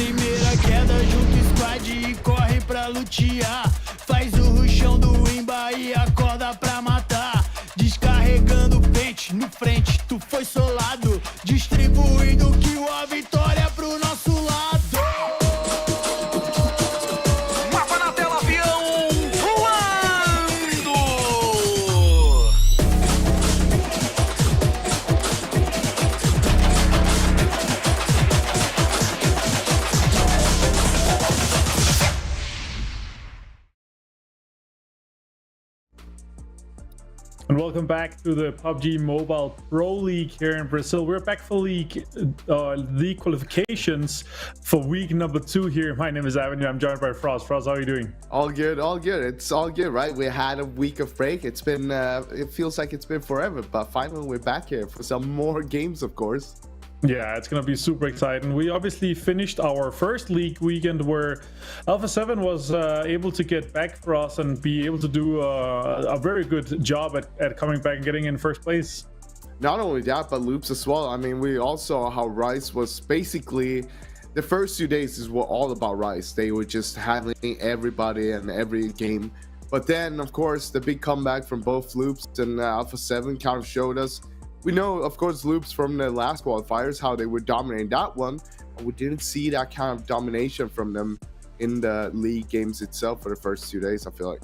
primeira queda, junto squad e corre pra lutear. Faz o ruchão do imba e acorda pra matar. Descarregando pente no frente, tu foi solado. Distribuindo kill, a vitória pro nosso lado. Mapa na tela, avião voando! And welcome back to the PUBG Mobile Pro League here in Brazil. We're back for league qualifications for week number 2 here. My name is Avenue. I'm joined by Frost. Frost, how are you doing? All good, all good. It's all good, right? We had a week of break. It's been, it feels like it's been forever, but finally we're back here for some more games, of course. Yeah, it's gonna be super exciting. We obviously finished our first league weekend where Alpha 7 was able to get back for us and be able to do a very good job at coming back and getting in first place. Not only that, but loops as well. I mean, we all saw how Rice was basically, the first 2 days were all about Rice. They were just handling everybody and every game. But then, of course, the big comeback from both Loops and Alpha 7 kind of showed us. We know, of course, Loops from the last qualifiers, how they were dominating that one, but we didn't see that kind of domination from them in the league games itself for the first 2 days, I feel like.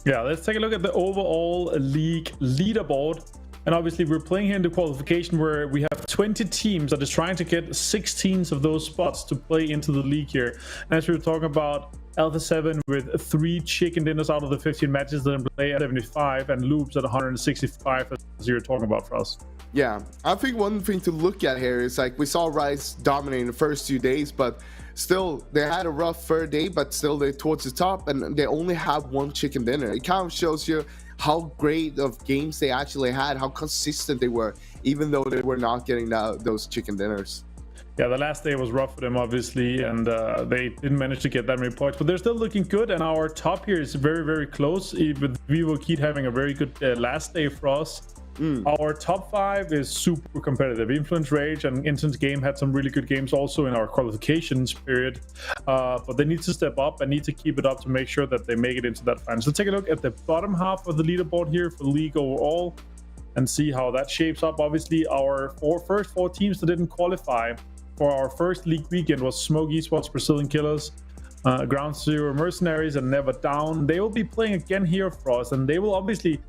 Yeah, let's take a look at the overall league leaderboard. And obviously we're playing here in the qualification where we have 20 teams that is trying to get 16 of those spots to play into the league here. And as we were talking about, Alpha 7 with 3 chicken dinners out of the 15 matches that play at 75 and Loops at 165 as you were talking about for us. Yeah, I think one thing to look at here is like we saw Rice dominating the first 2 days, but still they had a rough third day, but still they're towards the top and they only have 1 chicken dinner. It kind of shows you how great of games they actually had, how consistent they were, even though they were not getting those chicken dinners. Yeah, the last day was rough for them, obviously, and they didn't manage to get that many points, but they're still looking good, and our top here is very, very close. Even we will keep having a very good last day for us. Our top 5 is super competitive. Influence, Rage, and Instance Game had some really good games also in our qualifications period, but they need to step up and need to keep it up to make sure that they make it into that final. So take a look at the bottom half of the leaderboard here for the league overall and see how that shapes up. Obviously, our first 4 teams that didn't qualify for our first league weekend was Smoke Esports, Brazilian Killers, Ground Zero Mercenaries, and Never Down. They will be playing again here for us, and they will obviously,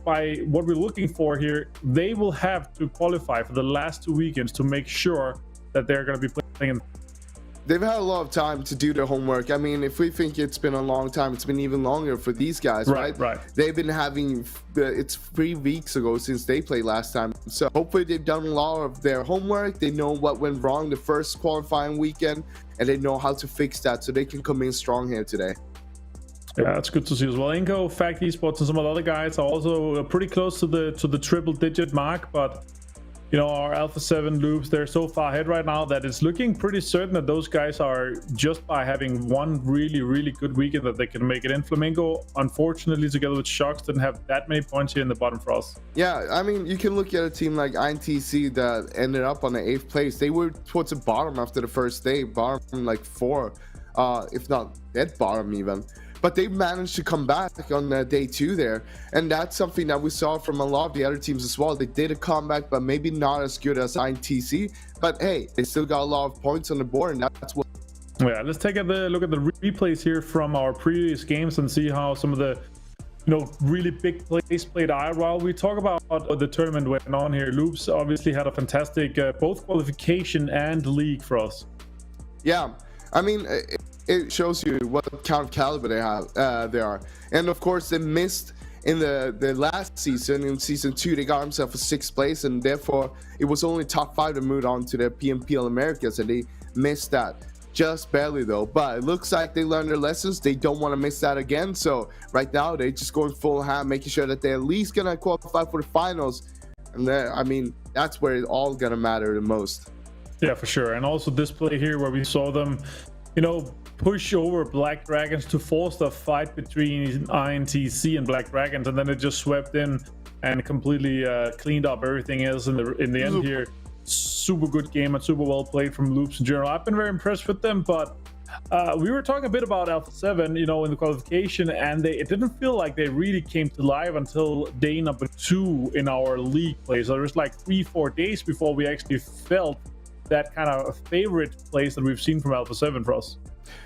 by what we're looking for here, they will have to qualify for the last 2 weekends to make sure that they're going to be playing. They've had a lot of time to do their homework. I mean, if we think it's been a long time, it's been even longer for these guys, right? Right. They've been having, it's 3 weeks ago since they played last time. So hopefully they've done a lot of their homework. They know what went wrong the first qualifying weekend, and they know how to fix that so they can come in strong here today. Yeah, that's good to see as well. Inco, Fact Esports, and some of the other guys are also pretty close to the triple-digit mark, but you know, our Alpha 7 Loops, they're so far ahead right now that it's looking pretty certain that those guys are, just by having one really, really good weekend, that they can make it in. Flamingo, unfortunately, together with Shocks, didn't have that many points here in the bottom for us. Yeah, I mean, you can look at a team like INTC that ended up on the 8th place. They were towards the bottom after the first day, bottom like 4, if not dead bottom even. But they managed to come back on day 2 there, and that's something that we saw from a lot of the other teams as well. They did a comeback, but maybe not as good as INTC, but hey, they still got a lot of points on the board, and that's what. Yeah, let's take a look at the replays here from our previous games and see how some of the, you know, really big plays played out. While we talk about the tournament went on here, Loops obviously had a fantastic both qualification and league for us. Yeah, I mean, it shows you what kind of caliber they have. They are, and of course they missed in the last season. In season 2, they got themselves a 6th place, and therefore it was only top 5 to move on to the PMPL Americas, and they missed that just barely though. But it looks like they learned their lessons. They don't want to miss that again. So right now they're just going full ham, making sure that they're at least gonna qualify for the finals. And then, I mean, that's where it all gonna matter the most. Yeah, for sure. And also this play here where we saw them, you know, push over Black Dragons to force the fight between INTC and Black Dragons, and then it just swept in and completely cleaned up everything else in the end here. super good game and super well played from Loops in general. I've been very impressed with them, but we were talking a bit about Alpha 7, you know, in the qualification, and it didn't feel like they really came to life until day number 2 in our league play. So there was like 3-4 days before we actually felt that kind of favorite place that we've seen from Alpha 7 for us.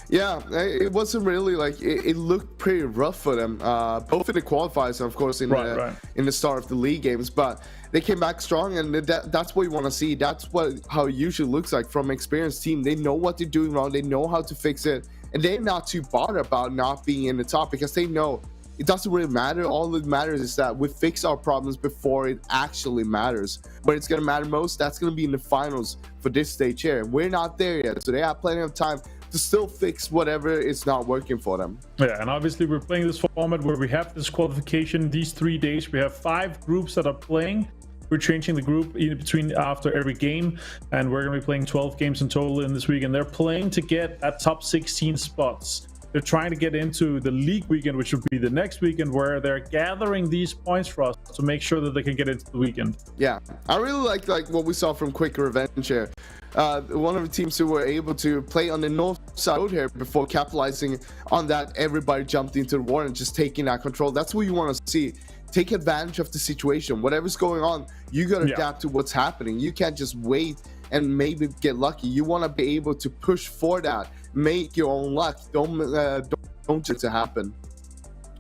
Yeah, it wasn't really like it looked pretty rough for them, both in the qualifiers and of course in the start of the league games. But they came back strong, and that's what you want to see. That's how it usually looks like from an experienced team. They know what they're doing wrong, they know how to fix it, and they're not too bothered about not being in the top because they know it doesn't really matter. All that matters is that we fix our problems before it actually matters. But it's going to matter most, that's going to be in the finals for this stage here. And we're not there yet, so they have plenty of time to still fix whatever is not working for them. Yeah, and obviously we're playing this format where we have this qualification these 3 days. We have 5 groups that are playing. We're changing the group in between after every game, and we're going to be playing 12 games in total in this week, and they're playing to get that top 16 spots. They're trying to get into the league weekend, which would be the next weekend, where they're gathering these points for us to make sure that they can get into the weekend. Yeah, I really like what we saw from Quick Revenge here. One of the teams who were able to play on the north side here before capitalizing on that. Everybody jumped into the war and just taking that control. That's what you want to see. Take advantage of the situation. Whatever's going on, you got to adapt to what's happening. You can't just wait and maybe get lucky. You want to be able to push for that. Make your own luck. Don't just to happen.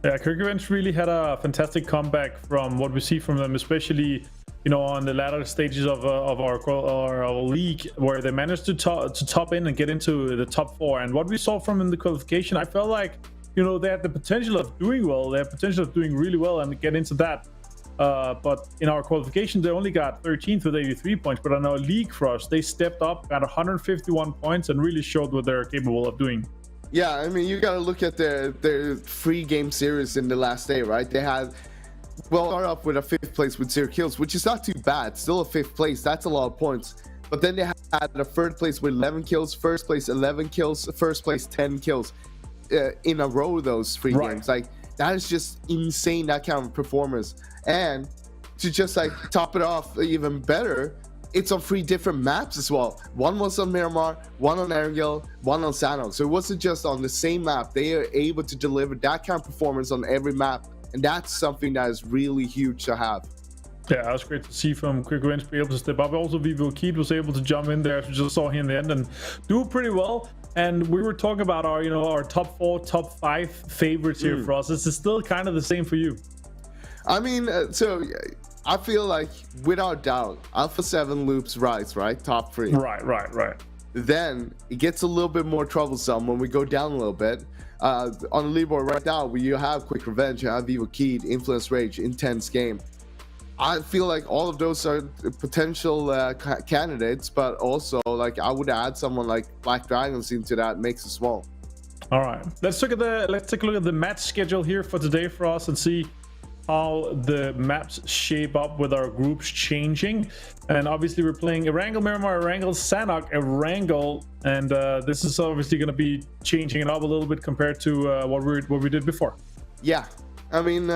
Yeah, Quick Revenge really had a fantastic comeback from what we see from them, especially, you know, on the latter stages of our league, where they managed to top in and get into the top 4. And what we saw from in the qualification, I felt like, you know, they had the potential of doing well. They had potential of doing really well and get into that. But in our qualification, they only got 13th with 83 points. But on our league crush, they stepped up, got 151 points, and really showed what they're capable of doing. Yeah, I mean, you got to look at their 3-game series in the last day, right? They had, well, start off with a 5th place with 0 kills, which is not too bad. Still a 5th place. That's a lot of points. But then they had a 3rd place with 11 kills, 1st place 11 kills, 1st place 10 kills in a row. Those 3 games, like, that is just insane, that kind of performance. And to just like top it off even better, it's on 3 different maps as well. One was on Miramar, one on Erangel, one on Sanok. So it wasn't just on the same map. They are able to deliver that kind of performance on every map, and that's something that is really huge to have. Yeah, that was great to see from Quick Revenge be able to step up. Also, BRK was able to jump in there, as we just saw here in the end, and do pretty well. And we were talking about our, you know, our top 4, top 5 favorites here for us. This is still kind of the same for you. I mean, so I feel like without doubt, Alpha 7 Loops rise, right? Top 3. Right. Then it gets a little bit more troublesome when we go down a little bit. On the leaderboard right now, you have Quick Revenge, you have Vivo, Influence Rage, Intense Game. I feel like all of those are potential candidates, but also like I would add someone like Black Dragons into that mix as well. All right, let's take a look at the match schedule here for today for us and see how the maps shape up with our groups changing. And obviously we're playing Erangel, Miramar, Erangel, Sanok, Erangel, and this is obviously going to be changing it up a little bit compared to what we did before. Yeah, I mean,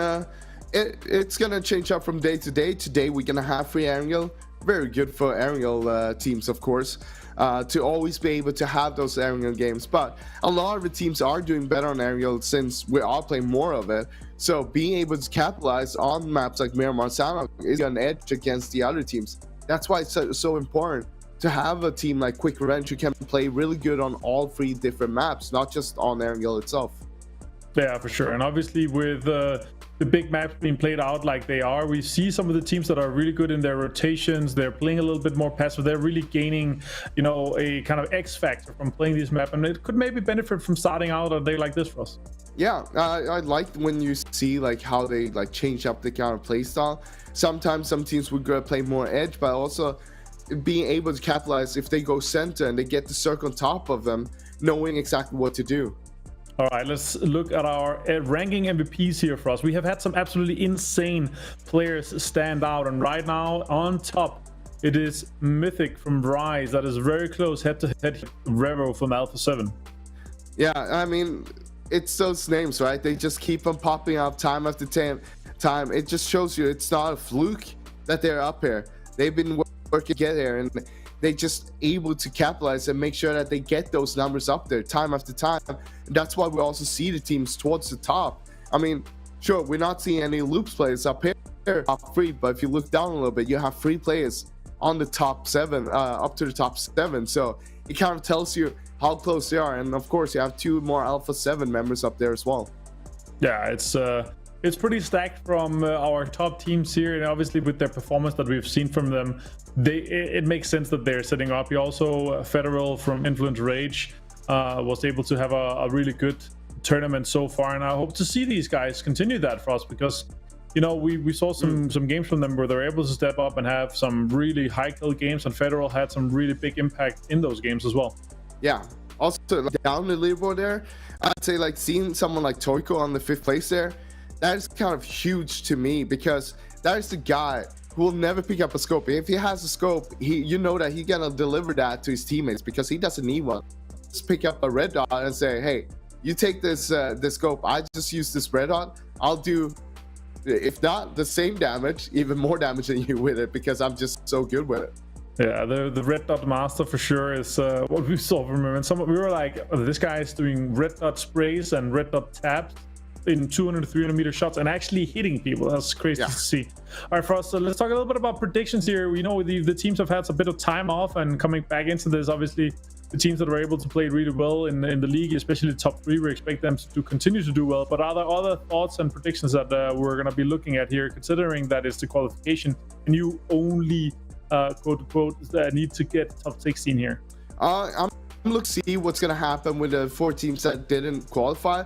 it's gonna change up from day to day. Today we're gonna have free Erangel. Very good for Erangel teams, of course, to always be able to have those Erangel games. But a lot of the teams are doing better on Erangel since we are playing more of it. So being able to capitalize on maps like Miramar, Sanok is an edge against the other teams. That's why it's so important to have a team like Quick Revenge who can play really good on all 3 different maps, not just on Erangel itself. Yeah, for sure. And obviously with the big maps being played out like they are, we see some of the teams that are really good in their rotations. They're playing a little bit more passive. They're really gaining, you know, a kind of X factor from playing these maps, and it could maybe benefit from starting out a day like this for us. Yeah, I like when you see like how they like change up the kind of play style. Sometimes some teams would go play more edge, but also being able to capitalize if they go center and they get the circle on top of them, knowing exactly what to do. All right, let's look at our ranking MVPs here for us. We have had some absolutely insane players stand out, and right now on top it is Mythic from Rise. That is very close head-to-head. Revo from Alpha 7. Yeah, I mean, it's those names, right? They just keep on popping up time after time. It just shows you it's not a fluke that they're up here. They've been work to get there, and they just able to capitalize and make sure that they get those numbers up there time after time. And that's why we also see the teams towards the top. I mean, sure, we're not seeing any loops players up here, top 3, but if you look down a little bit, you have 3 players on the top 7, up to the top 7. So it kind of tells you how close they are. And of course, you have 2 more Alpha 7 members up there as well. Yeah, it's pretty stacked from our top teams here, and obviously with their performance that we've seen from them, it makes sense that they're setting up. You also Federal from Influence Rage was able to have a really good tournament so far, and I hope to see these guys continue that for us, because you know we saw some games from them where they're able to step up and have some really high kill games, and Federal had some really big impact in those games as well. Yeah, also like, down the leaderboard there, I'd say like seeing someone like Toiko on the 5th place there, that is kind of huge to me, because that is the guy who will never pick up a scope. If he has a scope, you know that he's gonna deliver that to his teammates, because he doesn't need one. Just pick up a red dot and say, hey, you take this scope, I just use this red dot, I'll do, if not the same damage, even more damage than you with it, because I'm just so good with it. Yeah, the red dot master for sure is what we saw from him, and we were like, oh, this guy is doing red dot sprays and red dot taps in 200-300 meter shots and actually hitting people. That's crazy to see. All right, Frost, so let's talk a little bit about predictions here. We know the teams have had a bit of time off, and coming back into this, obviously the teams that were able to play really well in the league, especially the top 3, we expect them to continue to do well. But are there other thoughts and predictions that we're going to be looking at here, considering that it's the qualification and you only quote unquote need to get top 16 here? I'm looking to see what's going to happen with the 4 teams that didn't qualify.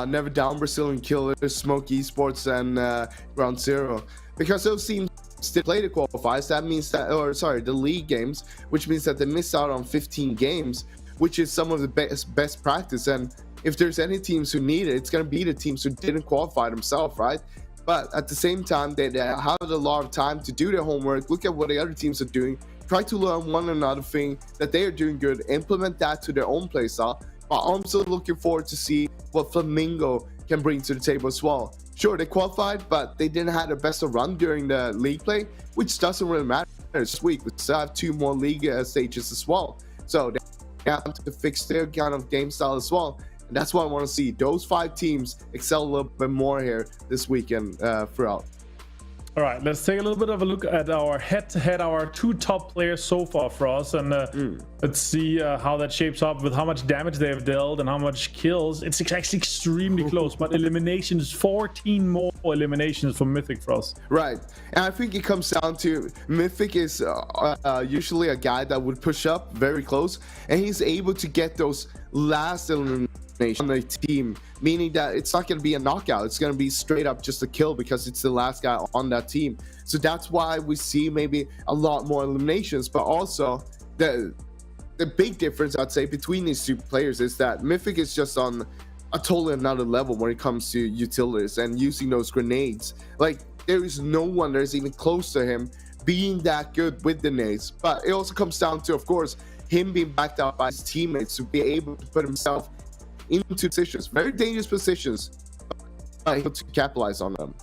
Never Down, Brazilian Killers, Smoke Esports, and Ground Zero. Because those teams still play the qualifiers, that means that, or sorry, the league games, which means that they miss out on 15 games, which is some of the best practice. And if there's any teams who need it, it's going to be the teams who didn't qualify themselves, right? But at the same time, they have a lot of time to do their homework, look at what the other teams are doing, try to learn one another thing that they are doing good, implement that to their own playstyle. But I'm still looking forward to see what Flamingo can bring to the table as well. Sure, they qualified, but they didn't have their best of run during the league play, which doesn't really matter this week. We still have 2 more league stages as well. So they have to fix their kind of game style as well. And that's what I want to see. Those 5 teams excel a little bit more here this weekend throughout. All right, let's take a little bit of a look at our head-to-head, our 2 top players so far for us, and let's see how that shapes up with how much damage they have dealt and how much kills. It's actually extremely close, but eliminations, 14 more eliminations for Mythic for us. Right, and I think it comes down to Mythic is usually a guy that would push up very close, and he's able to get those last eliminations on the team, meaning that it's not going to be a knockout, it's going to be straight up just a kill because it's the last guy on that team. So that's why we see maybe a lot more eliminations. But also the big difference I'd say between these 2 players is that Mythic is just on a totally another level when it comes to utilities and using those grenades. Like, there is no one that is even close to him being that good with the nades. But it also comes down to, of course, him being backed up by his teammates to be able to put himself into positions, very dangerous positions, able to capitalize on them.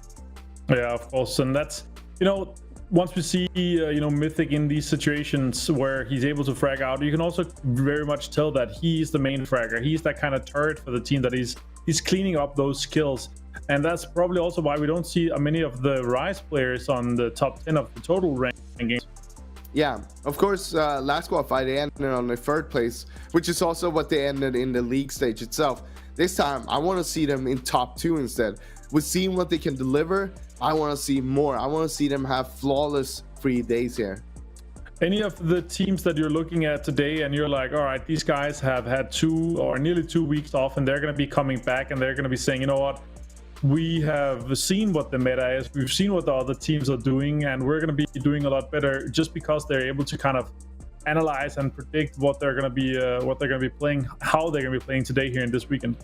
Yeah, of course. And that's, you know, once we see Mythic in these situations where he's able to frag out, you can also very much tell that he's the main fragger. He's that kind of turret for the team, that he's cleaning up those kills. And that's probably also why we don't see many of the Rise players on the top 10 of the total ranking. Yeah, of course, last qualified they ended on the 3rd place, which is also what they ended in the league stage itself. This time, I want to see them in top 2 instead. We're seeing what they can deliver. I want to see more. I want to see them have flawless 3 days here. Any of the teams that you're looking at today and you're like, all right, these guys have had 2 or nearly 2 weeks off, and they're going to be coming back and they're going to be saying, you know what? We have seen what the meta is, we've seen what the other teams are doing, and we're going to be doing a lot better just because they're able to kind of analyze and predict what they're going to be playing, how they're going to be playing today here in this weekend.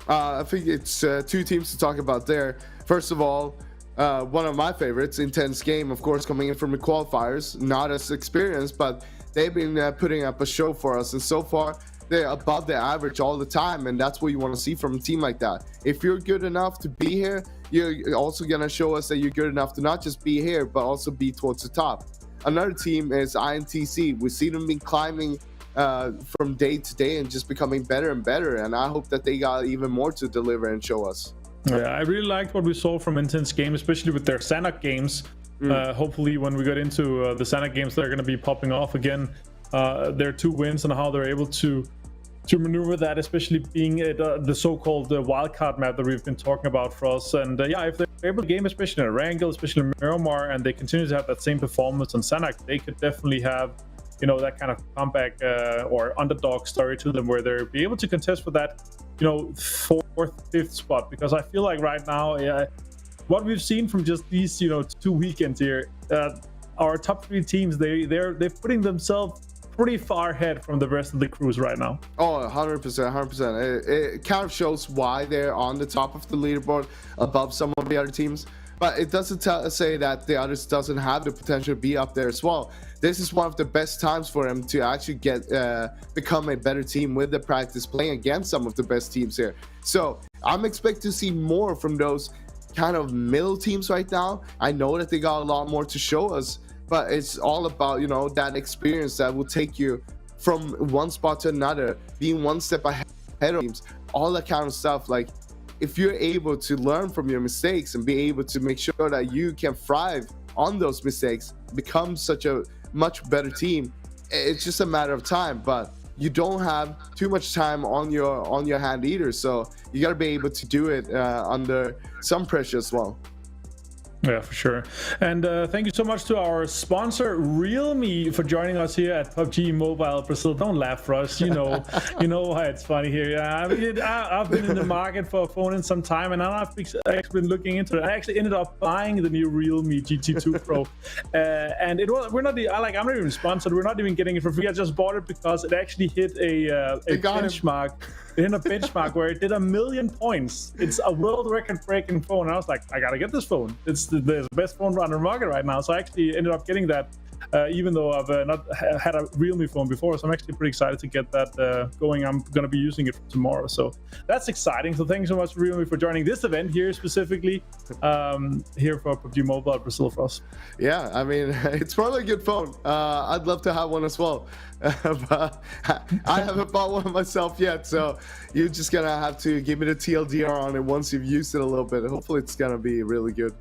I think it's 2 teams to talk about there. First of all, one of my favorites, Intense Game, of course, coming in from the qualifiers, not as experienced, but they've been putting up a show for us, and so far they're above the average all the time, and that's what you want to see from a team like that. If you're good enough to be here, you're also going to show us that you're good enough to not just be here but also be towards the top. another team is INTC. We see them been climbing from day to day and just becoming better and better. And I hope that they got even more to deliver and show us. Yeah, I really liked what we saw from Intense Game, especially with their Sanok games. Hopefully when we get into the Sanok games, they're going to be popping off again. Their 2 wins and how they're able to maneuver that, especially being the so-called wildcard map that we've been talking about for us. And yeah, if they're able to game, especially in Erangel, especially in Miramar, and they continue to have that same performance on Sanok, they could definitely have, you know, that kind of comeback or underdog story to them, where they'll be able to contest for that, you know, 4th, 5th spot. Because I feel like right now, what we've seen from just these, you know, 2 weekends here, our top 3 teams, they're putting themselves pretty far ahead from the rest of the crews right now. Oh, 100%. It kind of shows why they're on the top of the leaderboard above some of the other teams. But it doesn't say that the others doesn't have the potential to be up there as well. This is one of the best times for them to actually become a better team with the practice, playing against some of the best teams here. So I'm expecting to see more from those kind of middle teams right now. I know that they got a lot more to show us, but it's all about, you know, that experience that will take you from one spot to another, being one step ahead of teams, all that kind of stuff. Like, if you're able to learn from your mistakes and be able to make sure that you can thrive on those mistakes, become such a much better team, it's just a matter of time. But you don't have too much time on your hand either, so you got to be able to do it under some pressure as well. Yeah, for sure. And thank you so much to our sponsor, Realme, for joining us here at PUBG Mobile Brazil. Don't laugh for us, you know why it's funny here. Yeah, I've been in the market for a phone in some time, and I've actually been looking into it. I actually ended up buying the new Realme GT2 Pro, and I'm not even sponsored. We're not even getting it for free. I just bought it because it actually hit a benchmark. In a benchmark where it did 1 million points. It's a world record breaking phone. And I was like, I gotta get this phone. It's the best phone on the market right now. So I actually ended up getting that, even though I've not had a Realme phone before. So I'm actually pretty excited to get that going. I'm gonna be using it tomorrow. So that's exciting. So thank you so much, Realme, for joining this event here specifically here for PUBG Mobile Brazil for us. Yeah, I mean, it's probably a good phone. I'd love to have one as well. But I haven't bought one myself yet, so you're just gonna have to give me the TLDR on it once you've used it a little bit. Hopefully it's gonna be really good.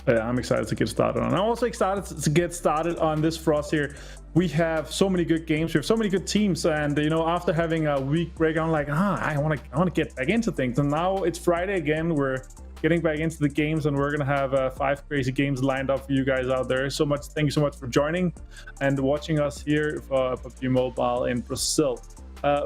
Yeah, I'm excited to get started on. I'm also excited to get started on this for us here. We have so many good games. We have so many good teams, and you know, after having a week break, I'm like, I want to get back into things. And now it's Friday again. We're getting back into the games, and we're gonna have 5 crazy games lined up for you guys out there. So much, thank you so much for joining and watching us here for PUBG Mobile in Brazil.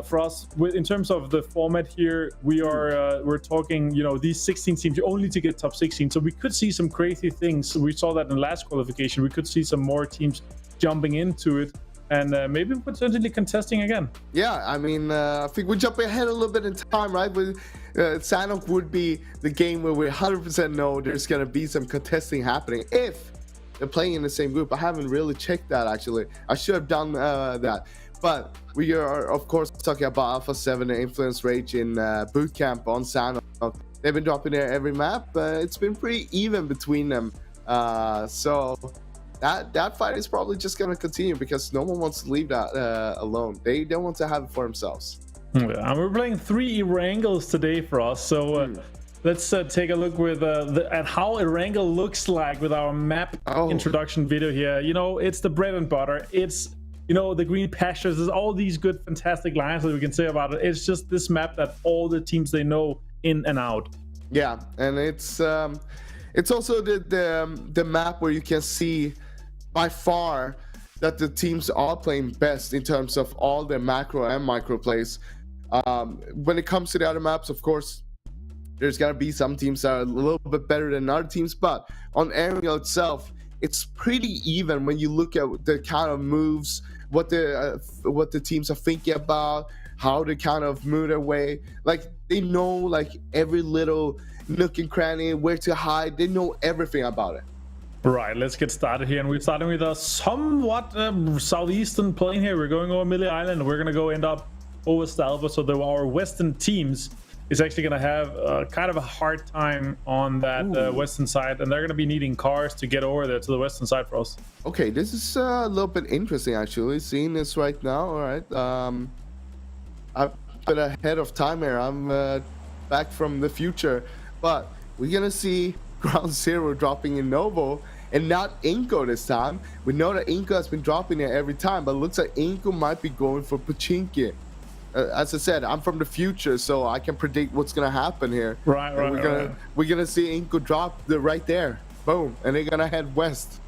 For us, in terms of the format here, we're talking, you know, these 16 teams, you only need to get top 16. So we could see some crazy things. We saw that in the last qualification. We could see some more teams jumping into it, and maybe potentially contesting again. Yeah, I mean, I think we're jumping ahead a little bit in time, right? With Sanok would be the game where we 100% know there's going to be some contesting happening if they're playing in the same group. I haven't really checked that, actually. I should have done that. But we are, of course, talking about Alpha 7 and Influence Rage in bootcamp on Sanok. They've been dropping there every map. It's been pretty even between them. So that fight is probably just going to continue because no one wants to leave that alone. They don't want to have it for themselves. Yeah, and we're playing 3 Erangels today for us. So let's take a look with at how Erangel looks like with our map introduction video here. You know, it's the bread and butter. It's, you know, the green pastures. There's all these good, fantastic lines that we can say about it. It's just this map that all the teams, they know in and out. Yeah, and it's also the map where you can see by far that the teams are playing best in terms of all their macro and micro plays. When it comes to the other maps, of course, there's gonna be some teams that are a little bit better than other teams, but on Erangel itself, it's pretty even when you look at the kind of moves, what the teams are thinking about, how they kind of move their way. Like, they know like every little nook and cranny, where to hide. They know everything about it. Right, let's get started here, and we're starting with a somewhat southeastern plane here. We're going over Millie Island. We're gonna go end up over Stalva, so there are our western teams. is actually going to have kind of a hard time on that western side, and they're going to be needing cars to get over there to the western side for us. Okay, this is a little bit interesting actually. Seeing this right now. All right, I've been ahead of time here. I'm back from the future, but we're gonna see Ground Zero dropping in Novo and not Inko this time. We know that Inko has been dropping it every time, but it looks like Inko might be going for Pachinki. As I said, I'm from the future, so I can predict what's gonna happen here. Right. We're gonna see Inko drop right there, boom, and they're gonna head west.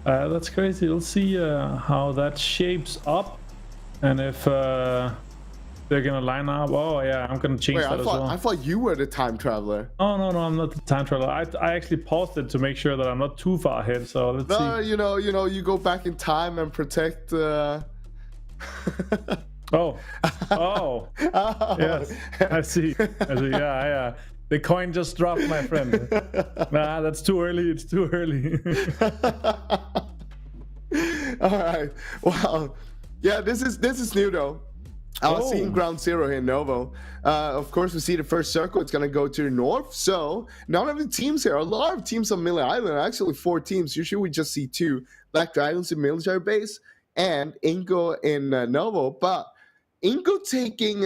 That's crazy. We'll see how that shapes up, and if they're gonna line up. Oh yeah, I'm gonna change that as well. I thought you were the time traveler. Oh no, I'm not the time traveler. I actually paused it to make sure that I'm not too far ahead. So let's see. You know, you go back in time and protect. Oh, yes, I see. Yeah. The coin just dropped, my friend. Nah, that's too early. It's too early. All right. Well, yeah, this is new though. I was seeing Ground Zero here in Novo. Of course, we see the first circle. It's going to go to the north. So none of the teams here, a lot of teams on Miller Island, actually 4 teams. Usually we just see 2. Black Dragons in military base and Inko in Novo. But Inko taking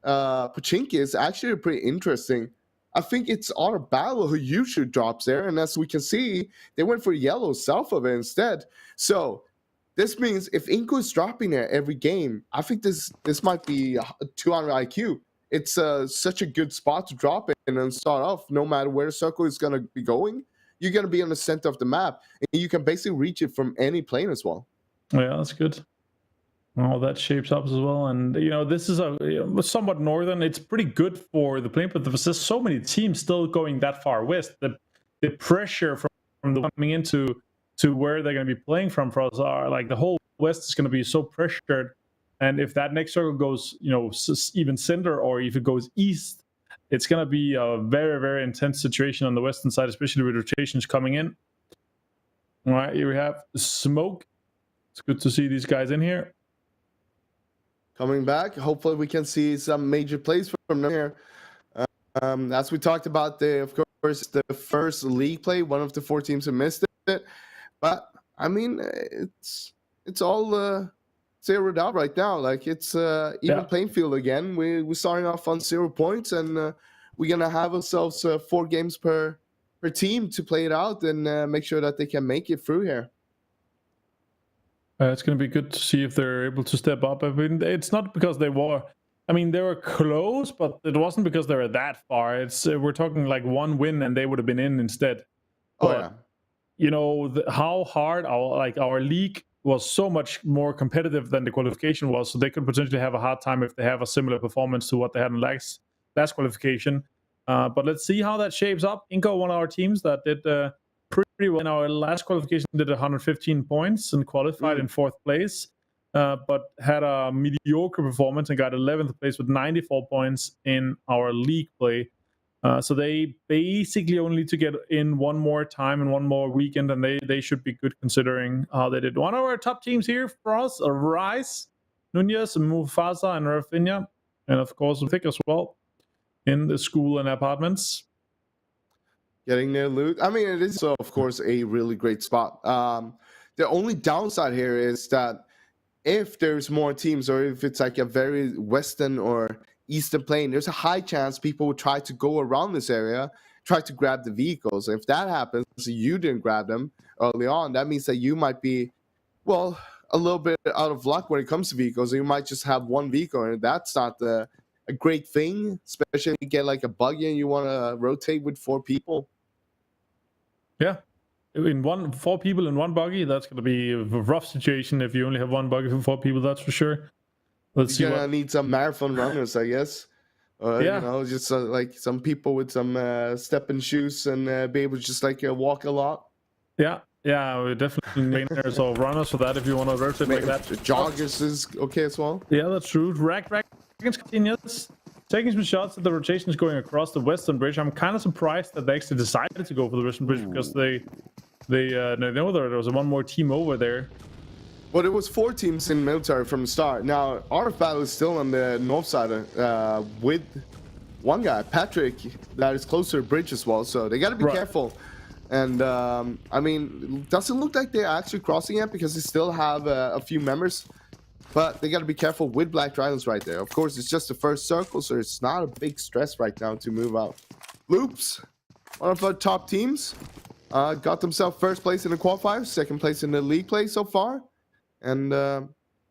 Pachinki is actually pretty interesting. I think it's Honor Battle who usually drops there. And as we can see, they went for yellow south of it instead. So this means if Inko is dropping there every game, I think this might be 200 IQ. It's such a good spot to drop in and start off. No matter where the circle is going to be going, you're going to be in the center of the map. And you can basically reach it from any plane as well. Yeah, that's good. Well, that shapes up as well. And, this is somewhat northern. It's pretty good for the plane, but there's just so many teams still going that far west. The pressure from the coming into where they're going to be playing from for us are like the whole west is going to be so pressured. And if that next circle goes, even center, or if it goes east, it's going to be a very, very intense situation on the western side, especially with rotations coming in. All right, here we have Smoke. It's good to see these guys in here. Coming back, hopefully we can see some major plays from there. As we talked about, of course, the first league play, one of the 4 teams who missed it. But I mean, it's all zeroed out right now. Like it's even playing field again. We're starting off on 0 points, and we're gonna have ourselves 4 games per team to play it out and make sure that they can make it through here. It's going to be good to see if they're able to step up. I mean, it's not because they were close, but it wasn't because they were that far. It's we're talking like 1 win and they would have been in instead. But, how hard our league was so much more competitive than the qualification was, so they could potentially have a hard time if they have a similar performance to what they had in last qualification. But let's see how that shapes up. Inko, one of our teams that did pretty well in our last qualification, did 115 points and qualified in 4th place, but had a mediocre performance and got 11th place with 94 points in our league play. So they basically only need to get in 1 more time and 1 more weekend, and they should be good considering how they did. One of our top teams here for us are Rice, Nunez, Mufasa, and Rafinha, and of course Vic as well in the school and apartments. Getting their loot. I mean, it is, of course, a really great spot. The only downside here is that if there's more teams, or if it's like a very western or eastern plane, there's a high chance people will try to go around this area, try to grab the vehicles. If that happens, you didn't grab them early on, that means that you might be, well, a little bit out of luck when it comes to vehicles. You might just have 1 vehicle, and that's not a great thing, especially if you get like a buggy and you want to rotate with 4 people. Yeah, 4 people in 1 buggy, that's going to be a rough situation if you only have 1 buggy for 4 people, that's for sure. Let's see. You're going to need some marathon runners, I guess. Just like some people with some stepping shoes and be able to just like walk a lot. Yeah, we definitely need trainers or runners for that if you want to rotate like that. Joggers is okay as well. Yeah, that's true. Dragons continues. Taking some shots at the rotations going across the western bridge. I'm kind of surprised that they actually decided to go for the western bridge, because they know there was 1 more team over there. Well, there was 4 teams in military from the start. Now, Art of Battle is still on the north side with one guy, Patrick, that is closer to bridge as well. So they got to be careful. And I mean, it doesn't look like they're actually crossing it because they still have a few members. But they got to be careful with Black Dragons right there. Of course, it's just the first circle, so it's not a big stress right now to move out. Loops, one of our top teams, got themselves first place in the qualifiers, second place in the league play so far. And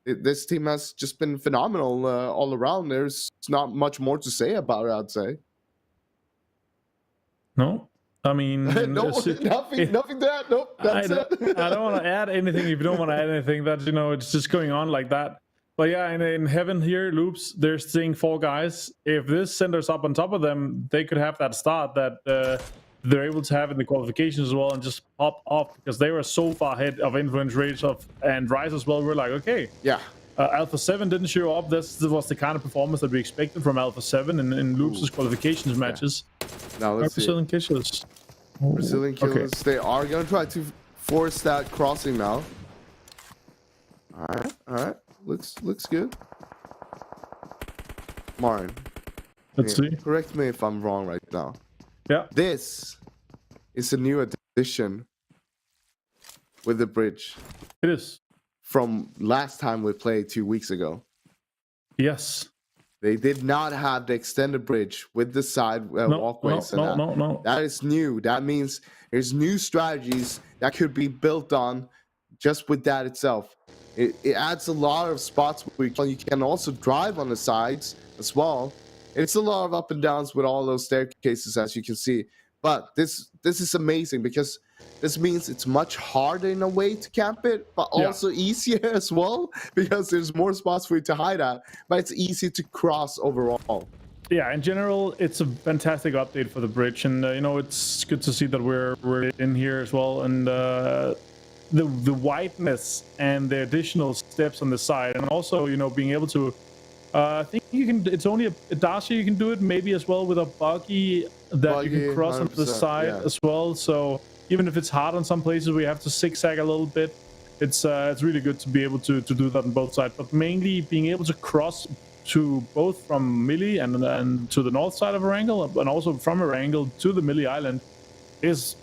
this team has just been phenomenal all around. There's not much more to say about it, I'd say. No. I mean, nothing to add. Nope, that's it. I don't want to add anything if you don't want to add anything. That, you know, it's just going on like that. But yeah, in heaven here, Loops, they're seeing 4 guys. If this centers up on top of them, they could have that start that they're able to have in the qualifications as well and just pop off because they were so far ahead of Influence Rage and Rise as well. We're like, okay. Yeah. Alpha 7 didn't show up. This was the kind of performance that we expected from Alpha 7 in Loops' qualifications matches. Now let's see. Brazilian Killers. Brazilian Killers, they are going to try to force that crossing now. All right. Looks good. Martin. Let's see. Correct me if I'm wrong right now. Yeah. This is a new addition with the bridge. It is. From last time we played 2 weeks ago. Yes. They did not have the extended bridge with the side walkways. No. That is new. That means there's new strategies that could be built on just with that itself. It adds a lot of spots where you can also drive on the sides as well. It's a lot of up and downs with all those staircases, as you can see. But this is amazing because this means it's much harder in a way to camp it, but also easier as well because there's more spots for you to hide at. But it's easy to cross overall. Yeah, in general, it's a fantastic update for the bridge, and you know, it's good to see that we're in here as well, and the wideness and the additional steps on the side, and also, you know, being able to. I think you can. It's only a Darcy you can do it, maybe as well with a buggy that you can cross onto the side as well. So even if it's hard on some places, we have to zigzag a little bit. It's really good to be able to do that on both sides, but mainly being able to cross to both from Millie and to the north side of Erangel, and also from Erangel to the Millie Island is,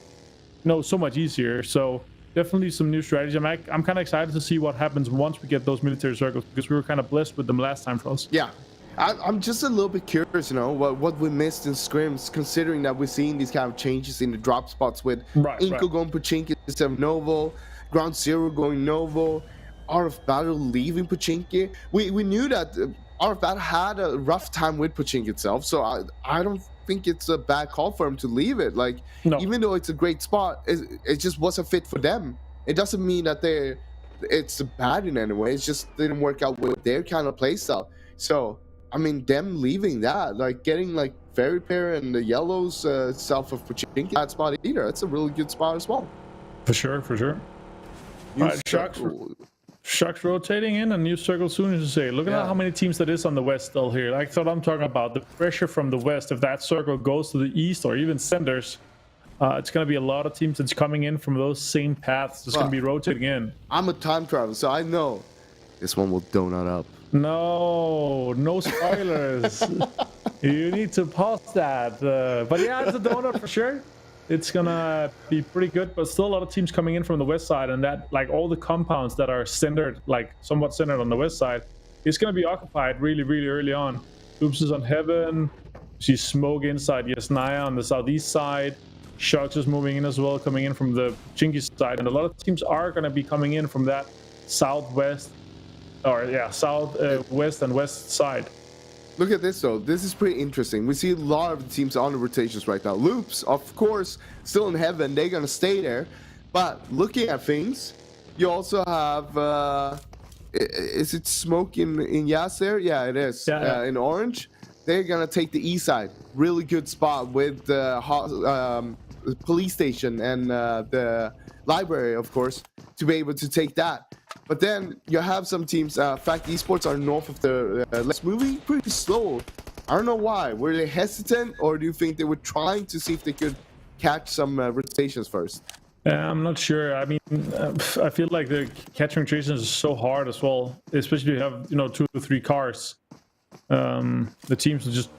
you know, so much easier. So definitely some new strategy. I'm kind of excited to see what happens once we get those military circles, because we were kind of blessed with them last time for us. Yeah, I'm just a little bit curious, you know, what we missed in scrims, considering that we're seeing these kind of changes in the drop spots with Inko going Pachinki instead of Novo, Ground Zero going Novo, Art of Battle leaving Pachinki. We knew that Art of Battle had a rough time with Pachinki itself, so I don't think it's a bad call for him to leave it. Like, even though it's a great spot, it just wasn't fit for them. It doesn't mean that it's bad in any way. It's just didn't work out with their kind of playstyle. So I mean, them leaving that, like getting like Fairy Pair and the Yellows south of Pachinki, that spot either. That's a really good spot as well. For sure. All right, Sharks rotating in, a new circle soon, as you say. Look at how many teams that is on the west still here. Like, that's what I'm talking about. The pressure from the west, if that circle goes to the east or even centers, it's going to be a lot of teams that's coming in from those same paths. It's going to be rotating in. I'm a time traveler, so I know this one will donut up. No spoilers. You need to pause that. But yeah, it's a donut for sure. It's gonna be pretty good, but still a lot of teams coming in from the west side, and that, like, all the compounds that are centered, like somewhat centered on the west side, is gonna be occupied really early on. Oops is on Heaven. See Smoke inside Yasnaya on the southeast side. Sharks is moving in as well, coming in from the Chinky side, and a lot of teams are gonna be coming in from that southwest, west and west side. Look at this though. This is pretty interesting. We see a lot of the teams on the rotations right now. Loops, of course, still in Heaven. They're gonna stay there. But looking at things, you also have is it Smoke in Yas there? Yeah, it is. In orange. They're gonna take the east side. Really good spot with the police station and the library, of course, to be able to take that. But then you have some teams, Fact Esports are north of the let's moving pretty slow. I don't know why. Were they hesitant, or do you think they were trying to see if they could catch some rotations first? I'm not sure. I mean, I feel like the catching rotations is so hard as well, especially if you have, 2 or 3 cars. The teams will just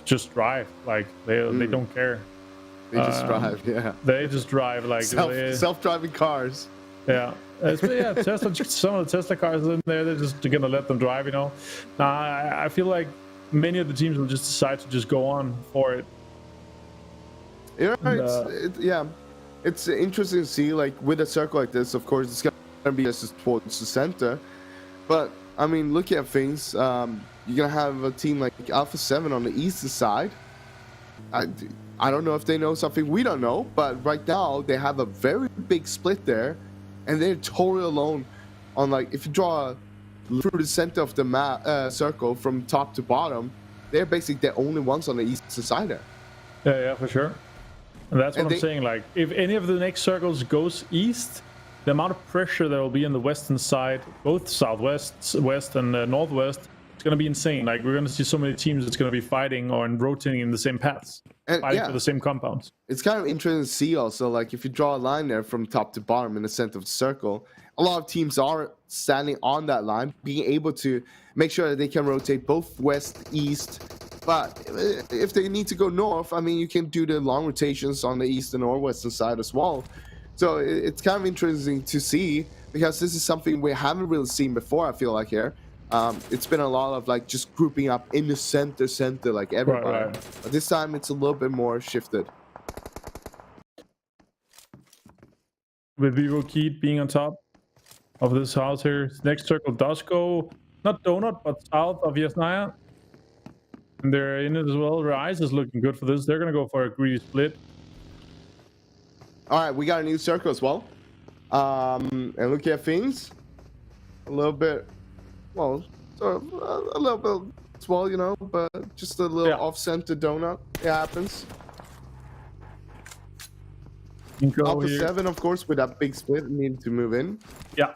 just drive. Like they don't care. They just drive, yeah. They just drive like self-driving cars. Yeah. Yeah, Tesla. Some of the Tesla cars in there, they're just gonna let them drive. You know, I feel like many of the teams will just decide to just go on for it. Yeah, it's interesting to see. Like with a circle like this, of course, it's gonna be just towards the center. But I mean, looking at things, you're gonna have a team like Alpha 7 on the eastern side. I don't know if they know something we don't know, but right now they have a very big split there, and they're totally alone on, like, if you draw through the center of the map circle from top to bottom, they're basically the only ones on the eastern side there. Yeah, for sure. And that's what I'm saying. Like, if any of the next circles goes east, the amount of pressure there will be on the western side, both southwest, west, and northwest, it's going to be insane. Like, we're going to see so many teams that's going to be fighting or rotating in the same paths, fighting for the same compounds. It's kind of interesting to see also, like, if you draw a line there from top to bottom in the center of the circle, a lot of teams are standing on that line, being able to make sure that they can rotate both west, east. But if they need to go north, I mean, you can do the long rotations on the eastern or western side as well. So it's kind of interesting to see, because this is something we haven't really seen before, I feel like, here. It's been a lot of, like, just grouping up in the center, like everybody. Right. But this time it's a little bit more shifted. With BRK being on top of this house here, next circle does go, not donut, but south of Yasnaya. And they're in it as well. Rise is looking good for this. They're going to go for a greedy split. All right, we got a new circle as well. And look at things. A little bit, well, sort of, a little bit as well, you know, but just a little off-center donut. It happens. Alpha 7, of course, with that big split, needed to move in. Yeah.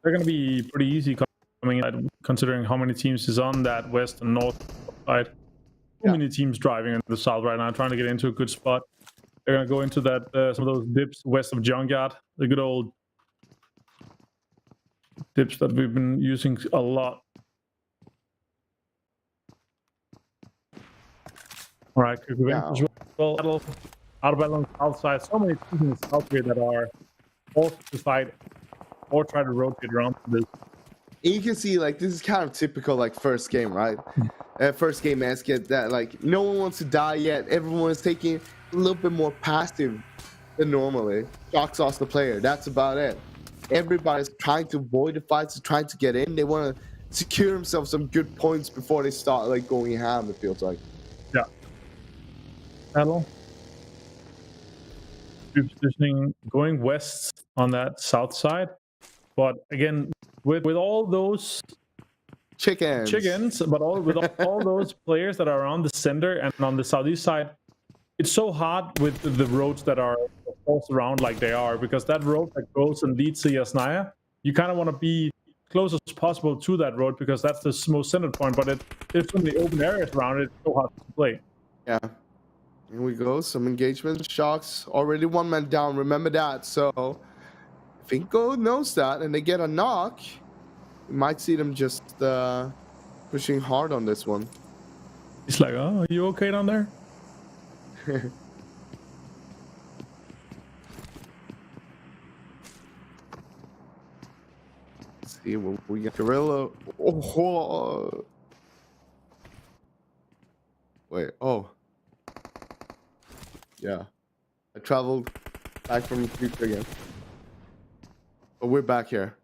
They're going to be pretty easy coming in, considering how many teams is on that west and north side. So many teams driving in the south right now, trying to get into a good spot. They're going to go into that some of those dips west of Junkyard, the good old dips that we've been using a lot. All right, well, out of balance outside. So many teams out here that are forced to fight or try to rotate around this. And you can see, like, this is kind of typical, like, first game, right? First game Asket, that, like, no one wants to die yet. Everyone is taking a little bit more passive than normally. Shock sauce the player. That's about it. Everybody's trying to avoid the fights, trying to get in. They want to secure themselves some good points before they start, like, going ham, it feels like. Yeah. Battle. Positioning going west on that south side. But again, with all those chickens, but with all those players that are on the center and on the southeast side, it's so hard with the roads that are forced around like they are, because that road that goes and leads to Yasnaya, you kind of want to be close as possible to that road, because that's the most centered point. But there's so many open areas around it, it's so hard to play. Yeah. Here we go. Some engagement. Shocks already one man down. Remember that. So Finko knows that, and they get a knock. You might see them just pushing hard on this one. He's like, "Oh, are you okay down there?" Let's see what we get. Gorilla. Oh. Wait. Oh. Yeah. I traveled back from the future again. But we're back here.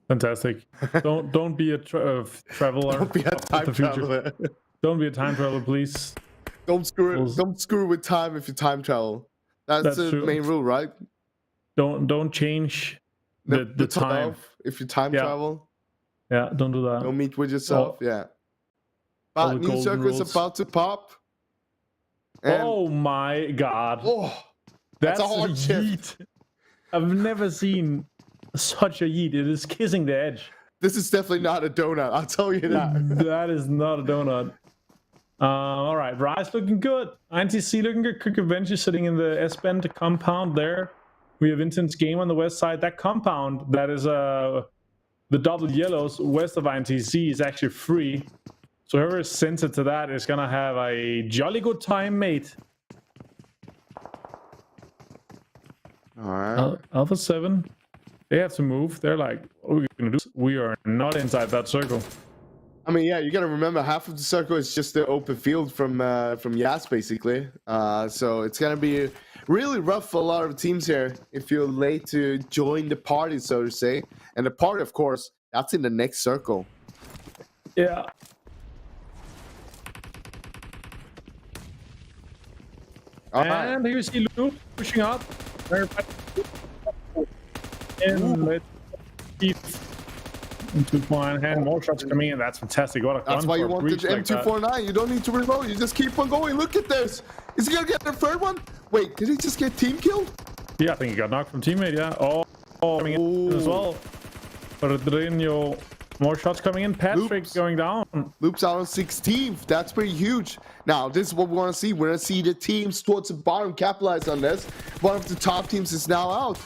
Fantastic. Don't be a traveler. Don't be a time traveler. Don't be a time traveler, please. Don't screw with time if you time travel. That's the main rule, right? Don't change the time if you time travel. Yeah, don't do that. Don't meet with yourself. Yeah. But new circle is about to pop. And oh my god. Oh, that's a hard yeet. I've never seen such a yeet. It is kissing the edge. This is definitely not a donut, I'll tell you that. That is not a donut. All right, Rise looking good. INTC looking good. Quick Adventure sitting in the S-Bend compound there. We have Intense Game on the west side. That compound that is the double yellows west of INTC is actually free. So whoever sends it to that is gonna have a jolly good time, mate. All right. Alpha 7, they have to move. They're like, what are we gonna do? We are not inside that circle. I mean, yeah, you gotta remember half of the circle is just the open field from Yas, basically. So it's gonna be really rough for a lot of teams here if you're late to join the party, so to say. And the party, of course, that's in the next circle. Yeah. All right. And here you see Luke pushing up. And let's keep into one hand. More shots coming in. That's fantastic. What a That's gun why for you a want the breach like that. M249. You don't need to reload. You just keep on going. Look at this. Is he gonna get the third one? Wait, did he just get team killed? Yeah, I think he got knocked from teammate. Yeah. Oh, coming in as well. Pedrinho. More shots coming in. Patrick Loops. going down. Loops out on 16th. That's pretty huge. Now, this is what we want to see. We're going to see the teams towards the bottom capitalize on this. One of the top teams is now out.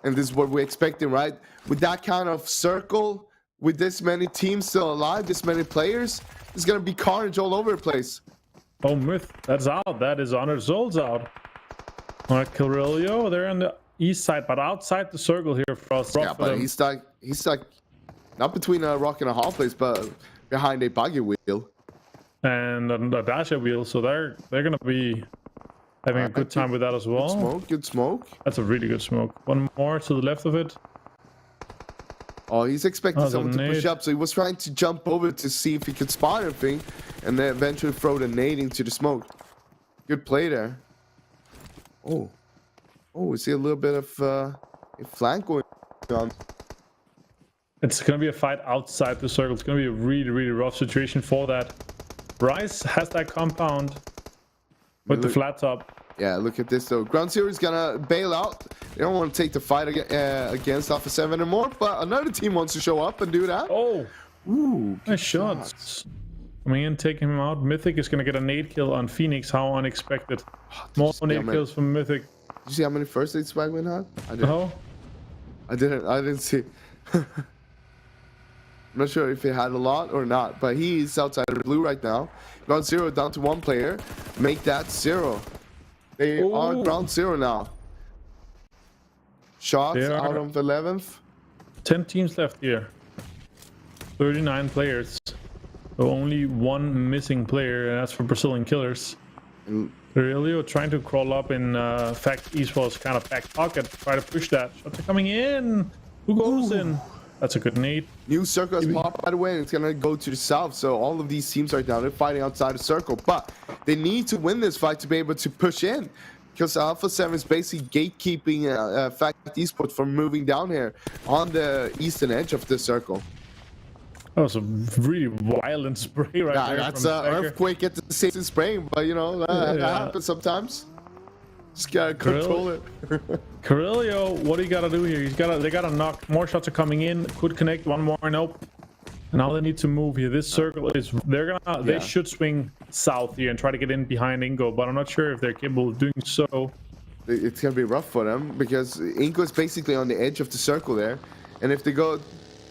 And this is what we're expecting, right? With that kind of circle, with this many teams still alive, this many players, it's going to be carnage all over the place. Oh, Myth. That's out. That is Honored Souls out. All right, Carrillo. They're on the east side, but outside the circle here for us. Yeah, but he's stuck not between a rock and a hard place, but behind a buggy wheel. And a dasher wheel, so they're gonna be having a good time with that as well. Good smoke, good smoke. That's a really good smoke. One more to the left of it. Oh, he's expecting Oh, someone to push up, so he was trying to jump over to see if he could spot anything, and then eventually throw the nade into the smoke. Good play there. Oh, we see a little bit of a flank going on. It's gonna be a fight outside the circle. It's gonna be a really, really rough situation for that. Rice has that compound with the flat top. Yeah, look at this though. Ground Zero is gonna bail out. They don't want to take the fight against Alpha 7 anymore, but another team wants to show up and do that. Oh, ooh, nice shots. Coming in, taking him out. Mythic is gonna get a nade kill on Phoenix. How unexpected. More nade kills from Mythic. Did you see how many first aid swag went out? I didn't. Oh, I didn't see. I'm not sure if he had a lot or not, but he's outside of blue right now. Ground Zero down to one player. Make that 0. They are ground 0 now. Shots out of 11th. 10 teams left here. 39 players. So only one missing player, and that's for Brazilian Killers. Aurelio trying to crawl up in fact Esports kind of back pocket, try to push that. Shots are coming in. Who goes in? That's a good nade. New circle has popped by the way, and it's gonna go to the south. So all of these teams right now, they're fighting outside the circle, but they need to win this fight to be able to push in, because Alpha 7 is basically gatekeeping fact Esports from moving down here on the eastern edge of the circle. That was a really violent spray right there. That's an earthquake at the same spraying, but you know that happens sometimes. Just gotta control it. Carrillo, what do you gotta do here? They gotta knock. More shots are coming in. Could connect. One more. Nope. And now they need to move here. This circle is. They should swing south here and try to get in behind Ingo, but I'm not sure if they're capable of doing so. It's gonna be rough for them because Ingo is basically on the edge of the circle there, and if they go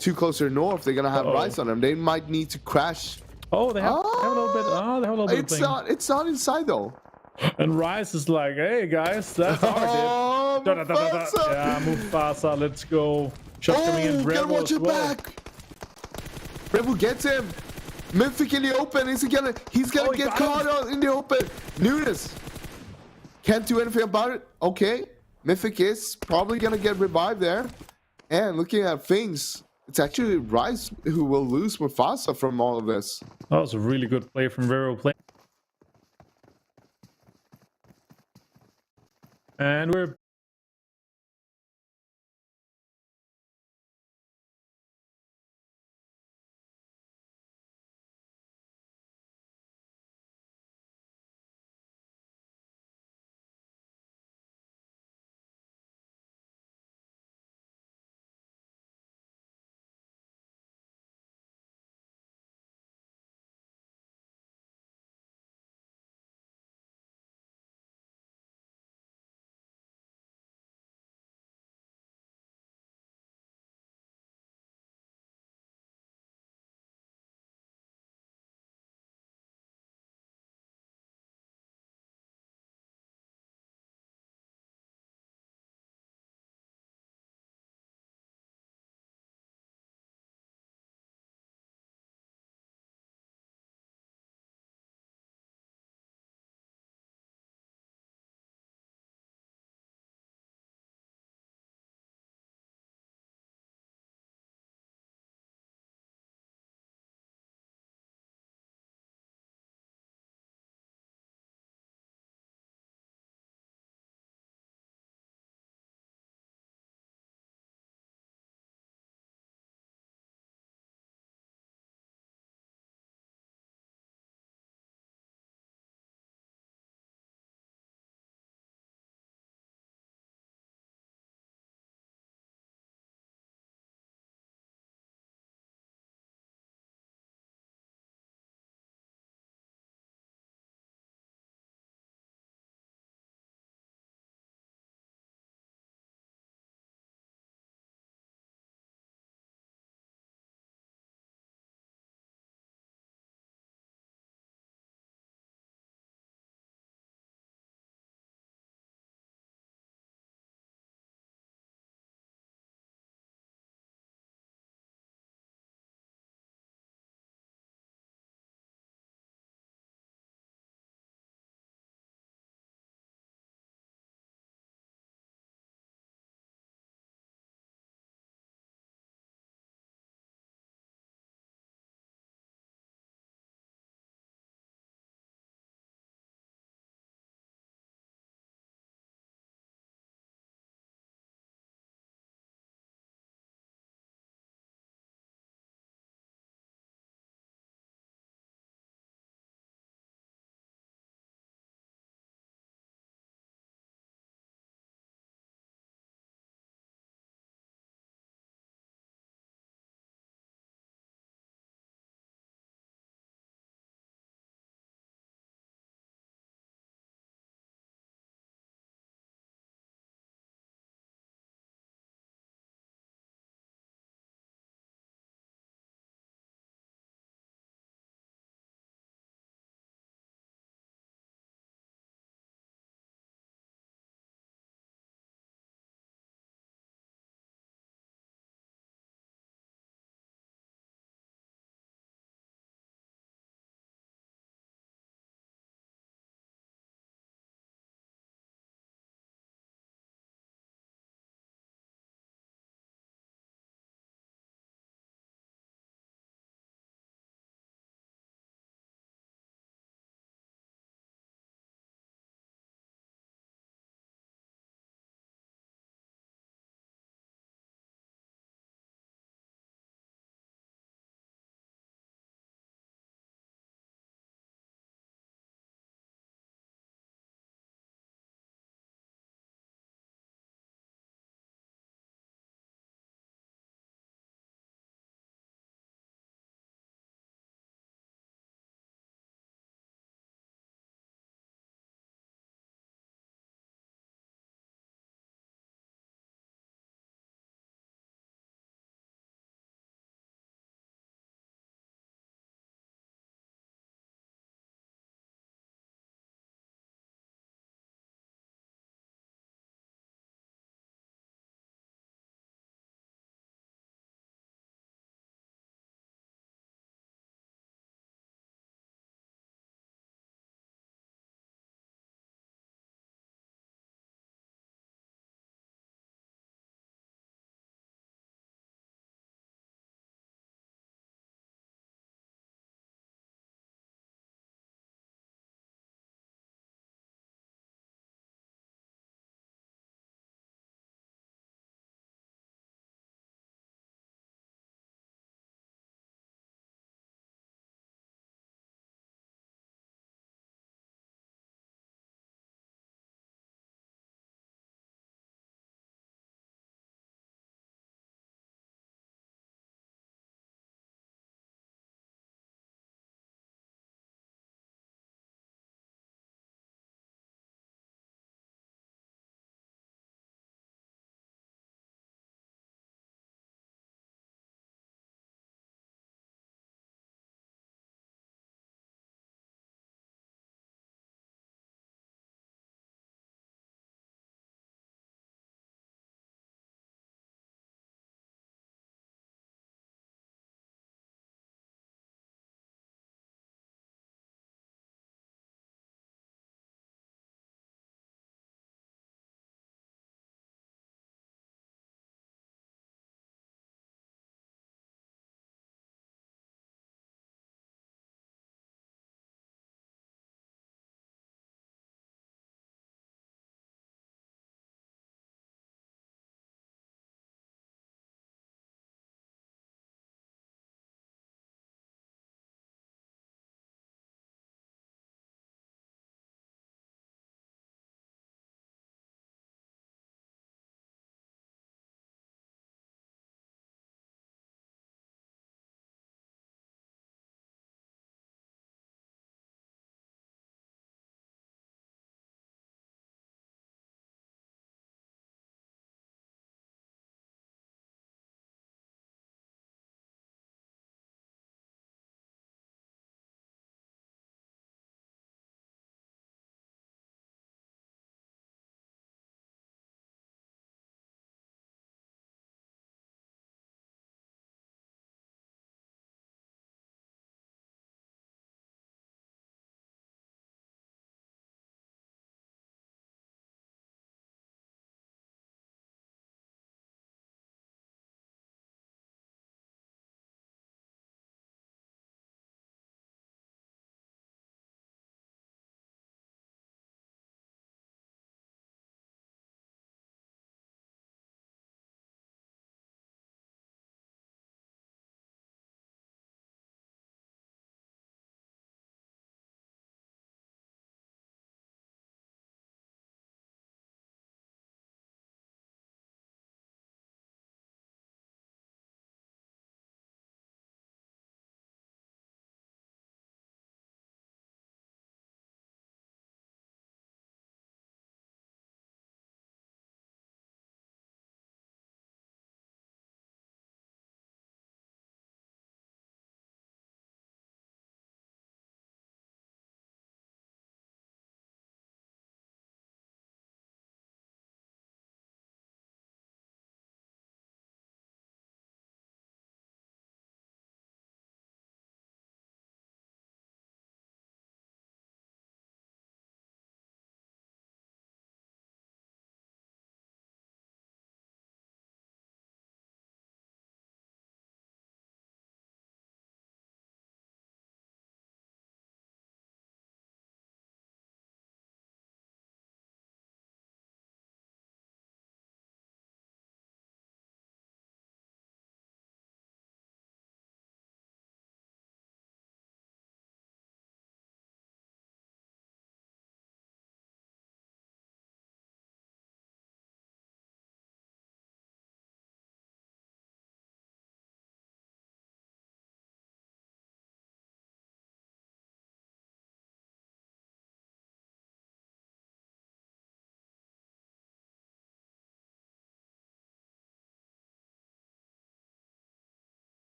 too closer north, they're gonna have Rice on them. They might need to crash. Oh, they have a little bit. Oh, they have a little bit. It's not inside though. And Rice is like, hey guys, that's our dip. Yeah, Mufasa, let's go. Shot coming in. Gotta watch your back. Revo gets him. Mythic in the open. He's gonna get caught out in the open. Nunes can't do anything about it. Okay, Mythic is probably gonna get revived there. And looking at things, it's actually Rice who will lose Mufasa from all of this. That was a really good play from Vero play. And we're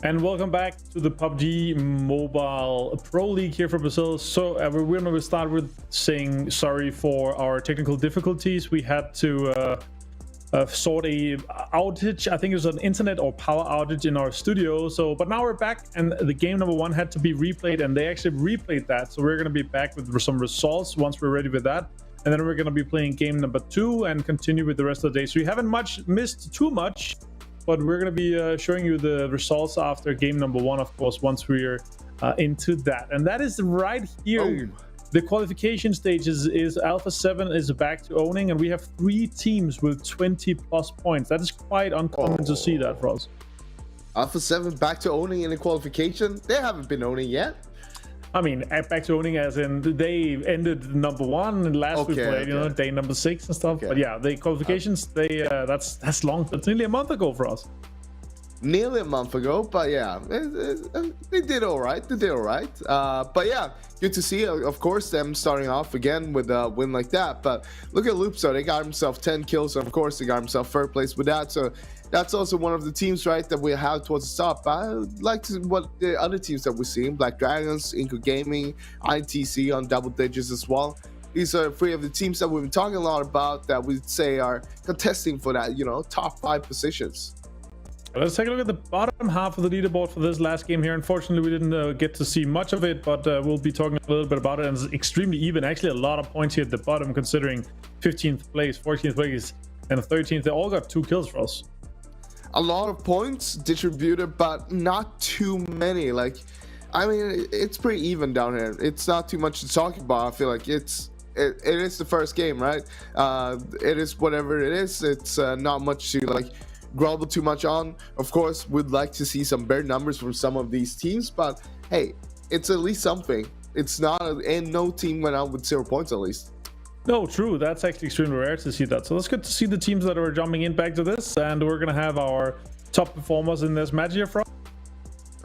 And welcome back to the PUBG Mobile Pro League here for Brazil. So we're going to start with saying sorry for our technical difficulties. We had to sort a outage. I think it was an internet or power outage in our studio. But now we're back, and the game number 1 had to be replayed, and they actually replayed that. So we're going to be back with some results once we're ready with that. And then we're going to be playing game number 2 and continue with the rest of the day. So you haven't missed too much. But we're going to be showing you the results after game number 1, of course, once we're into that. And that is right here. Oh. The qualification stages is Alpha 7 is back to owning, and we have 3 teams with 20 plus points. That is quite uncommon to see that for us. Alpha 7 back to owning in the qualification? They haven't been owning yet. I mean, back to owning as in they ended number 1 and last we played, you know, day number 6 and stuff. But yeah, the qualifications, that's long. That's nearly a month ago for us. Nearly a month ago, but yeah, they did all right. They did all right. But yeah, good to see, of course, them starting off again with a win like that. But look at Loopso. They got himself 10 kills. So of course, they got himself 3rd place with that. So that's also one of the teams, right, that we have towards the top. I like to what the other teams that we're seeing: Black Dragons, Inco Gaming, ITC on double digits as well. These are 3 of the teams that we've been talking a lot about that we'd say are contesting for that, you know, top 5 positions. Let's take a look at the bottom half of the leaderboard for this last game here. Unfortunately, we didn't get to see much of it, but we'll be talking a little bit about it. And it's extremely even. Actually, a lot of points here at the bottom, considering 15th place, 14th place, and 13th. They all got 2 kills for us. A lot of points distributed, but not too many. Like, I mean, it's pretty even down here. It's not too much to talk about. I feel like it is the first game, right? It is whatever it is. It's not much to like grovel too much on. Of course, we'd like to see some better numbers from some of these teams, but hey, it's at least something. It's not, and no team went out with 0 points at least. No, true. That's actually extremely rare to see that. So it's good to see the teams that are jumping in back to this, and we're gonna have our top performers in this match here from.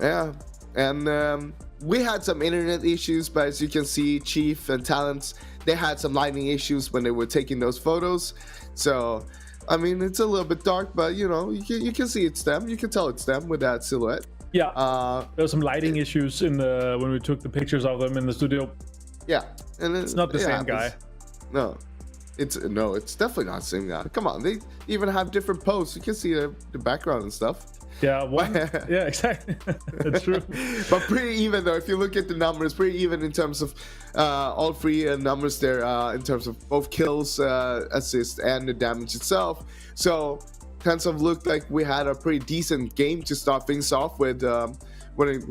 Yeah, and we had some internet issues, but as you can see, Chief and Talents, they had some lighting issues when they were taking those photos. So I mean, it's a little bit dark, but you know, you can see it's them. You can tell it's them with that silhouette. Yeah. There were some lighting issues in the when we took the pictures of them in the studio. Yeah, and it's not the same guy. No, it's definitely not the same guy. Come on, they even have different posts. You can see the background and stuff. Yeah, yeah, exactly. That's true. But pretty even though. If you look at the numbers, pretty even in terms of all 3 numbers there, in terms of both kills, assists, and the damage itself. So kind of looked like we had a pretty decent game to start things off with. A good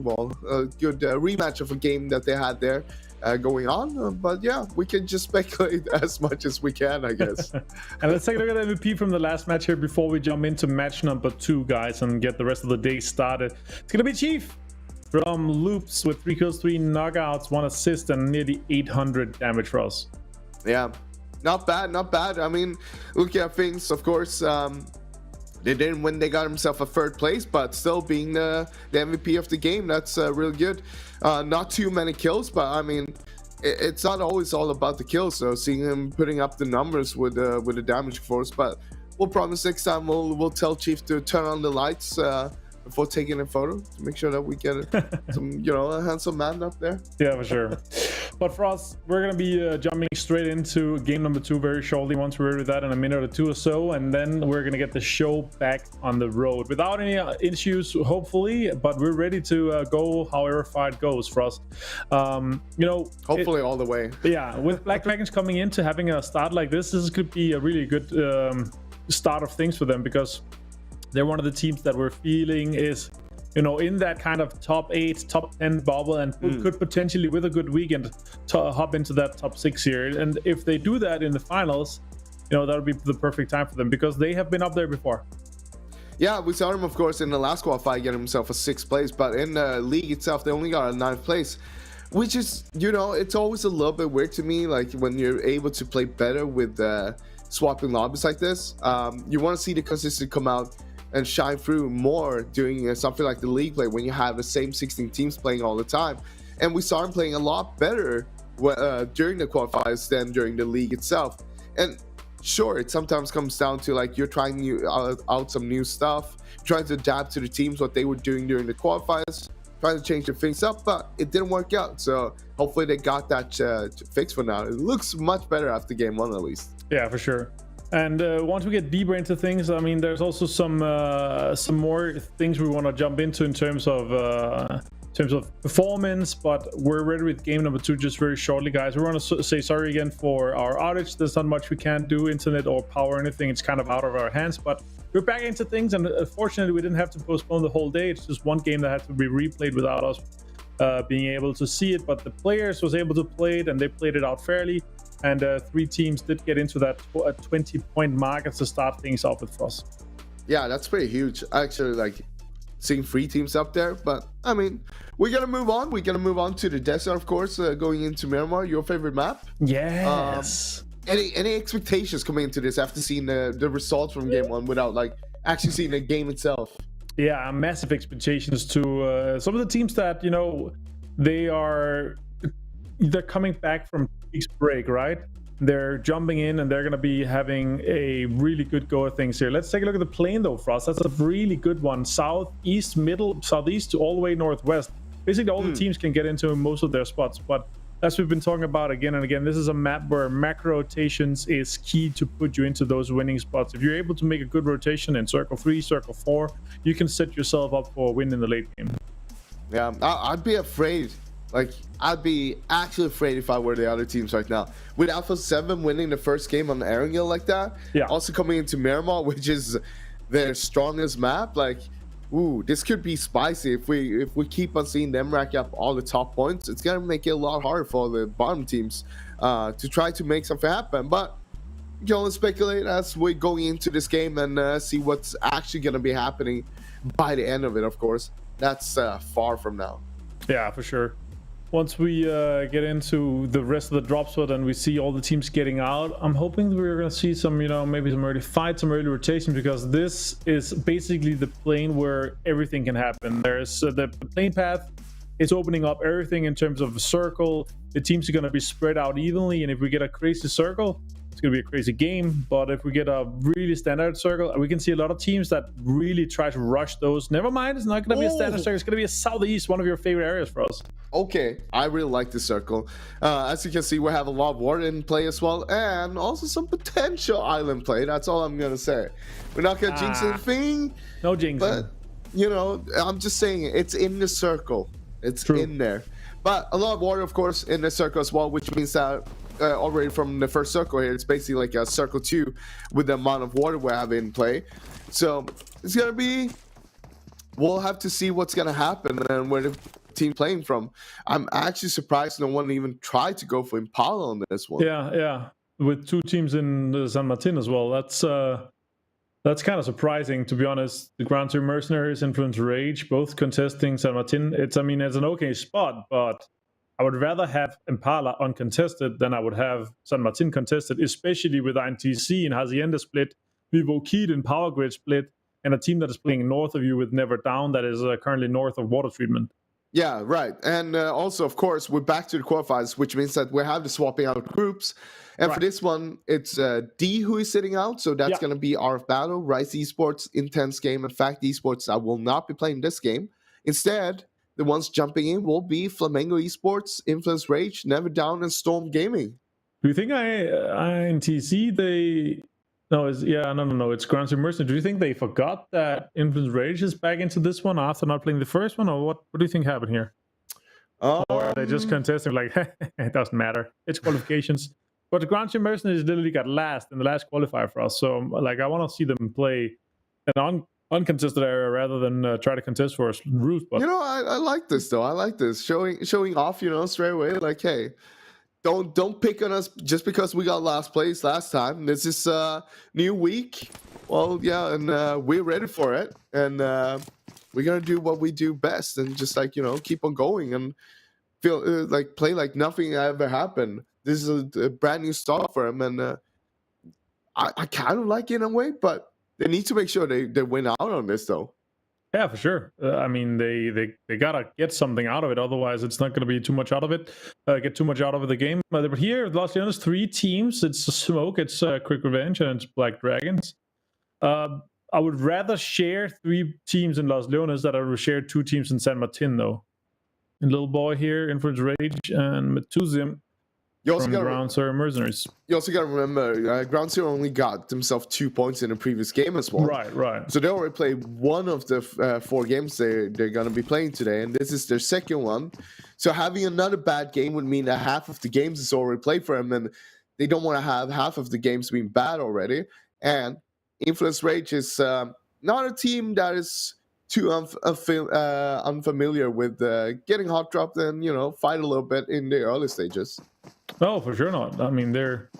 rematch of a game that they had there going on. But yeah, we can just speculate as much as we can, I guess. And let's take a look at the MVP from the last match here before we jump into match number 2, guys, and get the rest of the day started. It's gonna be Chief from Loops with 3 kills, 3 knockouts, 1 assist, and nearly 800 damage for us. Yeah, not bad, not bad. I mean, looking at things, of course, they didn't win. They got himself a 3rd place, but still being the MVP of the game, that's really good. Not too many kills, but I mean, it's not always all about the kills. So seeing him putting up the numbers with the damage force, but we'll promise next time we'll tell Chief to turn on the lights before taking a photo to make sure that we get some, you know, a handsome man up there. Yeah, for sure. But for us, we're gonna be jumping straight into game number 2 very shortly once we're ready with that in a minute or 2 or so, and then we're gonna get the show back on the road without any issues, hopefully. But we're ready to go however far it goes for us. You know, hopefully all the way. Yeah, with Black Dragons coming into having a start like this could be a really good start of things for them, because they're one of the teams that we're feeling is, you know, in that kind of top 8, top 10 bubble, and could potentially, with a good weekend, hop into that top 6 here. And if they do that in the finals, you know, that would be the perfect time for them, because they have been up there before. Yeah, we saw him, of course, in the last qualifier get himself a 6th place, but in the league itself, they only got a 9th place, which is, you know, it's always a little bit weird to me, like when you're able to play better with swapping lobbies like this. You want to see the consistency come out and shine through more doing something like the league play when you have the same 16 teams playing all the time. And we saw him playing a lot better during the qualifiers than during the league itself. And sure, it sometimes comes down to like you're trying out some new stuff, trying to adapt to the teams, what they were doing during the qualifiers, trying to change the things up, but it didn't work out. So hopefully they got that fixed for now. It looks much better after game 1 at least. Yeah, for sure. And once we get deeper into things, I mean, there's also some more things we want to jump into in terms of performance, but we're ready with game number 2 just very shortly, guys. We want to say sorry again for our outage. There's not much we can't do, internet or power or anything. It's kind of out of our hands, but we're back into things, and fortunately we didn't have to postpone the whole day. It's just one game that had to be replayed without us being able to see it, but the players was able to play it, and they played it out fairly, and 3 teams did get into that 20-point mark to start things off with for us. Yeah, that's pretty huge. Actually, like, seeing 3 teams up there, but I mean, we're gonna move on. We're gonna move on to the desert, of course, going into Myanmar. Your favorite map? Yes. Any expectations coming into this after seeing the results from game 1 without like actually seeing the game itself? Yeah, massive expectations to some of the teams that, you know, they're coming back from week's break, right? They're jumping in and they're going to be having a really good go at things here. Let's take a look at the plane though, Frost. That's a really good one. Southeast, middle, southeast to all the way northwest. Basically all the teams can get into most of their spots, but as we've been talking about again and again, this is a map where macro rotations is key to put you into those winning spots. If you're able to make a good rotation in circle 3, circle 4, you can set yourself up for a win in the late game. Yeah, I'd be afraid. Like, I'd be actually afraid if I were the other teams right now. With Alpha 7 winning the first game on Erangel like that, yeah. Also coming into Myanmar, which is their strongest map, like, ooh, this could be spicy. If we keep on seeing them rack up all the top points, it's gonna make it a lot harder for the bottom teams to try to make something happen. But you can only speculate as we're going into this game and see what's actually gonna be happening by the end of it. Of course, that's far from now. Yeah, for sure. Once we get into the rest of the drop spot and we see all the teams getting out, I'm hoping that we're going to see some, you know, maybe some early fights, some early rotations, because this is basically the plane where everything can happen. There's the plane path is opening up everything in terms of a circle. The teams are going to be spread out evenly, and if we get a crazy circle, it's going to be a crazy game. But if we get a really standard circle, we can see a lot of teams that really try to rush those. Never mind, it's not going to be a standard circle. It's going to be a southeast, one of your favorite areas for us. Okay, I really like this circle. As you can see, we have a lot of water in play as well, and also some potential island play. That's all I'm going to say. We're not going to jinx anything. No jinxing. But, you know, I'm just saying it's in the circle. It's true. In there. But a lot of water, of course, in the circle as well, which means that already from the first circle here, it's basically like a circle 2 with the amount of water we have in play. So it's going to be, we'll have to see what's going to happen and where the team playing from. I'm actually surprised no one even tried to go for Impala on this one. Yeah. With 2 teams in San Martin as well. That's kind of surprising, to be honest. The Grand Tour Mercenaries, Influence Rage, both contesting San Martin. It's an okay spot, but I would rather have Impala uncontested than I would have San Martin contested, especially with INTC and Hacienda split, Vivo Keat and Power Grid split, and a team that is playing north of you with Never Down that is currently north of Water Treatment. Yeah, right. And also, of course, we're back to the qualifiers, which means that we have the swapping out groups. And for this one, it's D who is sitting out. So that's going to be RF Battle, Rise Esports, Intense Game, and Fact Esports. I will not be playing this game. Instead, the ones jumping in will be Flamengo Esports, Influence Rage, Never Down, and Storm Gaming. Do you think INTC, No, it's Grand Tour Mercenary. Do you think they forgot that Influence Rage is back into this one after not playing the first one, or what do you think happened here? Or are they just contesting like, it doesn't matter, it's qualifications? But the Grand Tour Mercenaries literally got last in the last qualifier for us, so like I want to see them play an uncontested area rather than try to contest for a roof. But you know, I like this though. I like this showing off, you know, straight away. Like, hey, don't pick on us just because we got last place last time. This is a new week. Well, yeah, and we're ready for it, and we're gonna do what we do best, and just like, you know, keep on going and feel like play like nothing ever happened. This is a brand new start for them, and I kind of like it in a way, but they need to make sure they win out on this though. Yeah, for sure. I mean, they gotta get something out of it. Otherwise, it's not going to be too much out of it. Get too much out of the game. But here, Los Leones, 3 teams. It's Smoke, it's Quick Revenge, and it's Black Dragons. I would rather share 3 teams in Los Leones than I would share 2 teams in San Martin, though. And little boy here, Influence Rage, and Metuzim from Ground Zero Mercenaries. You also got to remember, Ground Zero only got themselves 2 points in the previous game as well. Right. So they already played one of the 4 games they're going to be playing today, and this is their second one. So having another bad game would mean that half of the games is already played for them, and they don't want to have half of the games being bad already. And Influence Rage is not a team that is too unfamiliar with getting hot dropped and, fight a little bit in the early stages. No, for sure not. I mean, they're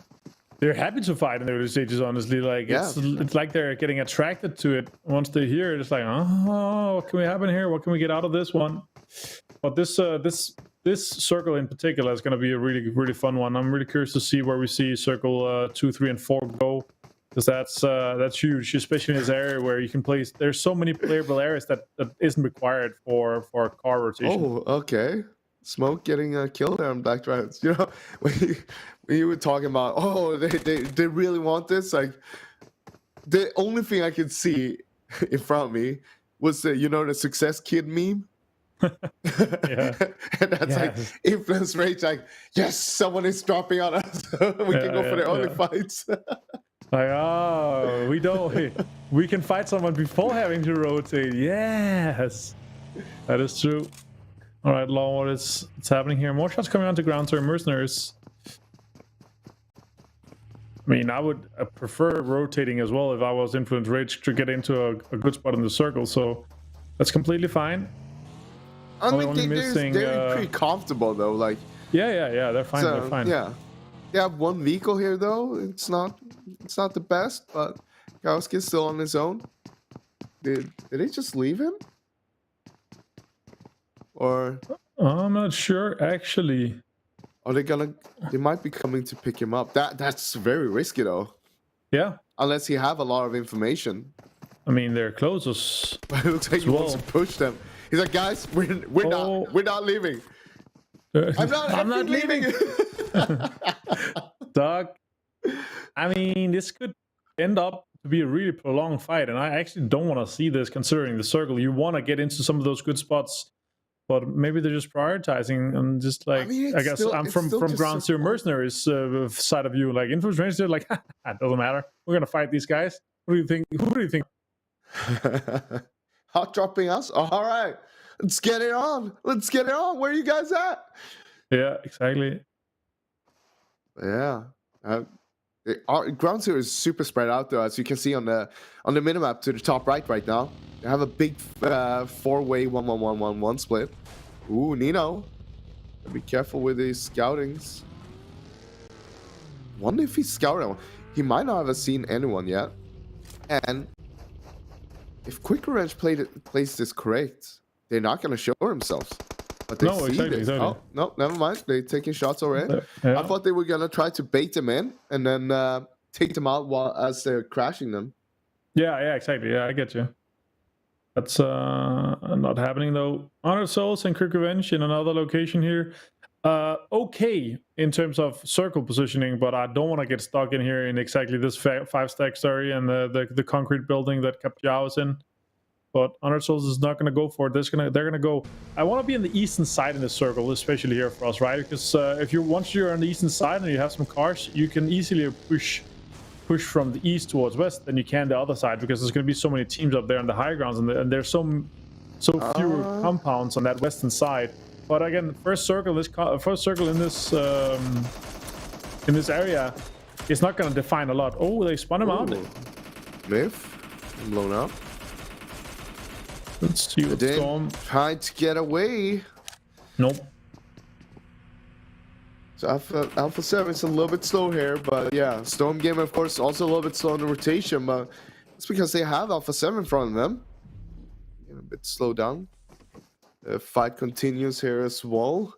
happy to fight in the early stages, honestly. Like, it's like they're getting attracted to it. Once they hear it, it's like, oh, what can we happen here? What can we get out of this one? But this circle in particular is going to be a really, really fun one. I'm really curious to see where we see circle 2, 3, and 4 go. Because that's huge, especially in this area where you can place. There's so many playable areas that isn't required for car rotation. Oh, okay. Smoke getting killed there on Black Dragons. When you were talking about, they really want this. Like, the only thing I could see in front of me was the Success Kid meme. Yeah. And that's like Influence Rage. Like, yes, someone is dropping on us. We can go for the early fights. Like, oh, we can fight someone before having to rotate. Yes, that is true. All right, Law, what's happening here? More shots coming onto Ground Zero Mercenaries. I mean, I would prefer rotating as well if I was Influence Rage to get into a good spot in the circle. So that's completely fine. I mean, they're pretty comfortable though. Like, yeah, they're fine. They're fine. Yeah, they have 1 vehicle here though. It's not the best, but Kowski's still on his own. Did they just leave him? Or I'm not sure actually. Are they might be coming to pick him up. That's very risky though. Yeah. Unless he have a lot of information. I mean, they're closest. But it looks like he wants to push them. He's like, guys, we're not leaving. I'm not leaving. Doug, I mean, this could end up to be a really prolonged fight, and I actually don't want to see this considering the circle. You want to get into some of those good spots, but maybe they're just prioritizing and just like, I guess I'm from Ground Zero Mercenaries side of you, like Influence Rangers, they're like, it doesn't matter. We're going to fight these guys. What do you think? Who do you think? Hot dropping us? All right. Let's get it on. Where are you guys at? Yeah, exactly. Yeah. Ground Zero is super spread out though, as you can see on the minimap to the top right now. They have a big 4-way 1-1-1-1-1 split. Ooh, Nino. Be careful with these scoutings. Wonder if he's scouted. He might not have seen anyone yet. And if Quick Revenge plays this correct, they're not going to show themselves. But they see this. Exactly. Oh, no, never mind. They're taking shots already. Yeah. I thought they were going to try to bait them in and then take them out as they're crashing them. Yeah, exactly. Yeah, I get you. That's not happening though. Honor Souls and Quick Revenge in another location here. Okay in terms of circle positioning, but I don't want to get stuck in here in exactly this 5-stack story and the concrete building that Capjao is in. But Honor Souls is not going to go for it. They're going to go. I want to be on the eastern side in the circle, especially here for us, right? Because once you're on the eastern side and you have some cars, you can easily push from the east towards west than you can the other side, because there's going to be so many teams up there on the high grounds, and there's so few compounds on that western side. But again, first circle in this area is not going to define a lot. Oh, they spun him out. Myth blown up. Let's see what Storm tried to get away. Nope. So Alpha 7 is a little bit slow here, but yeah, Storm Game of course also a little bit slow in the rotation, but it's because they have Alpha 7 in front of them. Getting a bit slowed down. The fight continues here as well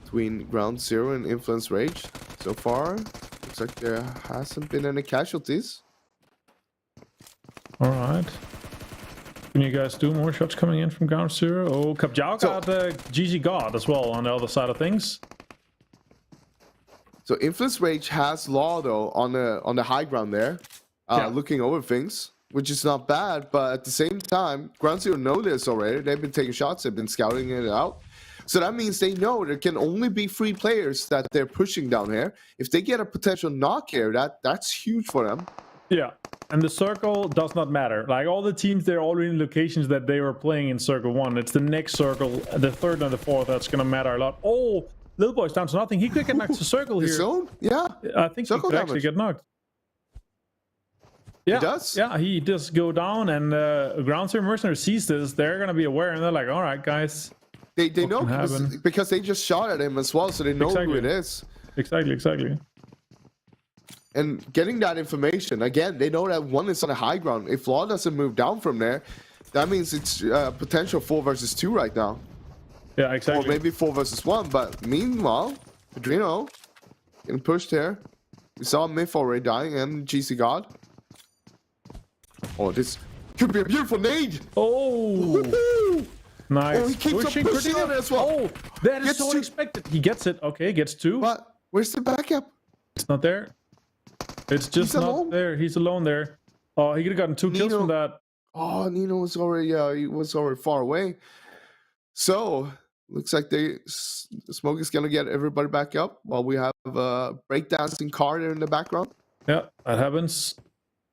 between Ground Zero and Influence Rage. So far, looks like there hasn't been any casualties. All right. Can you guys do more shots coming in from Ground Zero? Oh, Capjao got GG God as well on the other side of things. So Influence Rage has Law though on the high ground there, looking over things. which is not bad. But at the same time, Ground Zero know this already. They've been taking shots. They've been scouting it out. So that means they know there can only be 3 players that they're pushing down here. If they get a potential knock here, that's huge for them. Yeah, and the circle does not matter. Like all the teams, they're already in locations that they were playing in circle 1. It's the next circle, the 3rd and the 4th, that's going to matter a lot. Oh, Little Boy's down to nothing. He could get knocked to circle here. Zone? Yeah. I think circle he could actually get knocked. Yeah, he does? Yeah, he does go down, and Ground Zero Mercenary sees this. They're going to be aware, and they're like, all right, guys. They know because they just shot at him as well, so they know who it is. Exactly. And getting that information, again, they know that one is on the high ground. If Law doesn't move down from there, that means it's potential 4 versus 2 right now. Yeah, exactly. Or maybe 4 versus 1. But meanwhile, Pedrino getting pushed here. We saw Myth already dying and GC God. Oh, this could be a beautiful nade. Oh, nice. Oh, he keeps on pushing it as well. Oh, that is so unexpected. He gets it. Okay, gets 2. But where's the backup? It's not there. It's just not there. He's alone there. Oh, he could have gotten 2 kills from that. Oh, Nino was already he was already far away. So looks like Smoke is gonna get everybody back up while we have a breakdancing car there in the background. Yeah, that happens.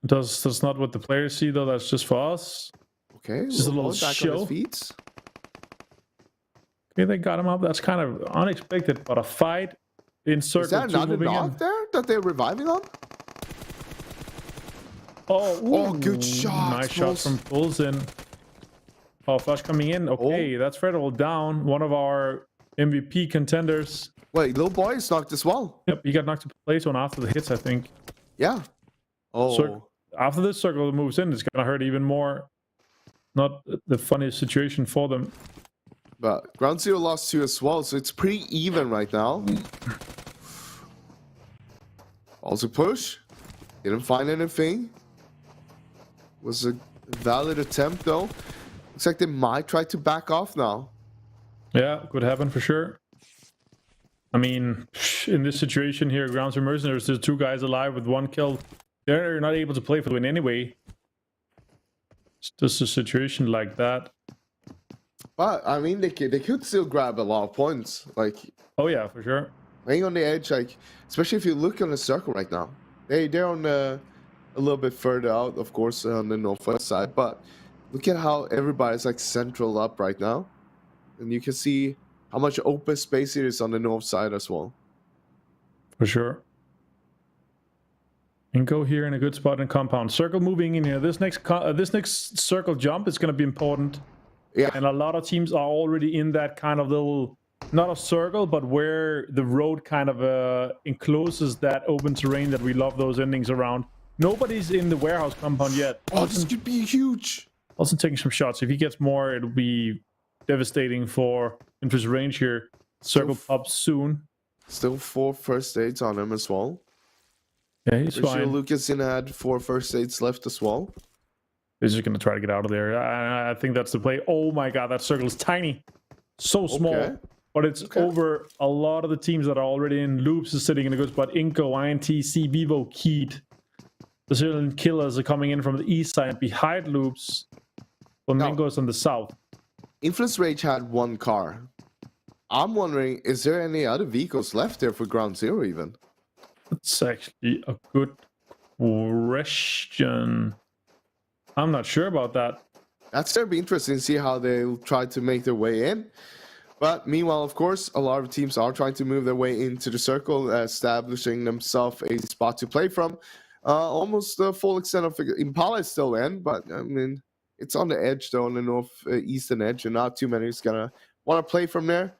That's not what the players see though. That's just for us. Okay, just a little show. On his feet. Okay, they got him up. That's kind of unexpected, but a fight in circle. Is that another knock there that they're reviving on? Oh, good shot. Nice shot from Bulls in. Oh, flash coming in. Okay, that's Federal down. One of our MVP contenders. Wait, Little Boy is knocked as well. Yep, he got knocked to place one after the hits, I think. Yeah. Oh. After this circle moves in, it's going to hurt even more. Not the funniest situation for them. But Ground Zero lost 2 as well, so it's pretty even right now. Also push. Didn't find anything. Was a valid attempt though. Looks like they might try to back off now. Yeah, could happen for sure. I mean, in this situation here, Ground Zero Mercenaries, there's 2 guys alive with 1 kill. They're not able to play for the win anyway. It's just a situation like that. But I mean, they could still grab a lot of points. Like, oh yeah, for sure. Laying on the edge, like especially if you look on the circle right now. They're on a little bit further out, of course, on the northwest side. But look at how everybody's like central up right now, and you can see how much open space it is on the north side as well. For sure. And go here in a good spot in compound. Circle moving in here. This next circle jump is going to be important. Yeah. And a lot of teams are already in that kind of little, not a circle, but where the road kind of encloses that open terrain that we love those endings around. Nobody's in the warehouse compound yet. Oh, this could be huge. Also taking some shots. If he gets more, it'll be devastating for into his range here. Circle pops soon. Still 4 first aids on him as well. Yeah, he's fine. Lucas had 4 first aids left as well. He's just going to try to get out of there. I think that's the play. Oh my god, that circle is tiny. So small. Okay. But it's over a lot of the teams that are already in. Loops is sitting in a good spot. Inco, INTC, Vivo, Keat. Brazilian killers are coming in from the east side behind Loops. Flamingo's on the south. Influence Rage had 1 car. I'm wondering, is there any other vehicles left there for Ground Zero even? That's actually a good question. I'm not sure about that. That's going to be interesting to see how they'll try to make their way in. But meanwhile, of course, a lot of teams are trying to move their way into the circle, establishing themselves a spot to play from. Almost the full extent of Impala is still in, but I mean, it's on the edge though, on the northeastern edge, and not too many is going to want to play from there.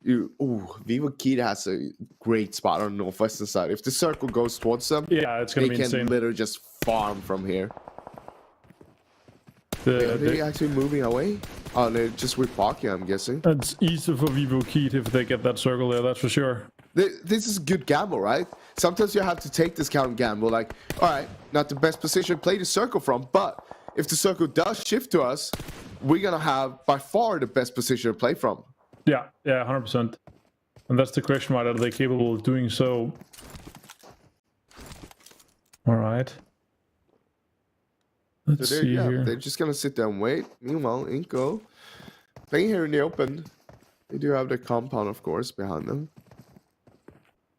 Vivo Keat has a great spot on the northwestern side. If the circle goes towards them, yeah, it's gonna be insane. They can literally just farm from here. Are they actually moving away? Oh, they're just reparking, I'm guessing. It's easy for Vivo Keat if they get that circle there, that's for sure. This is a good gamble, right? Sometimes you have to take this kind of gamble. Like, all right, not the best position to play the circle from, but if the circle does shift to us, we're going to have by far the best position to play from. Yeah, 100%. And that's the question, right? Are they capable of doing so? All right. Let's So see here. they're just gonna sit there and wait. Meanwhile, Inco playing here in the open. They do have the compound, of course, behind them.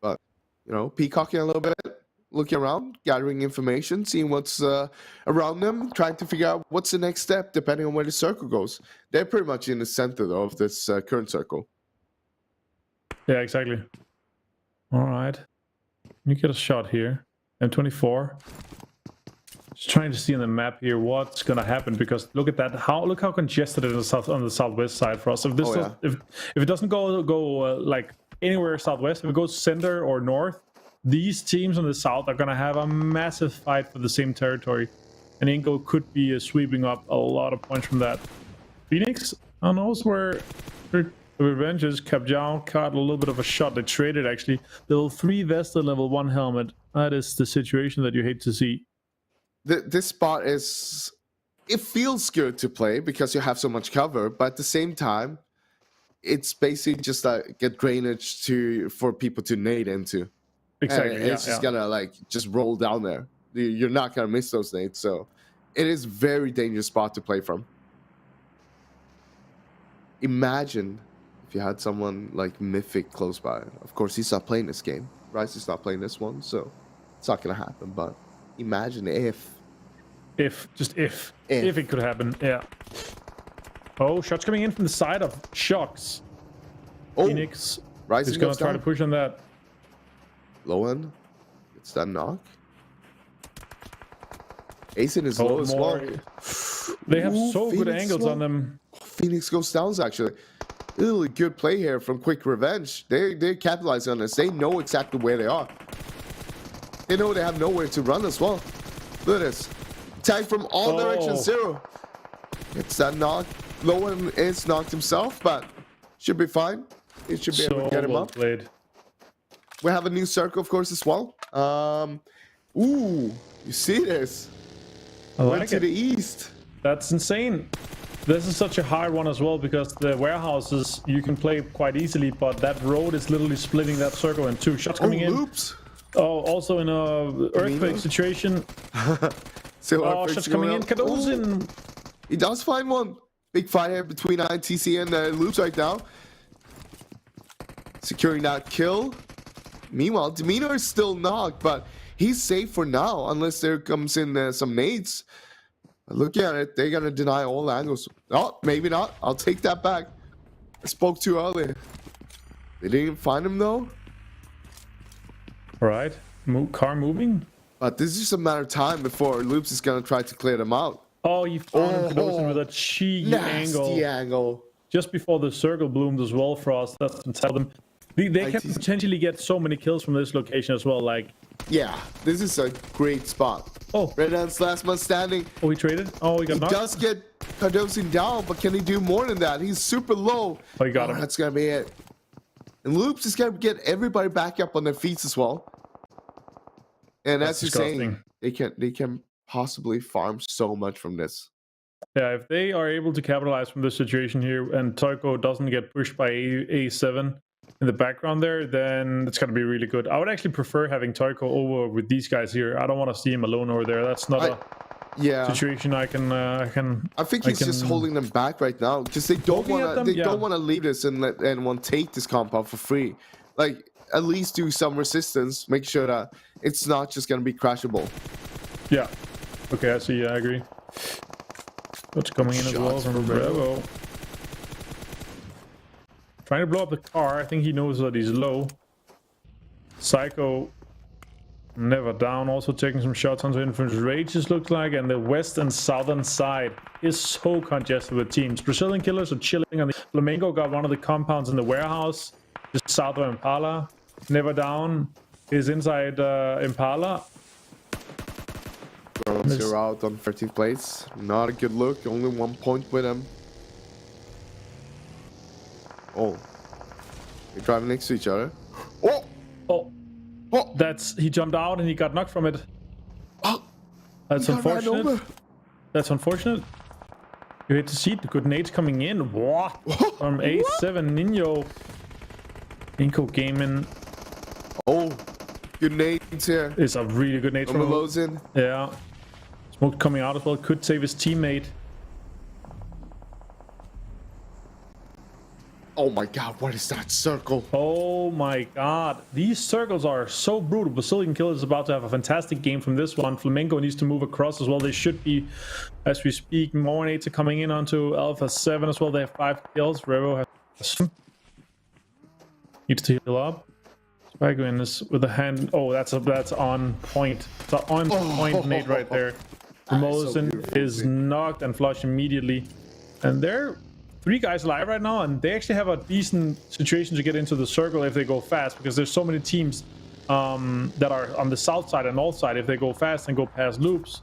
But you know, peacocking a little bit, looking around, gathering information, seeing what's around them, trying to figure out what's the next step, depending on where the circle goes. They're pretty much in the center though of this current circle. Yeah, exactly. All right. You get a shot here. M24. Just trying to see on the map here what's gonna happen, because look at that. Look how congested it is on the southwest side for us. If this if it doesn't go like anywhere southwest, if it goes center or north, these teams on the south are gonna have a massive fight for the same territory, and Ingo could be sweeping up a lot of points from that. Phoenix, I knows where the Revenges kept down, caught a little bit of a shot. They traded actually. Level 3 vest and level 1 helmet. That is the situation that you hate to see. This spot it feels good to play because you have so much cover, but at the same time, it's basically just like a drainage for people to nade into. Exactly. And it's just gonna like just roll down there. You're not gonna miss those nades, so it is very dangerous spot to play from. Imagine if you had someone like Mythic close by. Of course, he's not playing this game. Rice is not playing this one, so it's not gonna happen. But imagine if it could happen. Yeah. Oh, shots coming in from the side of Shocks. Oh, Phoenix Rice is gonna try to push on that. Low end. It's that knock. Asen is low as well. They have so Phoenix good angles on them. Phoenix goes down actually. Really good play here from Quick Revenge. They're capitalizing on this. They know exactly where they are. They know they have nowhere to run as well. Look at this. Tag from all directions, Zero. It's that knock. Lowen is knocked himself, but should be fine. It should be able to get him up. Played. We have a new circle, of course, as well. Ooh, you see this? I Went like to it. the east. That's insane. This is such a hard one as well, because the warehouses you can play quite easily, but that road is literally splitting that circle in two. Shots coming in. Loops. Oh, also in a earthquake situation. So shots coming in. Kadozin. He does find one. Big fight here between ITC and Loops right now. Securing that kill. Meanwhile, Demeanor is still knocked, but he's safe for now, unless there comes in some nades. Look at it. They're going to deny all angles. Oh, maybe not. I'll take that back. I spoke too early. They didn't find him, though. All right. Car moving. But this is just a matter of time before Loops is going to try to clear them out. Oh, you found him with a cheeky angle. Just before the circle bloomed as well, Frost. Doesn't tell them. They can potentially get so many kills from this location as well. Like, yeah, this is a great spot. Oh, Red Hand's last man standing. Oh, he traded. Oh, he got knocked. He does get Cardosin down, but can he do more than that? He's super low. Oh, he got him. That's gonna be it. And Loops is gonna get everybody back up on their feet as well. And that's just saying, they can possibly farm so much from this. Yeah, if they are able to capitalize from this situation here, and Toiko doesn't get pushed by A7 in the background there, then it's going to be really good. I would actually prefer having Toiko over with these guys here. I don't want to see him alone over there. That's not a situation I think he's just holding them back right now because they don't want to. Don't want to leave this and let anyone take this compound for free. Like, at least do some resistance. Make sure that it's not just going to be crashable. Yeah. Okay, I see. Yeah, I agree. What's coming in as well from Bravo? Trying to blow up the car. I think he knows that he's low. Psycho never down. Also taking some shots onto Infantry Rages, looks like. And the west and southern side is so congested with teams. Brazilian killers are chilling on the Flamengo. Got one of the compounds in the warehouse, just south of Impala. Never down. Is inside Impala. Zero out on 13th place. Not a good look. Only 1 point with him. Oh, they're driving next to each other. Oh, he jumped out and he got knocked from it. That's unfortunate. That's unfortunate. You hate to see the good nades coming in. What? From A7 Nino. Inco Gaming. Oh, good nades here. It's a really good nade from Lozin. Yeah. Smoke coming out as well. Could save his teammate. Oh my god, what is that circle? Oh my god. These circles are so brutal. Brazilian Killer is about to have a fantastic game from this one. Flamengo needs to move across as well. They should be, as we speak. More nades are coming in onto Alpha 7 as well. They have 5 kills. Revo has... Needs to heal up. Spiker is with a hand. Oh, that's on point. It's an on point nade right there. Formosan is knocked and flushed immediately. And they're 3 guys alive right now, and they actually have a decent situation to get into the circle if they go fast, because there's so many teams that are on the south side and north side. If they go fast and go past loops,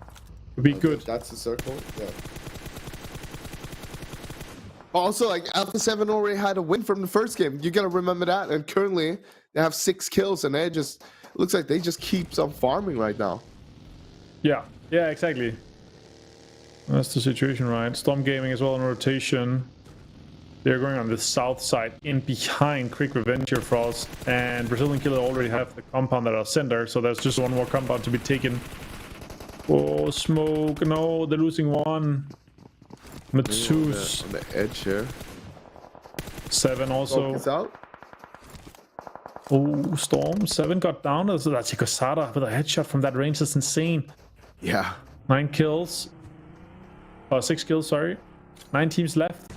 it'd be good. That's the circle. Yeah. Also, like Alpha 7 already had a win from the first game. You gotta remember that. And currently they have 6 kills, and they just looks like they just keeps on farming right now. Yeah, exactly. That's the situation, right? Storm Gaming as well in rotation. They're going on the south side in behind Quick Revenge here, Frost. And Brazilian Killer already have the compound at our center, so there's just one more compound to be taken. Oh, Smoke. No, they're losing one. Matsus. On the edge here. 7 also. Focus out. Oh, Storm. 7 got down. That's Hikosada with a headshot from that range. That's insane. Yeah. 9 kills. 6 kills, sorry. 9 teams left.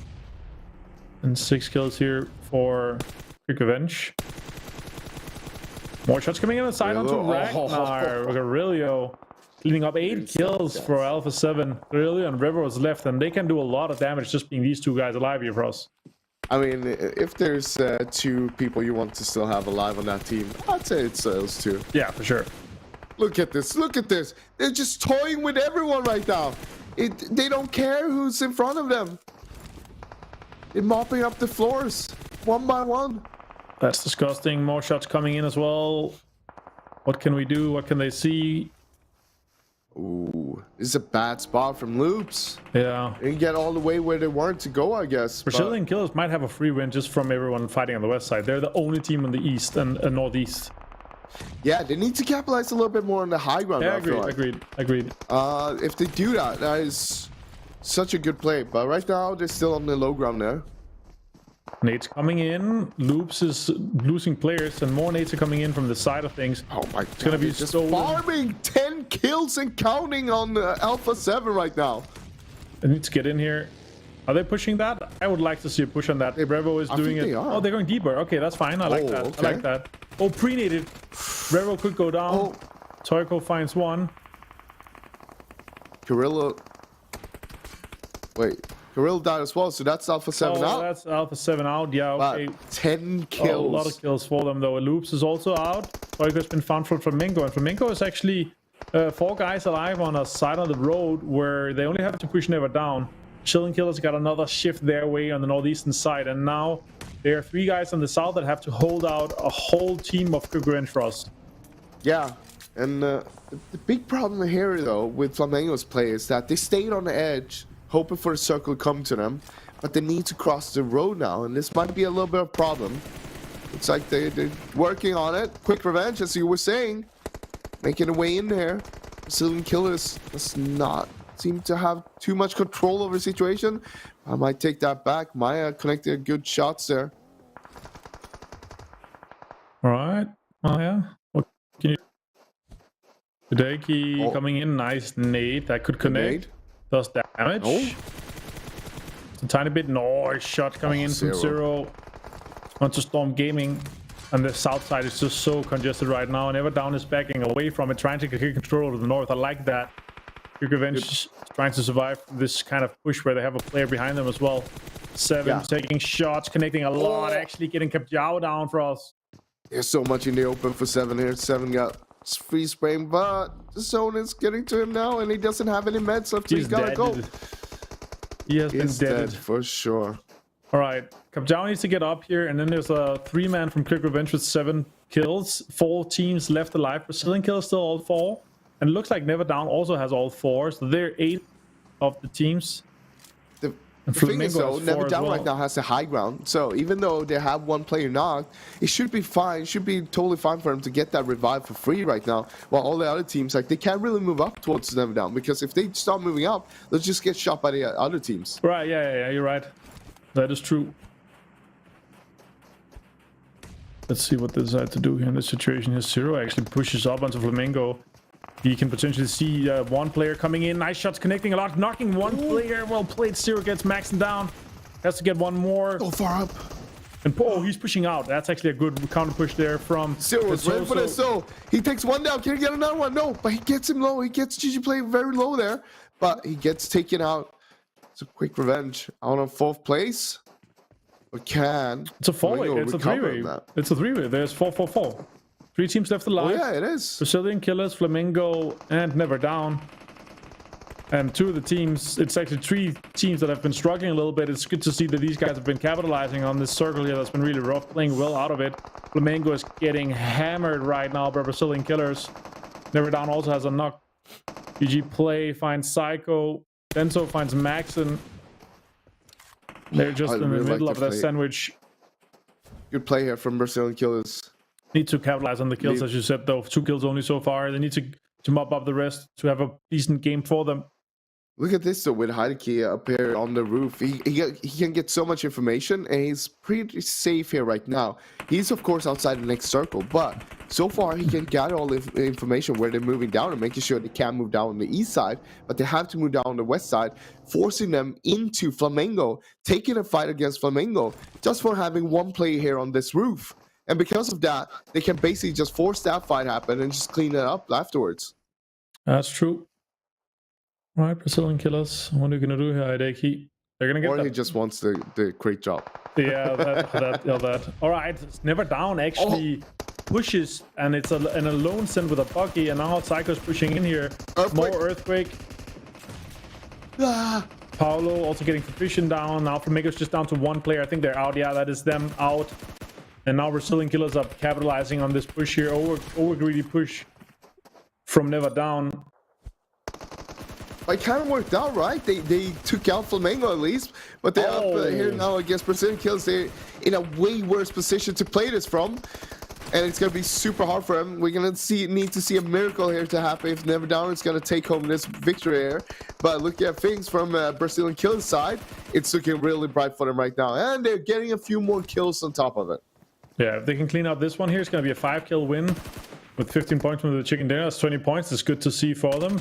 And 6 kills here for Quick Revenge. More shots coming in on the side onto Ragnar. Guerrillo cleaning up 8 kills for Alpha 7. Guerrillo and River was left, and they can do a lot of damage just being these 2 guys alive here for us. I mean, if there's 2 people you want to still have alive on that team, I'd say it's those 2. Yeah, for sure. Look at this. Look at this. They're just toying with everyone right now. They don't care who's in front of them. They're mopping up the floors one by one. That's disgusting. More shots coming in as well. What can we do? What can they see? Ooh, this is a bad spot from Loops. Yeah. They can get all the way where they wanted to go, I guess. Brazilian Killers might have a free win just from everyone fighting on the west side. They're the only team on the east and northeast. Yeah, they need to capitalize a little bit more on the high ground. Yeah, agreed. If they do that, that is such a good play. But right now, they're still on the low ground there. Nades coming in. Loops is losing players, and more nades are coming in from the side of things. Oh my god, it's gonna be just stolen. Farming 10 kills and counting on Alpha 7 right now. I need to get in here. Are they pushing that? I would like to see a push on that. Revo is doing it. Oh, they're going deeper. Okay, that's fine. I like that. Okay. I like that. Oh, pre-nated. Revo could go down. Oh. Toyko finds one. Guerrillo. Wait. Guerrillo died as well, so that's Alpha 7 out. That's Alpha 7 out. Yeah, okay. But 10 kills. Oh, a lot of kills for them, though. Loops is also out. Toyko has been found from Flamengo, and Flamengo is actually 4 guys alive on a side of the road where they only have to push never down. Chilling Killers got another shift their way on the northeastern side, and now there are 3 guys on the south that have to hold out a whole team of Quick Revenge for us. Yeah, and the big problem here, though, with Flamengo's play is that they stayed on the edge, hoping for the circle to come to them, but they need to cross the road now, and this might be a little bit of a problem. It's like they're working on it. Quick Revenge, as you were saying, making a way in there. Brazilian Killers does not seem to have too much control over the situation. I might take that back. Maya connected good shots there. All right, Maya. What can you? Hideki coming in, nice nade that could connect. Does damage. It's a tiny bit. No, shot coming in from Zero onto Storm Gaming. And the south side is just so congested right now. And Everdown is backing away from it, trying to get control over the north. I like that. Quick Revenge trying to survive this kind of push where they have a player behind them as well. 7 taking shots, connecting a lot, actually getting Capjao down for us. There's so much in the open for 7 here. 7 got free spraying, but the zone is getting to him now, and he doesn't have any meds left, so he's gotta go. He has been dead for sure. All right, Capjao needs to get up here, and then there's a 3-man from Quick Revenge with 7 kills. 4 teams left alive. Brazilian Killers still all 4. And it looks like Never Down also has all 4. So they're 8 of the teams. And The thing is, Flamengo though, has Never 4 as Down well. right now has the high ground. So even though they have one player knocked, it should be fine. It should be totally fine for them to get that revive for free right now. While all the other teams, like, they can't really move up towards Never Down, because if they start moving up, they'll just get shot by the other teams. Right, yeah, you're right. That is true. Let's see what they decide to do here in this situation. Here, Zero actually pushes up onto Flamengo. He can potentially see one player coming in. Nice shots connecting a lot, knocking one player. Well played. Zero gets maxing down. Has to get one more. So far up. And he's pushing out. That's actually a good counter push there from Zero was ready for this. So he takes one down. Can he get another one? No, but he gets him low. He gets GG play very low there, but he gets taken out. It's a quick revenge. Out on 4th place. Or can. It's a 4-way. It's a 3-way. It's a 3-way. There's 4-4-4. 3 teams left alive. Oh, yeah, it is. Brazilian Killers, Flamengo, and Never Down. And 2 of the teams, it's actually 3 teams that have been struggling a little bit. It's good to see that these guys have been capitalizing on this circle here that's been really rough, playing well out of it. Flamengo is getting hammered right now by Brazilian Killers. Never Down also has a knock. GG play finds Psycho. Denso finds Maxon. They're just in the middle of that sandwich. Good play here from Brazilian Killers. Need to capitalize on the kills, as you said, though. 2 kills only so far. They need to mop up the rest to have a decent game for them. Look at this, though, with Heideki up here on the roof. He can get so much information, and he's pretty safe here right now. He's, of course, outside the next circle, but so far he can gather all the information where they're moving down and making sure they can't move down on the east side, but they have to move down on the west side, forcing them into Flamengo, taking a fight against Flamengo, just for having one player here on this roof. And because of that, they can basically just force that fight happen and just clean it up afterwards. That's true. All right, Brazilian Killers. What are you gonna do here, Hideki? They're gonna get. Or he just wants the great job. Yeah, that. All right, it's Never Down actually pushes, and it's an alone send with a buggy, and now Psycho's pushing in here. Earthquake. More Earthquake. Ah. Paolo also getting Confusion down. Now Flamengo's just down to 1 player. I think they're out. Yeah, that is them out. And now Brazilian Killers are capitalizing on this push here. Over greedy push from Never Down. It kind of worked out, right? They took out Flamengo at least, but they're up here now against Brazilian Killers. They're in a way worse position to play this from, and it's gonna be super hard for them. We're gonna need to see a miracle here to happen if Never Down is gonna take home this victory here. But look at things from Brazilian Killers side. It's looking really bright for them right now, and they're getting a few more kills on top of it. Yeah, if they can clean up this one here, it's gonna be a 5-kill win with 15 points from the chicken dinner. That's 20 points. It's good to see for them.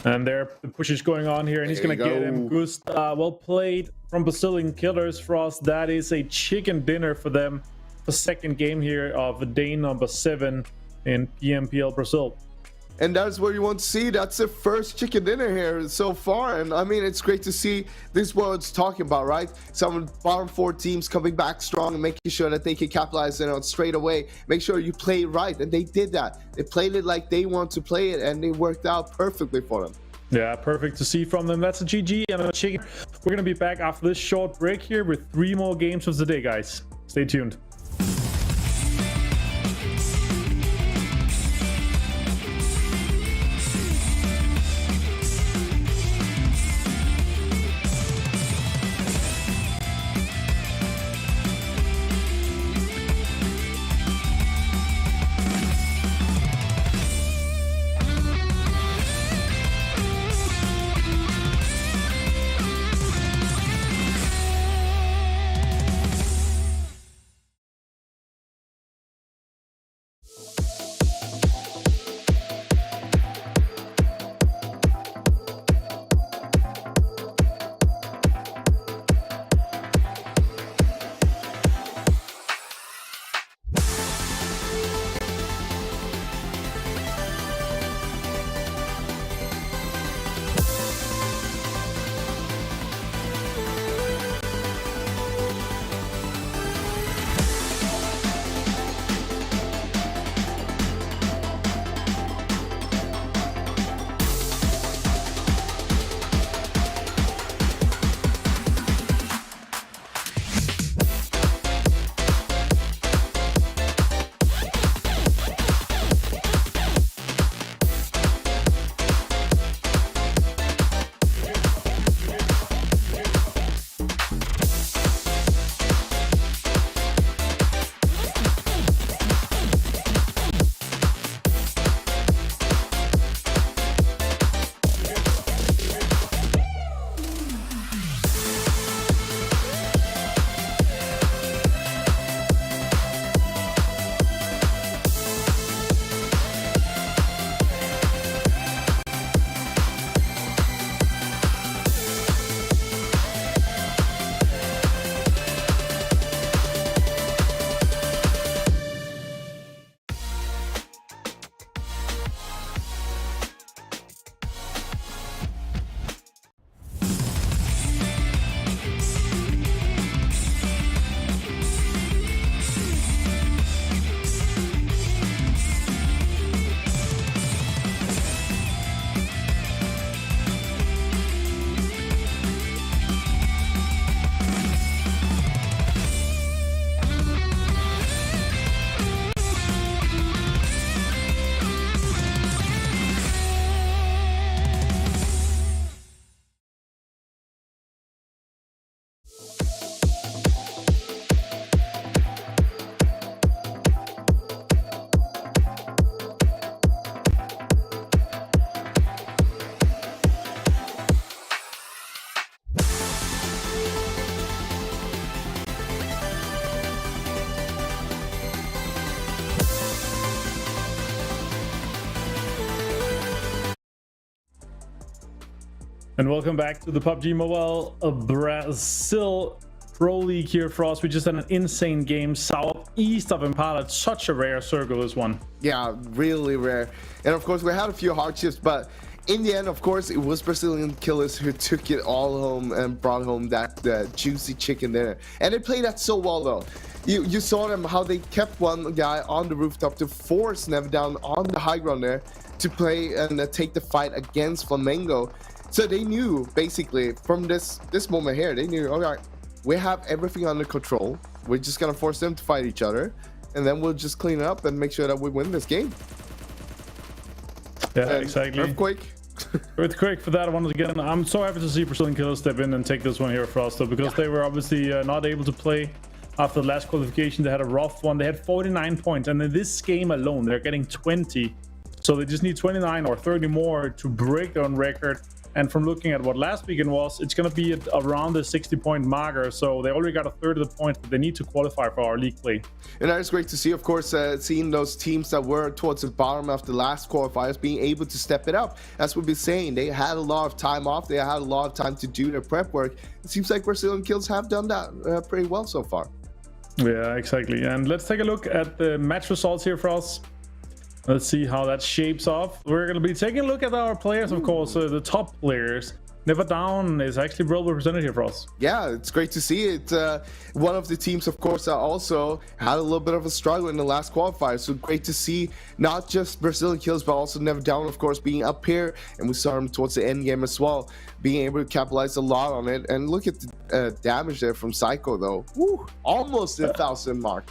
And the push is going on here, and he's going to get him. Gusta, well played from Brazilian Killers, Frost. That is a chicken dinner for them. The 2nd game here of day number 7 in PMPL Brazil. And that's what you want to see. That's the first chicken dinner here so far. And I mean, it's great to see this what it's talking about, right? Some bottom 4 teams coming back strong and making sure that they can capitalize on it straight away. Make sure you play right. And they did that. They played it like they want to play it, and it worked out perfectly for them. Yeah, perfect to see from them. That's a GG and a chicken. We're going to be back after this short break here with 3 more games of the day, guys. Stay tuned. And welcome back to the PUBG Mobile Brazil Pro League here for us. We just had an insane game southeast of Impala. It's such a rare circle, this one. Yeah, really rare. And of course, we had a few hardships, but in the end, of course, it was Brazilian killers who took it all home and brought home that juicy chicken dinner. And they played that so well, though. You saw them, how they kept one guy on the rooftop to force Never Down on the high ground there to play and take the fight against Flamengo. So they knew, basically, from this moment here, they knew, all right, we have everything under control. We're just going to force them to fight each other. And then we'll just clean it up and make sure that we win this game. Yeah, exactly. Earthquake for that once again. I'm so happy to see Brazilian killers step in and take this one here for us, though, because they were obviously not able to play after the last qualification. They had a rough one. They had 49 points, and in this game alone, they're getting 20. So they just need 29 or 30 more to break their own record. And from looking at what last weekend was, it's going to be at around the 60-point marker. So they already got a third of the points, but they need to qualify for our league play. And that is great to see, of course, seeing those teams that were towards the bottom of the last qualifiers being able to step it up. That's what we're saying. They had a lot of time off. They had a lot of time to do their prep work. It seems like Brazilian kills have done that pretty well so far. Yeah, exactly. And let's take a look at the match results here for us. Let's see how that shapes off. We're going to be taking a look at our players, of course, the top players. Never Down is actually well represented here for us. Yeah, it's great to see it. One of the teams, of course, that also had a little bit of a struggle in the last qualifier. So great to see not just Brazilian kills, but also Never Down, of course, being up here. And we saw him towards the end game as well, being able to capitalize a lot on it. And look at the damage there from Psycho, though. Woo, almost the 1,000 mark.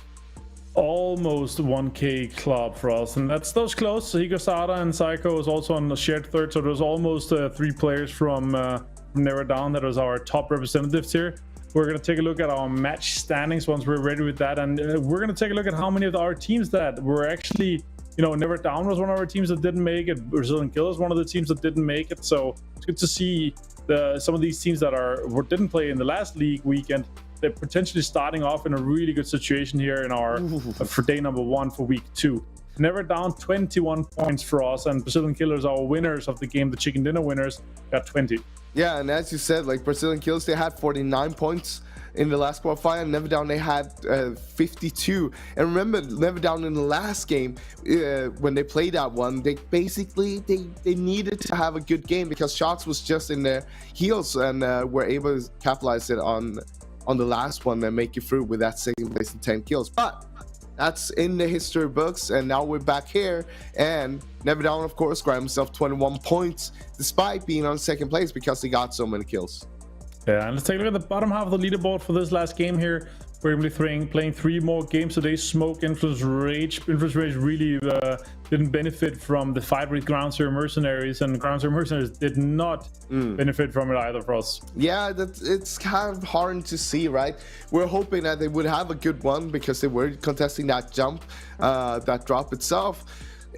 Almost 1k club for us, and that's those close. So Higosada and Psycho is also on the shared third, so there's almost 3 players from Never Down that was our top representatives here. We're going to take a look at our match standings once we're ready with that, and we're going to take a look at how many of our teams that were actually, you know, Never Down was one of our teams that didn't make it. Brazilian Killers one of the teams that didn't make it. So it's good to see some of these teams that didn't play in the last league weekend. They're potentially starting off in a really good situation here in our for day number 1 for week 2. Never Down 21 points for us, and Brazilian Killers, our winners of the game, the chicken dinner winners, got 20. Yeah, and as you said, like Brazilian Killers, they had 49 points in the last qualifier. Never Down, they had 52. And remember, Never Down in the last game, when they played that one, they basically they needed to have a good game because shots was just in their heels, and were able to capitalize it on the last one and make it through with that second place and 10 kills. But that's in the history books, and now we're back here, and Never Down, of course, grabbed himself 21 points despite being on second place because he got so many kills. Yeah, and let's take a look at the bottom half of the leaderboard for this last game here. We're going to be playing 3 more games today. Smoke, Influence, Rage. Influence, Rage really didn't benefit from the fight with Ground Zero Mercenaries, and Ground Zero Mercenaries did not benefit from it either for us. Yeah, it's kind of hard to see, right? We're hoping that they would have a good one because they were contesting that jump, that drop itself.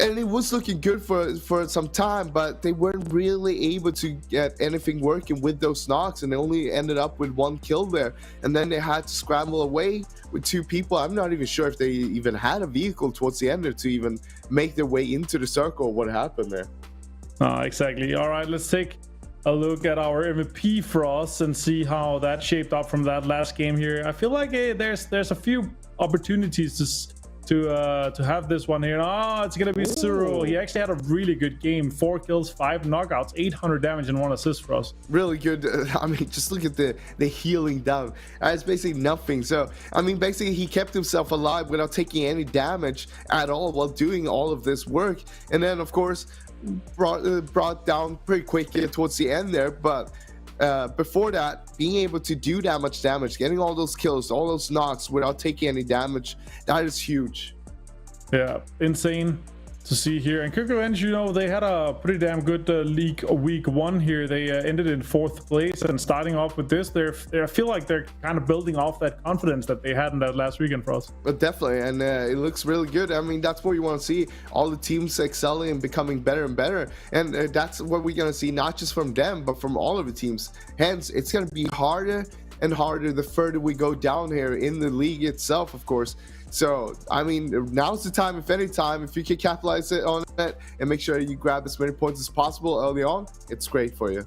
And it was looking good for some time, but they weren't really able to get anything working with those knocks, and they only ended up with 1 kill there. And then they had to scramble away with 2 people. I'm not even sure if they even had a vehicle towards the end there to even make their way into the circle. What happened there? Exactly. All right, let's take a look at our MVP for us and see how that shaped up from that last game here. I feel like there's a few opportunities to have this one here. It's gonna be Cyril. He actually had a really good game. 4 kills, 5 knockouts, 800 damage, and 1 assist for us. Really good. I mean, just look at the healing down. It's basically nothing. So I mean, basically he kept himself alive without taking any damage at all while doing all of this work, and then of course brought down pretty quickly towards the end there. But before that, being able to do that much damage, getting all those kills, all those knocks without taking any damage, that is huge. Yeah, insane to see here. And Kirkovenge, you know, they had a pretty damn good league week 1 here. They ended in 4th place, and starting off with this, I feel like they're kind of building off that confidence that they had in that last weekend for us. But definitely, and it looks really good. I mean, that's what you want to see, all the teams excelling and becoming better and better, and that's what we're going to see, not just from them, but from all of the teams. Hence, it's going to be harder and harder the further we go down here in the league itself, of course. So, I mean, now's the time, if any time, if you can capitalize it on it and make sure you grab as many points as possible early on, it's great for you.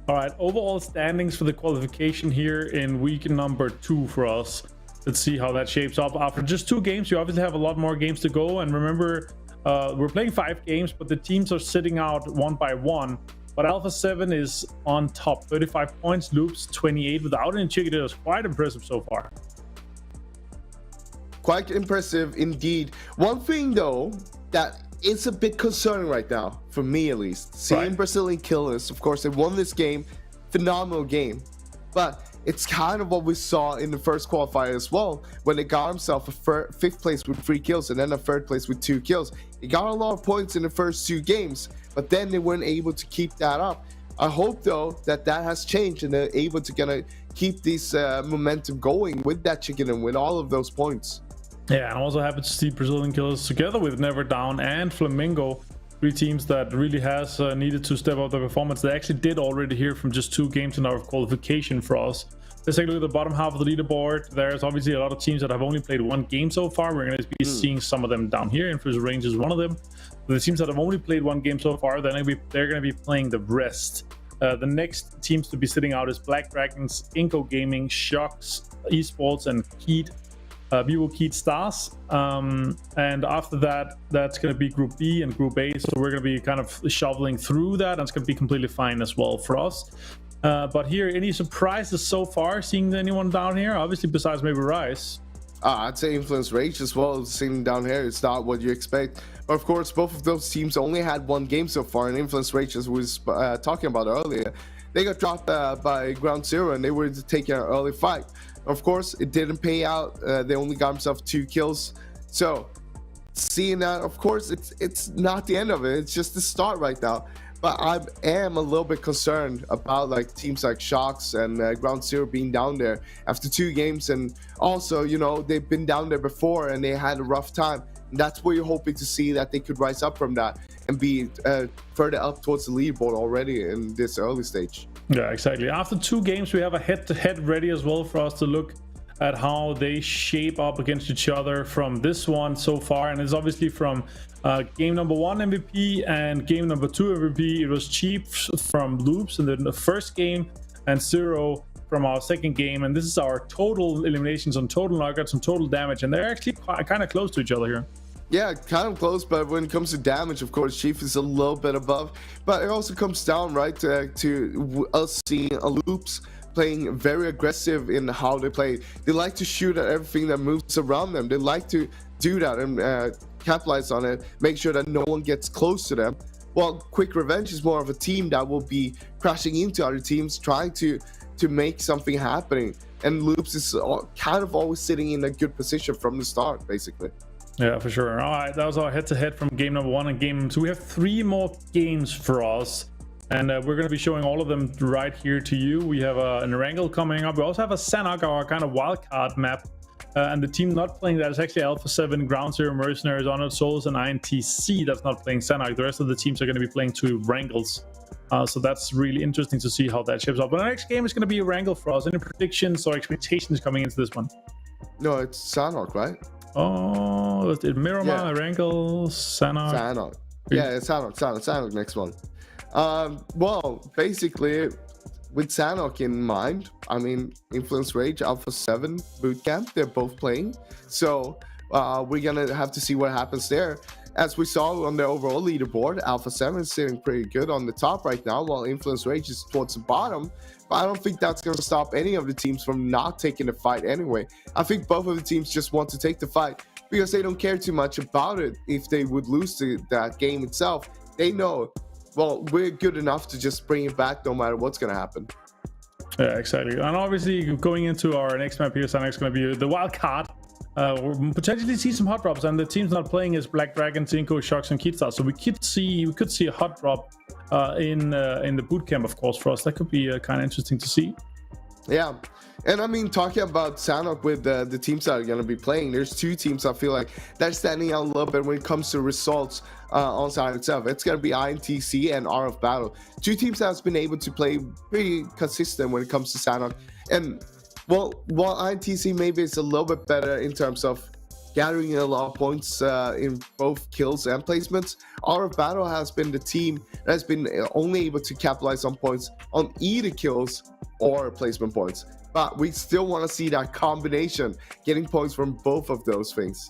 All right, overall standings for the qualification here in week number 2 for us. Let's see how that shapes up. After just 2 games, you obviously have a lot more games to go. And remember, we're playing 5 games, but the teams are sitting out one by one. But Alpha 7 is on top, 35 points, Loops 28 without any chicken. It was quite impressive so far. Quite impressive indeed. One thing though that is a bit concerning right now, for me at least, seeing Brazilian killers. Of course, they won this game, phenomenal game, but it's kind of what we saw in the first qualifier as well, when they got himself a 5th place with 3 kills and then a 3rd place with 2 kills. He got a lot of points in the first 2 games, but then they weren't able to keep that up. I hope though that has changed and they're able to keep this momentum going with that chicken and with all of those points. Yeah, I'm also happy to see Brazilian killers together with Never Down and Flamingo, 3 teams that really has needed to step up their performance. They actually did already here from just 2 games in our qualification for us. Let's take a look at the bottom half of the leaderboard. There's obviously a lot of teams that have only played 1 game so far. We're going to be seeing some of them down here. Influence Range is one of them. The teams that have only played 1 game so far, they're going to be playing the rest. The next teams to be sitting out is Black Dragons, Inco Gaming, Shocks, Esports, and Keat. Vivo Keat Stars, and after that, that's going to be Group B and Group A, so we're going to be kind of shoveling through that, and it's going to be completely fine as well for us. But here, any surprises so far, seeing anyone down here? Obviously, besides maybe Rise. I'd say Influence Rage as well. Seeing down here, it's not what you expect. But of course, both of those teams only had 1 game so far, and Influence Rage, as we was talking about earlier, they got dropped by Ground Zero, and they were taking an early fight. Of course, it didn't pay out. They only got themselves 2 kills. So, seeing that, of course, it's not the end of it. It's just the start right now. But I am a little bit concerned about teams like Shocks and Ground Zero being down there after 2 games. And also, you know, they've been down there before and they had a rough time. And that's where you're hoping to see that they could rise up from that and be further up towards the leaderboard already in this early stage. Yeah, exactly. After 2 games, we have a head-to-head ready as well for us to look at how they shape up against each other from this one so far. And it's obviously from game number 1 MVP and game number 2 MVP. It was Chief from Loops in the first game and Zero from our second game. And this is our total eliminations on total knockouts and total damage. And they're actually kind of close to each other here. Yeah, kind of close, but when it comes to damage, of course, Chief is a little bit above. But it also comes down, right, to us seeing Loops playing very aggressive in how they play. They like to shoot at everything that moves around them. They like to do that and capitalize on it, make sure that no one gets close to them. Well, Quick Revenge is more of a team that will be crashing into other teams, trying to make something happening. And Loops is kind of always sitting in a good position from the start, basically. Yeah, for sure. All right, that was our head-to-head from game number 1 and game 2. We have 3 more games for us, and we're going to be showing all of them right here to you. We have an Erangel coming up. We also have a Sanok, our kind of wildcard map, and the team not playing that is actually Alpha 7, Ground Zero, Mercenaries, Honored Souls, and INTC that's not playing Sanok. The rest of the teams are going to be playing 2 Wrangles. So that's really interesting to see how that shapes up. But the next game is going to be a Wrangle for us. Any predictions or expectations coming into this one? No, it's Sanok, right? Oh, it's Miramar, Yeah. Erangel, Sanok. Sanok. Yeah, it's Sanok next one. Well, basically, with Sanok in mind, I mean, Influence Rage, Alpha 7, Bootcamp, they're both playing. So we're going to have to see what happens there. As we saw on the overall leaderboard, Alpha 7 is sitting pretty good on the top right now, while Influence Rage is towards the bottom. But I don't think that's going to stop any of the teams from not taking the fight anyway. I think both of the teams just want to take the fight because they don't care too much about it if they would lose that game itself. They know, well, we're good enough to just bring it back no matter what's going to happen. Yeah, exactly. And obviously, going into our next map here, Sanok's going to be the wild card. We'll potentially see some hot drops, and the teams not playing is Black Dragon, Inco, Shocks, and Keat. So we could see a hot drop in the bootcamp, of course, for us. That could be kind of interesting to see. Yeah. And I mean, talking about Sanok with the teams that are going to be playing, there's 2 teams I feel like they're standing out a little bit when it comes to results on Sanok itself. It's going to be INTC and Art of Battle. 2 teams that have been able to play pretty consistent when it comes to Sanok. And well, while INTC maybe is a little bit better in terms of gathering a lot of points in both kills and placements. Art of Battle has been the team that has been only able to capitalize on points on either kills or placement points. But we still want to see that combination, getting points from both of those things.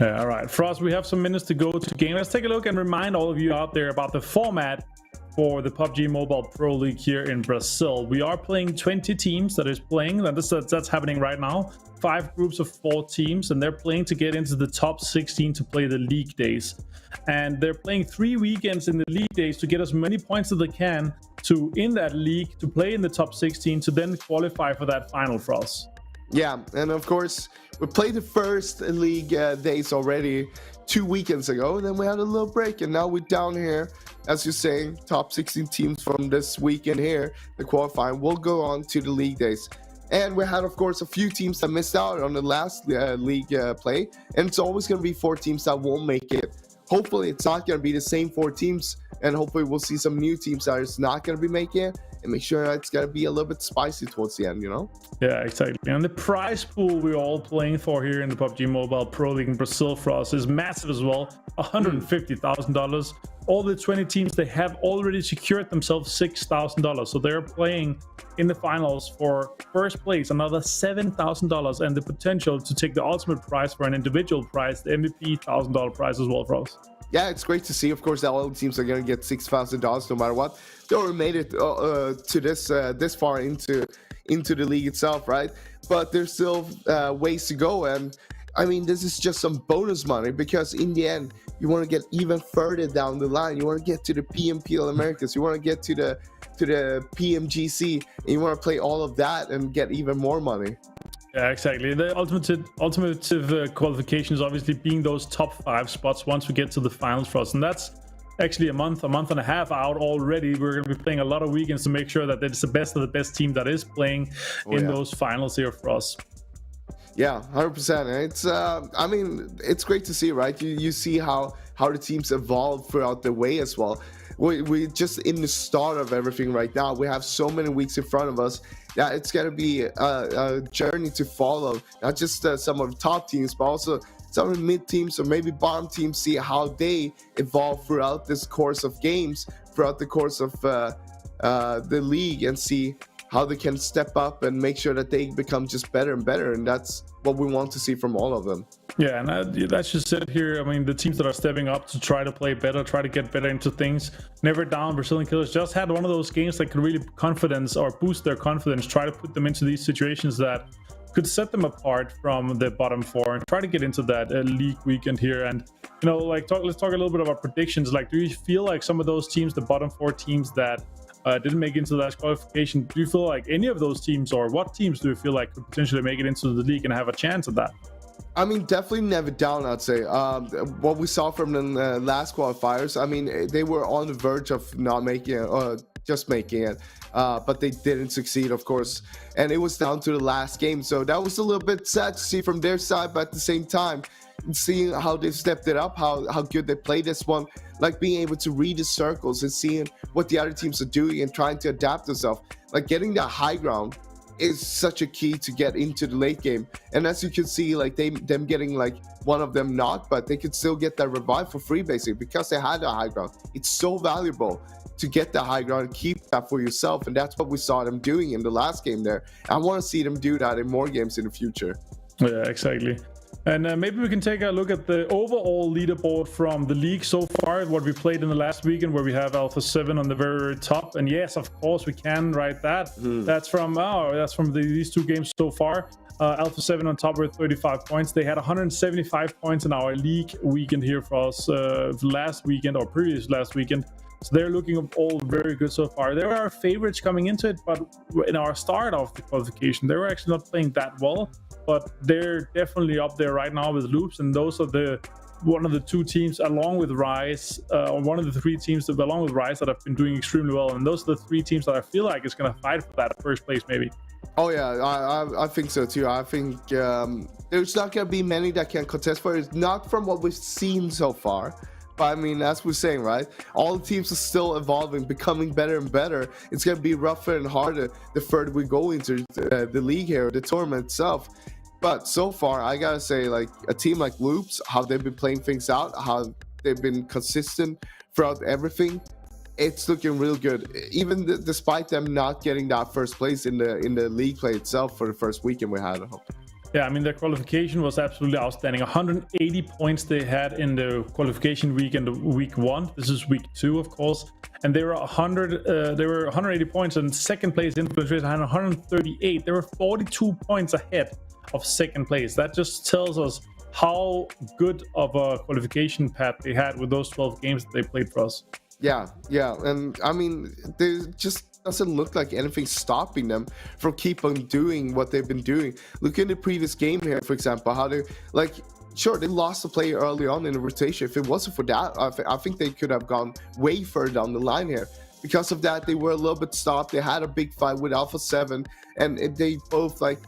Yeah, all right, Frost, we have some minutes to go to game. Let's take a look and remind all of you out there about the format for the PUBG Mobile Pro League here in Brazil. We are playing 20 teams that is playing. That's happening right now. 5 groups of 4 teams, and they're playing to get into the top 16 to play the league days. And they're playing 3 weekends in the league days to get as many points as they can to in that league to play in the top 16 to then qualify for that final, Frost. Yeah, and of course, we played the first league days already 2 weekends ago, and then we had a little break, and now we're down here, as you're saying, top 16 teams from this weekend here, the qualifying will go on to the league days. And we had, of course, a few teams that missed out on the last league play, and it's always going to be 4 teams that won't make it. Hopefully, it's not going to be the same 4 teams, and hopefully we'll see some new teams that is not going to be making it, and make sure it's going to be a little bit spicy towards the end, you know? Yeah, exactly. And the prize pool we're all playing for here in the PUBG Mobile Pro League in Brazil for us is massive as well, $150,000. All the 20 teams, they have already secured themselves $6,000. So they're playing in the finals for first place, another $7,000, and the potential to take the ultimate prize for an individual prize, the MVP $1,000 prize as well for us. Yeah, it's great to see, of course, that all the teams are going to get $6,000 no matter what. They already made it to this far into the league itself, right? But there's still ways to go, and I mean, this is just some bonus money, because in the end, you want to get even further down the line. You want to get to the PMPL Americas. You want to get to the PMGC, and you want to play all of that and get even more money. Yeah, exactly. The ultimate qualification is obviously being those top 5 spots once we get to the finals for us, and that's actually a month and a half out already. We're going to be playing a lot of weekends to make sure that it's the best of the best team that is playing in those finals here for us. Yeah, 100%. It's I mean, it's great to see, right? You see how the teams evolve throughout the way as well. We just in the start of everything right now. We have so many weeks in front of us that it's going to be a journey to follow. Not just some of the top teams, but also some of the mid teams or maybe bottom teams. See how they evolve throughout this course of games, throughout the course of the league, and see how they can step up and make sure that they become just better and better. And that's what we want to see from all of them. Yeah, and that's just it here. I mean, the teams that are stepping up to try to play better, try to get better into things. Never Down, Brazilian Killers just had one of those games that could really confidence or boost their confidence, try to put them into these situations that could set them apart from the bottom 4 and try to get into that league weekend here. And, you know, like let's talk a little bit about predictions. Like, do you feel like some of those teams, the bottom 4 teams that didn't make it into the last qualification, do you feel like any of those teams, or what teams do you feel like could potentially make it into the league and have a chance at that? I mean, definitely Never Down, I'd say. What we saw from the last qualifiers, I mean, they were on the verge of not making it, or just making it, but they didn't succeed, of course. And it was down to the last game. So that was a little bit sad to see from their side, but at the same time, seeing how they stepped it up, how good they played this one, like being able to read the circles and seeing what the other teams are doing and trying to adapt themselves, like getting that high ground is such a key to get into the late game. And as you can see, like them getting like one of them knocked, but they could still get that revive for free basically because they had a high ground. It's so valuable to get the high ground and keep that for yourself, and that's what we saw them doing in the last game there. I want to see them do that in more games in the future. Yeah, exactly. And maybe we can take a look at the overall leaderboard from the league so far, what we played in the last weekend, where we have Alpha 7 on the very, very top. And yes, of course, we can write that. That's from these 2 games so far. Alpha 7 on top with 35 points. They had 175 points in our league weekend here for us last weekend, or previous last weekend. So they're looking all very good so far. There are favorites coming into it, but in our start of the qualification, they were actually not playing that well. But they're definitely up there right now with Loops, and those are one of the 2 teams along with Rise, or one of the 3 teams that along with Rise that have been doing extremely well. And those are the 3 teams that I feel like is going to fight for that first place, maybe. Oh yeah, I think so too. I think there's not going to be many that can contest for it. Not from what we've seen so far. But I mean, as we're saying, right, all the teams are still evolving, becoming better and better. It's going to be rougher and harder the further we go into the league here, the tournament itself. But so far, I gotta say, like a team like Loops, how they've been playing things out, how they've been consistent throughout everything, it's looking real good. Even despite them not getting that first place in the league play itself for the first weekend we had. Yeah, I mean, their qualification was absolutely outstanding. 180 points they had in the qualification week and week 1. This is week 2, of course. And they were 180 points, and second place Influence Rage had 138. They were 42 points ahead of second place. That just tells us how good of a qualification path they had with those 12 games that they played for us. Yeah, and I mean, there just doesn't look like anything stopping them from keep on doing what they've been doing. Look in the previous game here, for example, how they like. Sure, they lost a player early on in the rotation. If it wasn't for that, I think they could have gone way further down the line here. Because of that, they were a little bit stopped. They had a big fight with Alpha 7, and they both like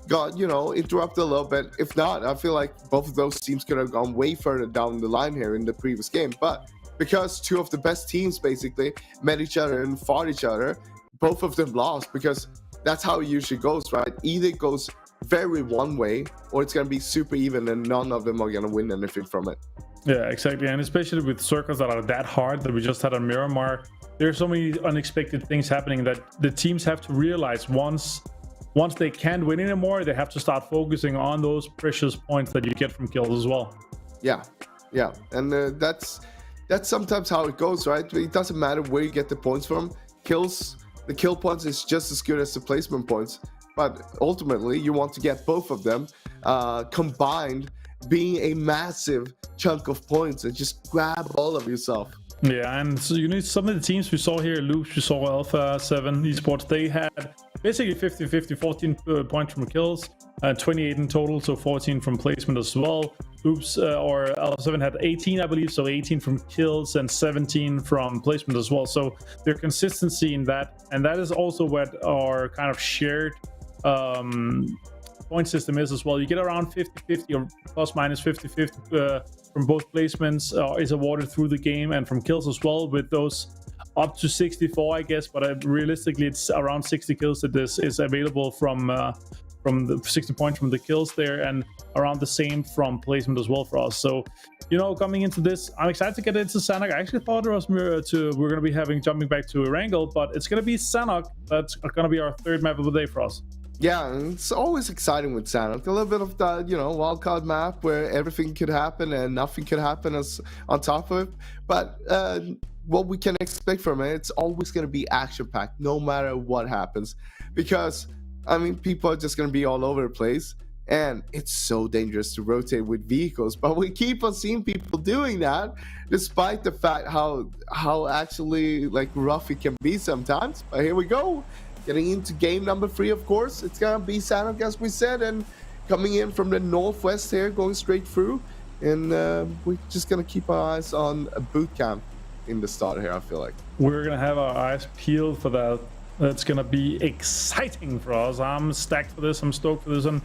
got, interrupted a little bit. If not, I feel like both of those teams could have gone way further down the line here in the previous game. But because two of the best teams basically met each other and fought each other, both of them lost, because that's how it usually goes, right? Either it goes very one way, or it's going to be super even and none of them are going to win anything from it. Yeah, exactly. And especially with circles that are that hard that we just had on Miramar, there's so many unexpected things happening that the teams have to realize once they can't win anymore, they have to start focusing on those precious points that you get from kills as well. Yeah, and that's sometimes how it goes, right? It doesn't matter where you get the points from. The kill points is just as good as the placement points. But ultimately, you want to get both of them combined, being a massive chunk of points, and just grab all of yourself. Yeah, and so you need some of the teams we saw here, Loops, we saw Alpha 7 Esports, they had basically 50-50, 14 points from kills, 28 in total, so 14 from placement as well. Loops or Alpha 7 had 18, I believe, so 18 from kills and 17 from placement as well. So their consistency in that, and that is also what our kind of shared point system is as well. You get around 50-50 or plus minus 50-50 from both placements is awarded through the game, and from kills as well, with those up to 64, I guess, but realistically it's around 60 kills that this is available from the 60 points from the kills there, and around the same from placement as well for us. So, coming into this, I'm excited to get into Sanhok. I actually thought it was we're going to be jumping back to Erangel, but it's going to be Sanhok. That's going to be our third map of the day for us. Yeah, and it's always exciting with Sanhok. A little bit of that, wildcard map where everything could happen and nothing could happen as on top of it. But what we can expect from it, it's always going to be action-packed, no matter what happens. Because, people are just going to be all over the place. And it's so dangerous to rotate with vehicles. But we keep on seeing people doing that, despite the fact how actually, rough it can be sometimes. But here we go. Getting into game number 3, of course. It's going to be Sanhok, as we said, and coming in from the northwest here, going straight through. And we're just going to keep our eyes on a boot camp in the start here, I feel like. We're going to have our eyes peeled for that. That's going to be exciting for us. I'm stacked for this. I'm stoked for this. And,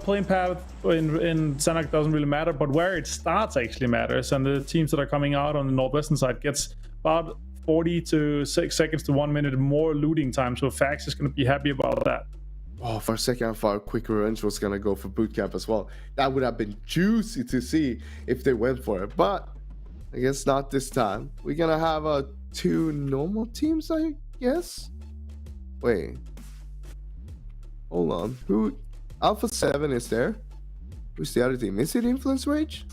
playing path in Sanhok doesn't really matter, but where it starts actually matters. And the teams that are coming out on the northwestern side gets about 40 to 6 seconds to 1 minute more looting time, so Fax is going to be happy about that. Oh, for a second I thought Quick Revenge was going to go for bootcamp as well. That would have been juicy to see if they went for it, but I guess not this time. We're going to have 2 normal teams, I guess. Wait, hold on, who? Alpha 7 is there. Who's the other team? Is it Influence Rage?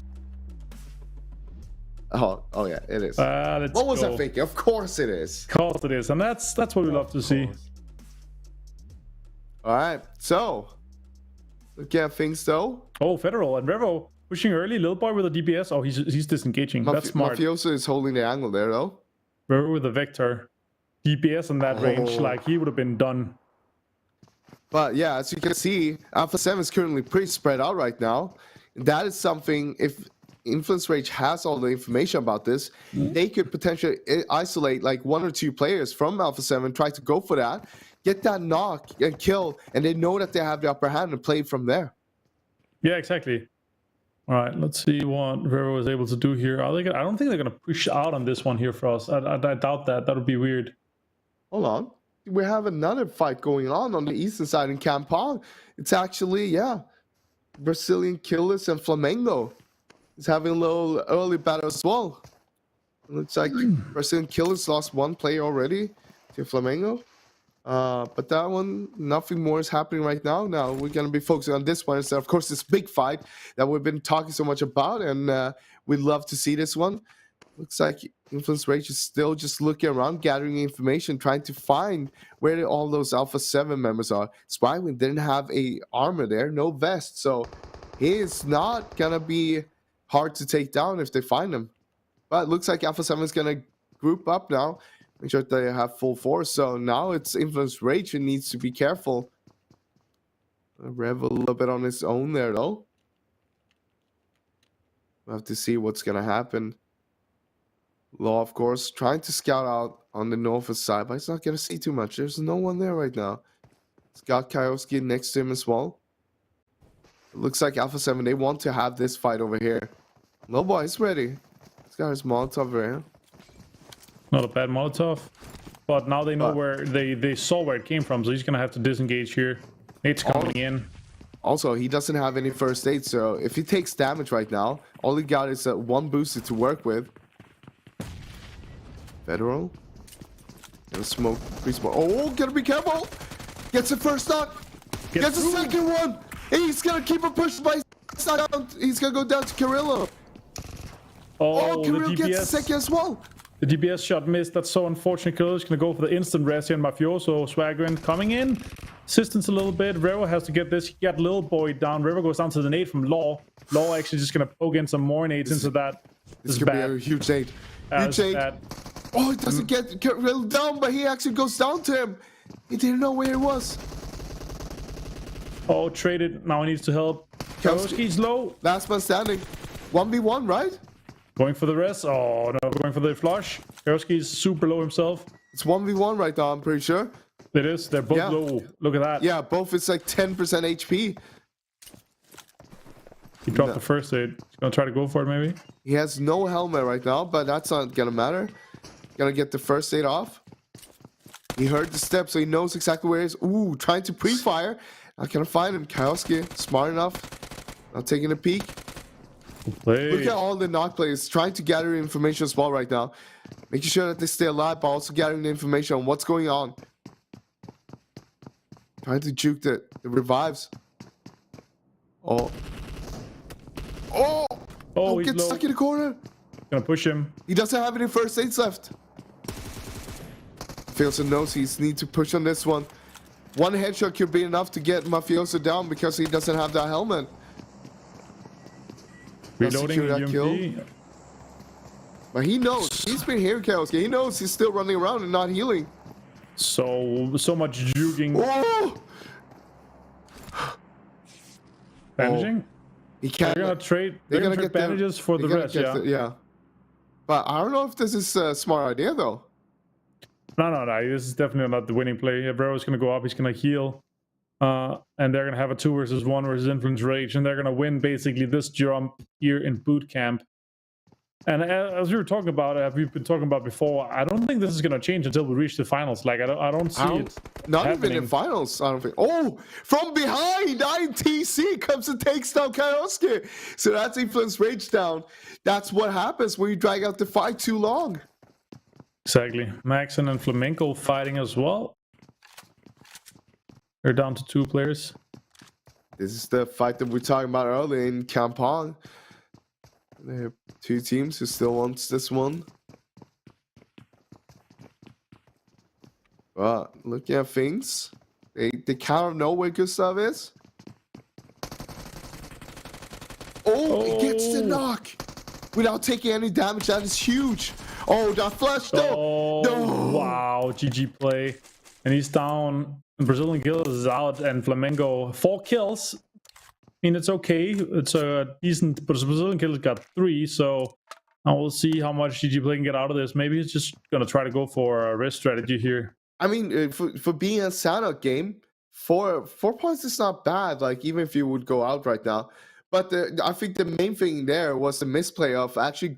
Oh yeah, it is. What was I thinking? Of course it is. Of course it is, and that's what we love to see. All right, so look at things though. Oh, Federal and Revo pushing early. Little boy with a DPS. Oh, he's disengaging. That's smart. Mafioso is holding the angle there though. Revo with a Vector. DPS in that range, he would have been done. But yeah, as you can see, Alpha 7 is currently pretty spread out right now. That is something, if Influence Rage has all the information about this, they could potentially isolate 1 or 2 players from Alpha 7, try to go for that, get that knock and kill, and they know that they have the upper hand and play from there. Yeah, exactly. All right, let's see what Vero is able to do here. I don't think they're going to push out on this one here for us. I doubt that. That would be weird. Hold on. We have another fight going on the eastern side in Kampong. It's actually, Brazilian Killers and Flamengo is having a little early battle as well. Looks like Brazilian Killers lost one player already to Flamengo. But that one, nothing more is happening right now. Now we're going to be focusing on this one instead. Of course, this big fight that we've been talking so much about, and we'd love to see this one. Looks like Influence Rage is still just looking around, gathering information, trying to find where all those Alpha 7 members are. Spywin didn't have a armor there, no vest, so he is not going to be hard to take down if they find him. But it looks like Alpha 7 is going to group up now. Make sure they have full force. So now it's Influence Rage who needs to be careful. Rev a little bit on his own there, though. We'll have to see what's going to happen. Law, of course, trying to scout out on the north side, but he's not going to see too much. There's no one there right now. He's got Kaiowski next to him as well. It looks like Alpha 7, they want to have this fight over here. No boy, he's ready. He's got his Molotov over here. Not a bad Molotov, but now they know where they saw where it came from, so he's gonna have to disengage here. Nate's coming in. Also, he doesn't have any first aid, so if he takes damage right now, all he got is one booster to work with. Federal. Gonna smoke. Oh, gotta be careful! Gets the first knock. Gets the second one. He's gonna keep a push by. He's gonna go down to Carrillo. Oh, Carrillo gets the second as well. The DPS shot missed. That's so unfortunate. Carrillo's gonna go for the instant res here, and Mafioso Swaggering coming in. Assistance a little bit. Revo has to get this. He got Little Boy down. Revo goes down to the nade from Law. Law actually just gonna poke in some more nades into that. This could be a huge nade. Huge nade. Oh, it doesn't get Carrillo down, but he actually goes down to him. He didn't know where he was. Oh, traded. Now he needs to help. Kowski's low. Last man standing. 1v1, right? Going for the rest. Oh, no. Going for the flush. Kowski's super low himself. It's 1v1 right now, I'm pretty sure. It is. They're both low. Look at that. Yeah, both it's like 10% HP. He dropped the first aid. He's going to try to go for it, maybe? He has no helmet right now, but that's not going to matter. Gonna get the first aid off. He heard the step, so he knows exactly where he is. Ooh, trying to pre-fire. Not gonna find him. Kowski, smart enough. Not taking a peek. Look at all the knock players trying to gather information as well right now. Making sure that they stay alive, but also gathering the information on what's going on. Trying to juke the revives. Oh, gets low. stuck in the corner. Gonna push him. He doesn't have any first aids left. Mafioso knows he needs to push on this one. One headshot could be enough to get Mafioso down because he doesn't have that helmet. Reloading that kill. But he knows. He's been here, Kowski. He knows he's still running around and not healing. So much juking. Oh! Bandaging? He can't. They're gonna trade. They're gonna get bandages for the rest, yeah. But I don't know if this is a smart idea, though. No. This is definitely not the winning play. Brero's gonna go up. He's gonna heal. And they're gonna have a 2 versus 1 versus Influence Rage, and they're gonna win basically this jump here in boot camp. And as we were talking about, we've been talking about before, I don't think this is gonna change until we reach the finals. Like I don't see it. Not happening. even in finals. I don't think. Oh, from behind, ITC comes and takes down Kaiowski. So that's Influence Rage down. That's what happens when you drag out the fight too long. Exactly. Maxon and Flamenco fighting as well. They're down to 2 players. This is the fight that we were talking about earlier in Kampong. There are 2 teams who still wants this one. But looking at things, they kind of know where Gustav is. Oh, he gets the knock without taking any damage. That is huge. Oh, that flash though. No. Wow, GG play. And he's down. Brazilian Kills is out, and Flamengo 4 kills. I mean, it's okay. It's a decent, but Brazilian Kills got 3, so now we'll see how much GG play can get out of this. Maybe he's just gonna try to go for a risk strategy here. I mean, for being a Sanok game, 4 points is not bad. Like even if you would go out right now, but I think the main thing there was the misplay of actually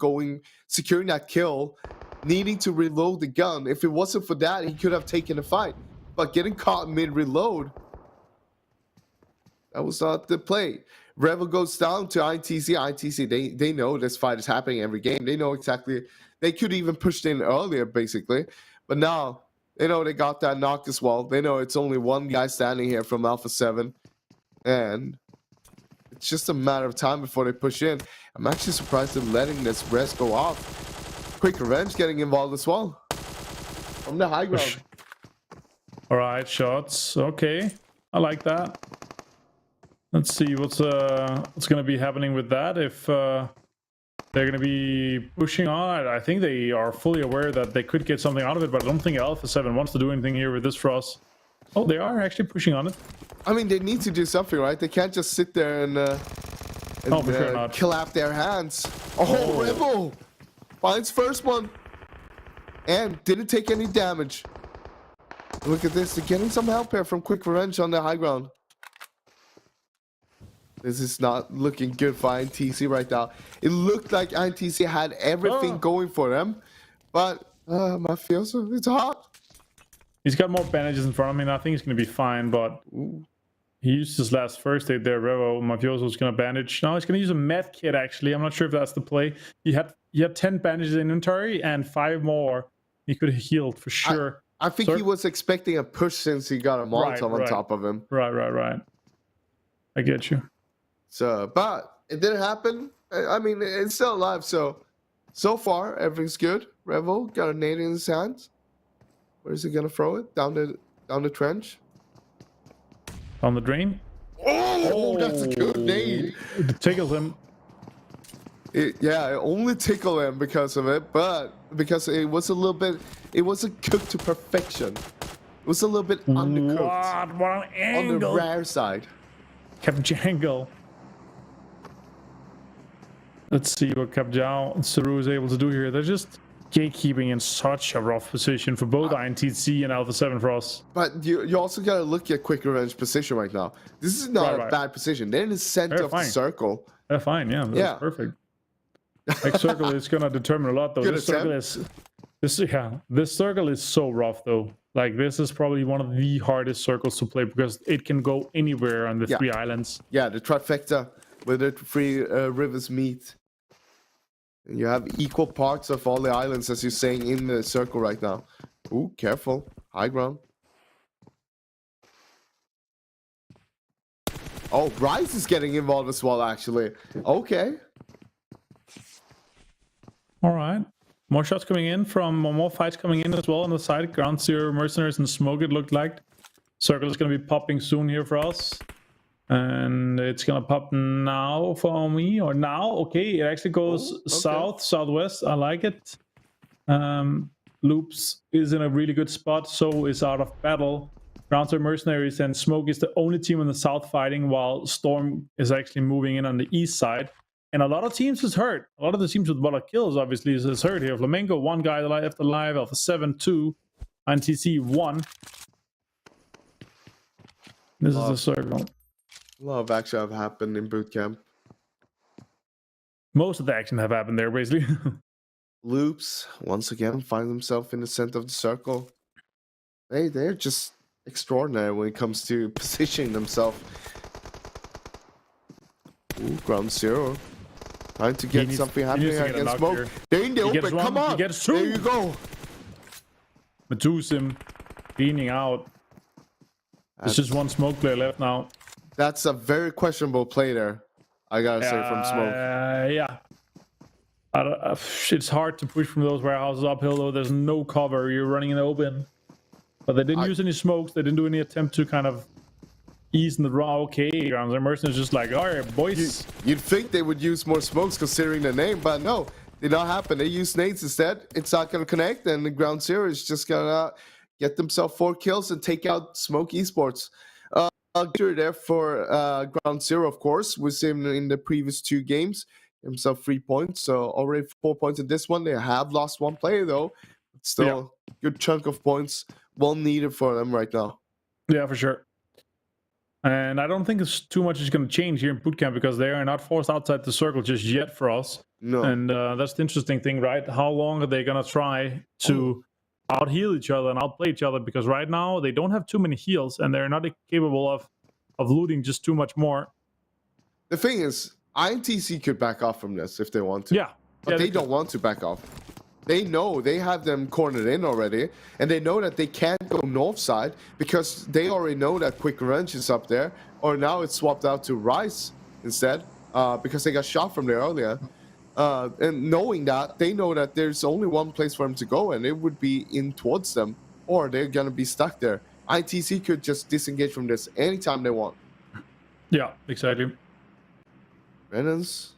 securing that kill, needing to reload the gun. If it wasn't for that, he could have taken the fight. But getting caught mid-reload, that was not the play. Rebel goes down to ITC. ITC, they know this fight is happening every game. They know exactly. They could even pushed in earlier, basically. But now, they know they got that knock as well. They know it's only one guy standing here from Alpha 7. And it's just a matter of time before they push in. I'm actually surprised they're letting this rest go off. Quick Revenge getting involved as well. From the high ground. All right, shots. Okay, I like that. Let's see what's going to be happening with that. If they're going to be pushing on, I think they are fully aware that they could get something out of it, but I don't think Alpha 7 wants to do anything here with this Frost. Oh, they are actually pushing on it. I mean, they need to do something, right? They can't just sit there and for sure not. clap their hands. Oh, Rebel finds first one and didn't take any damage. Look at this. They're getting some help here from Quick Revenge on the high ground. This is not looking good for INTC right now. It looked like INTC had everything going for them, but Mafioso, it's hot. He's got more bandages in front of me, and I think he's going to be fine, but he used his last first aid there, Revo. Mafioso's going to bandage. No, he's going to use a med kit, actually. I'm not sure if that's the play. He had 10 bandages in inventory, and 5 more he could have healed for sure. I think he was expecting a push since he got a Molotov on top of him. Right. I get you. So, but it didn't happen. I mean, it's still alive. So far everything's good. Revo got a nade in his hands. Where is he gonna throw it? Down the trench. On the drain. Oh, that's a good nade. It tickles him. It only tickled him because of it, but because it was a little bit, it wasn't cooked to perfection. It was a little bit undercooked. What an angle. On the rare side. Capjangle. Let's see what Capjao and Saru is able to do here. They're just gatekeeping in such a rough position for both INTC and Alpha 7 Frost. But you also got to look at Quick Revenge position right now. This is not a bad position. They're in the center of the circle. They're fine, that's perfect. Like circle is gonna determine a lot though. This circle is so rough though. Like this is probably one of the hardest circles to play because it can go anywhere on the 3 islands. Yeah, the trifecta where the 3 rivers meet. And you have equal parts of all the islands, as you're saying, in the circle right now. Ooh, careful. High ground. Oh, Bryce is getting involved as well, actually. Okay. All right. More shots coming in from more fights coming in as well on the side. Ground Zero, Mercenaries, and Smoke, it looked like. Circle is going to be popping soon here for us. And it's going to pop now for me, or now. Okay, it actually goes south, southwest. I like it. Loops is in a really good spot. So is Out of Battle. Ground Zero, Mercenaries, and Smoke is the only team in the south fighting, while Storm is actually moving in on the east side. And a lot of teams is hurt. A lot of the teams with a lot of kills, obviously, is hurt here. Flamengo, 1 guy left alive. Alpha 7, 2. INTC, 1. This is a circle. A lot of action have happened in boot camp. Most of the action have happened there, basically. Loops, once again, find himself in the center of the circle. They're just extraordinary when it comes to positioning themselves. Ooh, Ground Zero. Trying to get something happening against Smoke. Here. They're in the open. Come on. There you go. Medusim beaning out. There's just 1 Smoke player left now. That's a very questionable play there, I gotta say, from Smoke. It's hard to push from those warehouses uphill, though. There's no cover. You're running in the open. But they didn't use any smokes. They didn't do any attempt to kind of ease in the raw. Okay, Ground Zero Mercenaries just like, all right, boys. You'd think they would use more smokes considering the name, but no, did not happen. They used nades instead. It's not going to connect, and the Ground Zero is just going to get themselves 4 kills and take out Smoke Esports. There for Ground Zero, of course, was him in the previous 2 games. Himself 3 points, so already 4 points in this one. They have lost 1 player though. It's still a good chunk of points, well needed for them right now. Yeah, for sure. And I don't think it's too much is going to change here in bootcamp because they are not forced outside the circle just yet for us. No. And that's the interesting thing, right? How long are they going to try to out-heal each other and outplay each other? Because right now they don't have too many heals and they're not capable of looting just too much more. the thing is, INTC could back off from this if they want to. Yeah. But they don't want to back off. They know they have them cornered in already, and they know that they can't go north side because they already know that Quick Revenge is up there, or now it's swapped out to Rice instead because they got shot from there earlier. And knowing that, they know that there's only one place for them to go, and it would be in towards them, or they're going to be stuck there. ITC could just disengage from this anytime they want. Yeah, exactly. Renans.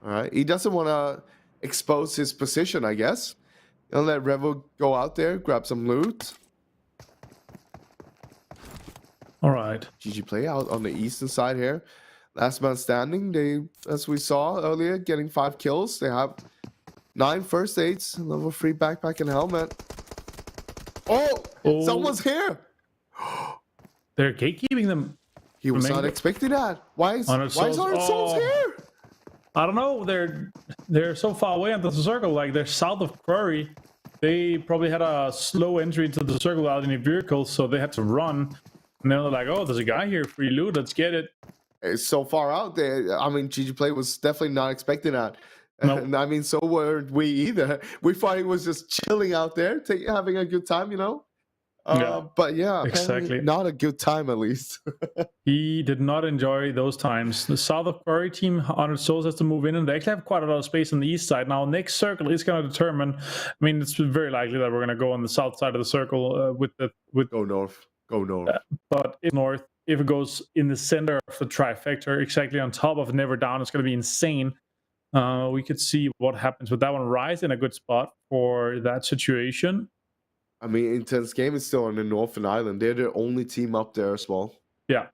All right. He doesn't want to expose his position, I guess. He'll let Revo go out there, grab some loot. All right. GG play out on the eastern side here. Last man standing. They, as we saw earlier, getting 5 kills. They have 9 first aids, level 3 backpack and helmet. Oh, someone's here. They're gatekeeping them. He was not expecting that. Why is Arnold Souls here? I don't know. They're so far away into the circle. Like they're south of Quarry. They probably had a slow entry to the circle without any vehicles, so they had to run. And they're like, "Oh, there's a guy here, free loot. Let's get it." It's so far out there. I mean, GG Play was definitely not expecting that. Nope. And I mean, so weren't we either. We thought he was just chilling out there, having a good time, you know. But yeah, exactly. Not a good time, at least. He did not enjoy those times. The south of Quarry team, 100 souls, has to move in, and they actually have quite a lot of space on the east side. Now, next circle is going to determine. I mean, it's very likely that we're going to go on the south side of the circle with Go north. Go north. But if north, if it goes in the center of the trifecta, exactly on top of Never Down, it's going to be insane. We could see what happens with that one. Rise in a good spot for that situation. I mean, Intense Game is still on the Northern Island. They're the only team up there as well. Yeah.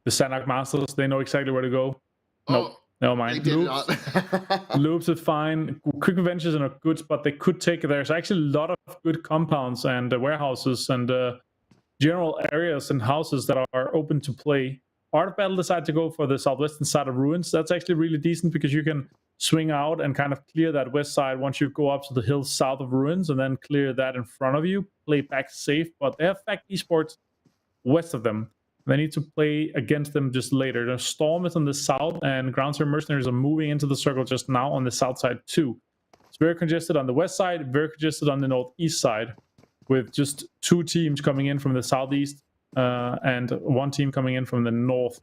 The Sanak Masters, they know exactly where to go. Nope. Never mind. Loops is fine. Quick Revenge is in a good spot. They could take it. There's actually a lot of good compounds and warehouses and general areas and houses that are open to play. Art of Battle decided to go for the southwestern side of Ruins. That's actually really decent because you can swing out and kind of clear that west side once you go up to the hills south of Ruins and then clear that in front of you. Play back safe, but they have Fact Esports west of them. They need to play against them just later. The Storm is on the south and Ground Zero Mercenaries are moving into the circle just now on the south side too. It's very congested on the west side, very congested on the northeast side, with just 2 teams coming in from the southeast and 1 team coming in from the north.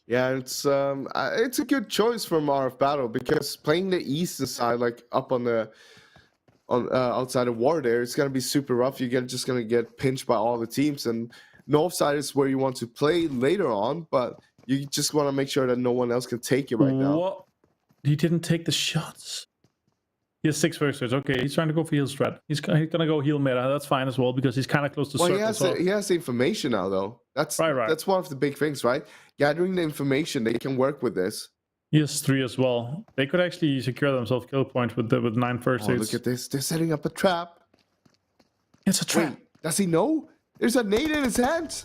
Yeah, it's a good choice from RF Battle because playing the eastern side, like up on the outside of War there, it's gonna be super rough. You're just gonna get pinched by all the teams, and north side is where you want to play later on, but you just want to make sure that no one else can take you right now. What? He didn't take the shots. He has 6 first aids. Okay, he's trying to go for heal strat. He's gonna go heal meta. That's fine as well because he's kind of close to circle. He has the information now though. That's right. That's one of the big things, right? Gathering the information, they can work with this. He has 3 as well. They could actually secure themselves kill points with 9 first aids. Look at this. They're setting up a trap. It's a trap. Wait, does he know? There's a nade in his hand.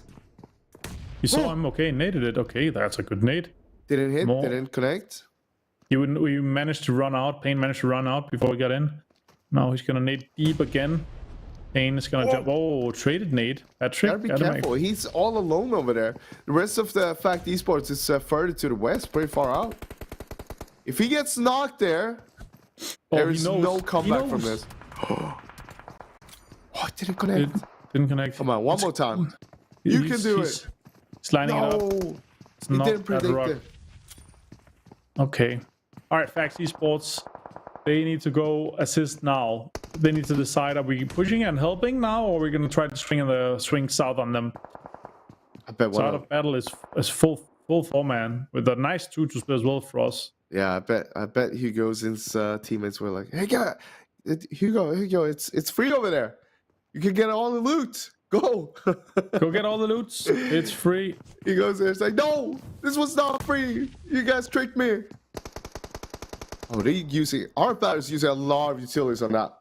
You saw him. Okay, naded it. Okay, that's a good nade. Didn't hit. Didn't connect. We managed to run out. Payne managed to run out before we got in. Now he's gonna nade deep again. Payne is gonna jump. Oh, traded nade. Patrick, gotta be careful. He's all alone over there. The rest of the Fact Esports is further to the west, pretty far out. If he gets knocked there, there is no comeback from this. Oh, it didn't connect. Didn't connect. Come on, one more time. You can do it. He's lining it up. He didn't predict it. Okay. All right, Fact Esports. They need to go assist now. They need to decide: are we pushing and helping now, or are we going to try to swing south on them? I bet Side of Battle is full 4-man with a nice 2 to split as well for us. Yeah, I bet Hugo's teammates were like, "Hey, Hugo, it's free over there. You can get all the loot. Go, go get all the loots. It's free." He goes there. It's like, "No, this was not free. You guys tricked me." Oh, our players using a lot of utilities on that.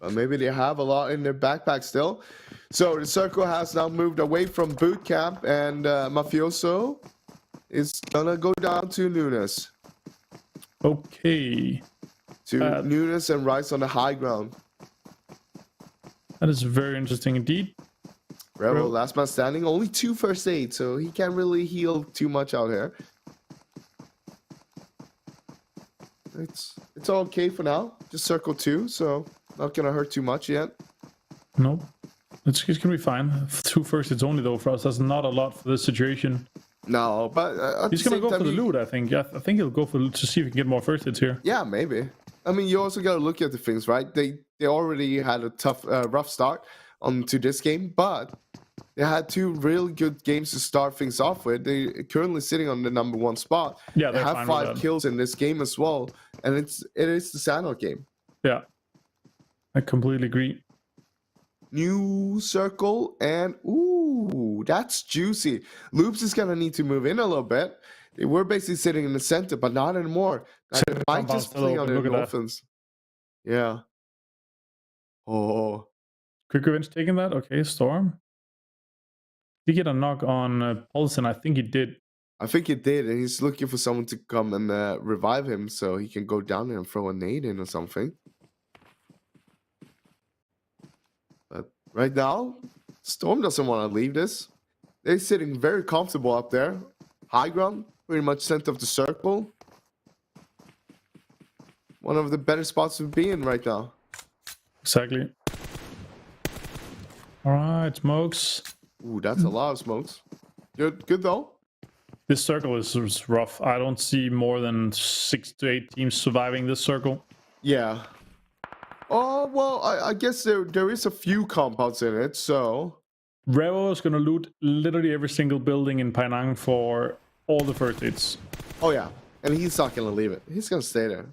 But maybe they have a lot in their backpack still. So the circle has now moved away from boot camp, and Mafioso is gonna go down to Nunes. Okay. To Nunes and Rice on the high ground. That is very interesting indeed. Rebel, last man standing, only 2 first aid, so he can't really heal too much out here. It's okay for now. Just circle 2, so not gonna hurt too much yet. Nope. It's gonna be fine. 2 first hits only though for us. That's not a lot for this situation. No, but He's gonna go for the loot, I think. Yeah, I think he'll go for to see if he can get more first hits here. Yeah, maybe. I mean, you also gotta look at the things, right? They already had a tough, rough start onto this game, but they had 2 really good games to start things off with. They're currently sitting on the number 1 spot. Yeah, they have fine 5 kills in this game as well, and it is the Sandal game. Yeah, I completely agree. New circle, and ooh, that's juicy. Loops is gonna need to move in a little bit. They were basically sitting in the center, but not anymore. They might just play on their dolphins. Yeah. Oh. Quick Revenge taking that? Okay, Storm. Did he get a knock on Paulson? I think he did. I think he did, and he's looking for someone to come and revive him so he can go down there and throw a nade in or something. But right now, Storm doesn't want to leave this. They're sitting very comfortable up there. High ground, pretty much center of the circle. One of the better spots to be in right now. Exactly. All right, smokes. Ooh, that's a lot of smokes. Good though. This circle is rough. I don't see more than 6 to 8 teams surviving this circle. Yeah. Oh, well, I guess there is a few compounds in it, so... Revo is going to loot literally every single building in Penang for all the first hits. Oh, yeah. And he's not going to leave it. He's going to stay there.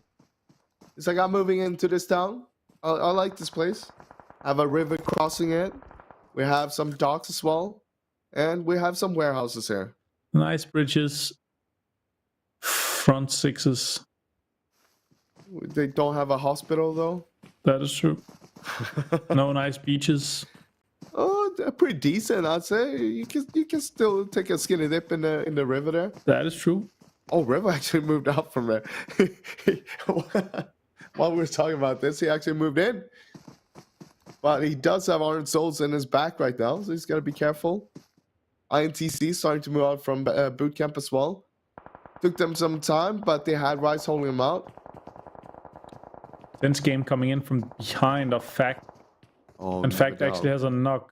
He's like, I'm moving into this town. I like this place. I have a river crossing it. We have some docks as well. And we have some warehouses here. Nice bridges. Front 6s. They don't have a hospital, though. That is true. No nice beaches. Oh, they're pretty decent, I'd say. You can still take a skinny dip in the river there. That is true. Oh, River actually moved out from there. While we were talking about this, he actually moved in. But he does have 100 souls in his back right now, so he's got to be careful. INTC starting to move out from boot camp as well. Took them some time, but they had Rice holding him out. Tense game coming in from behind of Fact. Oh, and Fact actually has a knock.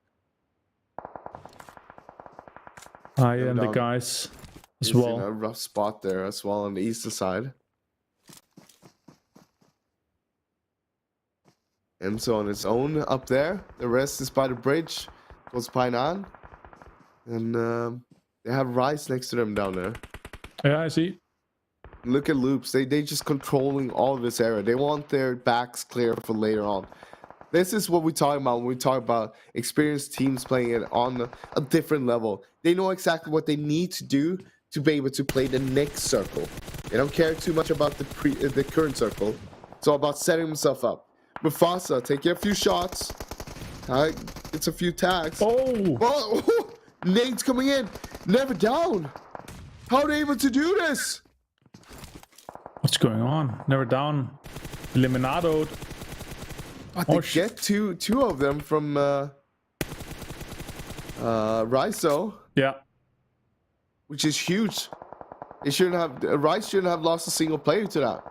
And the guys as well. In a rough spot there as well on the eastern side. And so on its own up there. The rest is by the bridge. Goes Painan. And they have Rice next to them down there. Yeah, I see. Look at Loops. They just controlling all of this area. They want their backs clear for later on. This is what we talk about when we talk about experienced teams playing it on a different level. They know exactly what they need to do to be able to play the next circle. They don't care too much about the current circle. It's all about setting himself up. Mufasa, taking a few shots. It's a few tags. Oh! Nade's coming in. Never down. How are they able to do this? What's going on? Never down. Eliminado. But they get two of them from Riso. Yeah. Which is huge. They shouldn't have Rice shouldn't have lost a single player to that.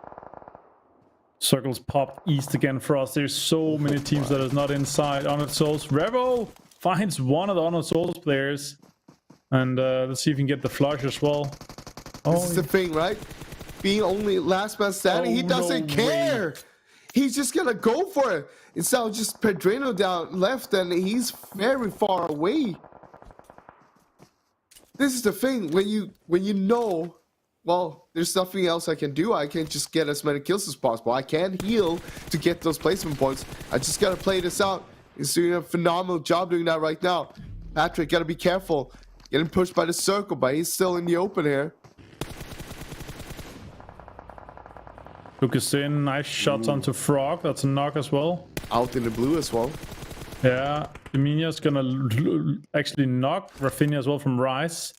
Circles popped east again for us. There's so many teams that is not inside. Honored Souls. Revo finds one of the Honored Souls players. And let's see if he can get the flush as well. This is the thing, right? Being only last man standing, he doesn't care. He's just gonna go for it. Instead of just Pedrino down left, and he's very far away. This is the thing, when you know, well, there's nothing else I can do. I can't just get as many kills as possible. I can't heal to get those placement points. I just gotta play this out. He's doing a phenomenal job doing that right now. Patrick, gotta be careful. Getting pushed by the circle, but he's still in the open here. Lucas in, nice shots onto Frog. That's a knock as well. Out in the blue as well. Yeah, Eminia's gonna actually knock Rafinha as well from Rice.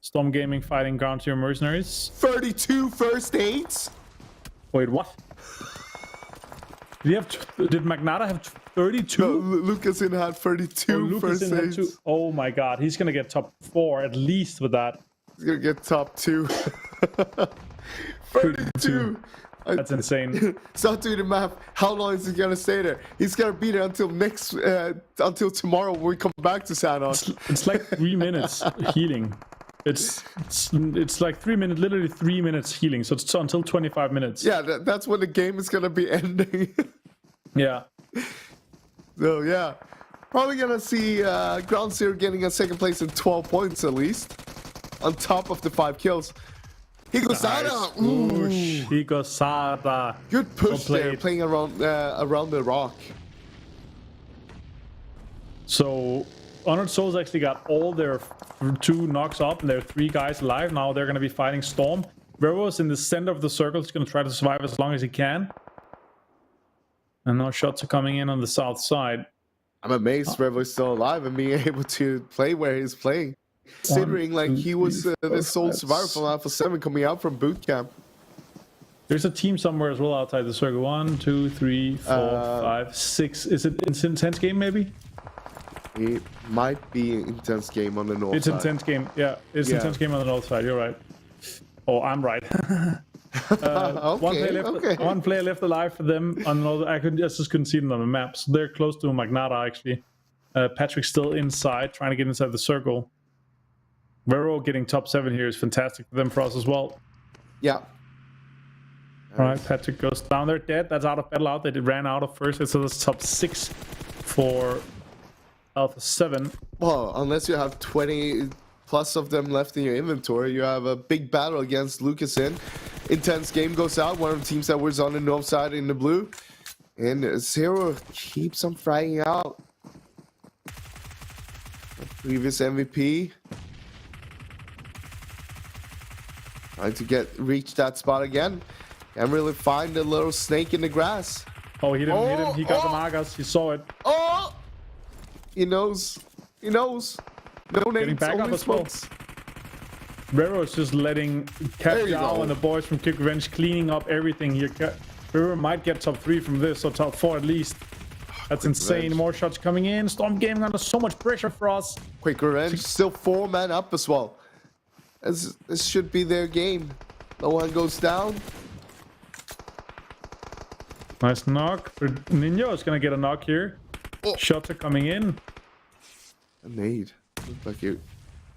Storm Gaming fighting Ground Zero Mercenaries. 32 first aids? Wait, what? Did Magnata have 32? No, Lucasin had 32 first Lucasin had saves. 2. Oh my god, he's gonna get top 4 at least with that. He's gonna get top 2. 32. That's insane. Start doing the math. How long is he gonna stay there? He's gonna be there until until tomorrow when we come back to Sanok. It's like 3 minutes healing. It's like 3 minutes, literally 3 minutes healing. So it's until 25 minutes. Yeah, that's when the game is gonna be ending. Yeah. So yeah, probably gonna see Ground Zero getting a second place and 12 points at least, on top of the 5 kills. Higosada, Nice. Higosada. good push Well there, played. playing around the rock. So Honored Souls actually got all their 2 knocks up and their 3 guys alive. Now they're going to be fighting Storm. Vero's in the center of the circle. He's going to try to survive as long as he can. And now shots are coming in on the south side. I'm amazed Revo is still alive and being able to play where he's playing. Considering like he was the sole survivor from Alpha 7 coming out from boot camp. There's a team somewhere as well outside the circle. 1, 2, 3, 4, 5, 6. Is it an intense game maybe? It might be an intense game on the north It's side. intense game. Yeah, it's intense game on the north side. You're right. Oh, I'm right. One player left alive for them. On the north, I just couldn't see them on the map. So they're close to Magnata actually. Patrick's still inside, trying to get inside the circle. Vero getting top 7 here is fantastic for them, for us as well. Yeah. All right, Patrick goes down there dead. That's out of battle out. They ran out of first, so that's top 6 for Alpha 7. Well, unless you have 20 plus of them left in your inventory, you have a big battle against Lucasin. Intense game goes out. One of the teams that was on the north side in the blue. And Zero keeps on frying out. Previous MVP. Trying to reach that spot again. Can't really find the little snake in the grass. Oh, he didn't hit him. He got the Magas. He saw it. Oh! He knows. He knows. No Getting names, back up only as well. smokes. Vero is just letting Cap There you Yao go. and the boys from Kick Revenge cleaning up everything here. Vero might get top 3 from this, or top 4 at least. That's insane. Revenge. More shots coming in. Storm Gaming under so much pressure for us. Quick revenge. Still 4 men up as well. This should be their game. No one goes down. Nice knock. Ninja is going to get a knock here. Oh. Shots are coming in. A nade. Looked like it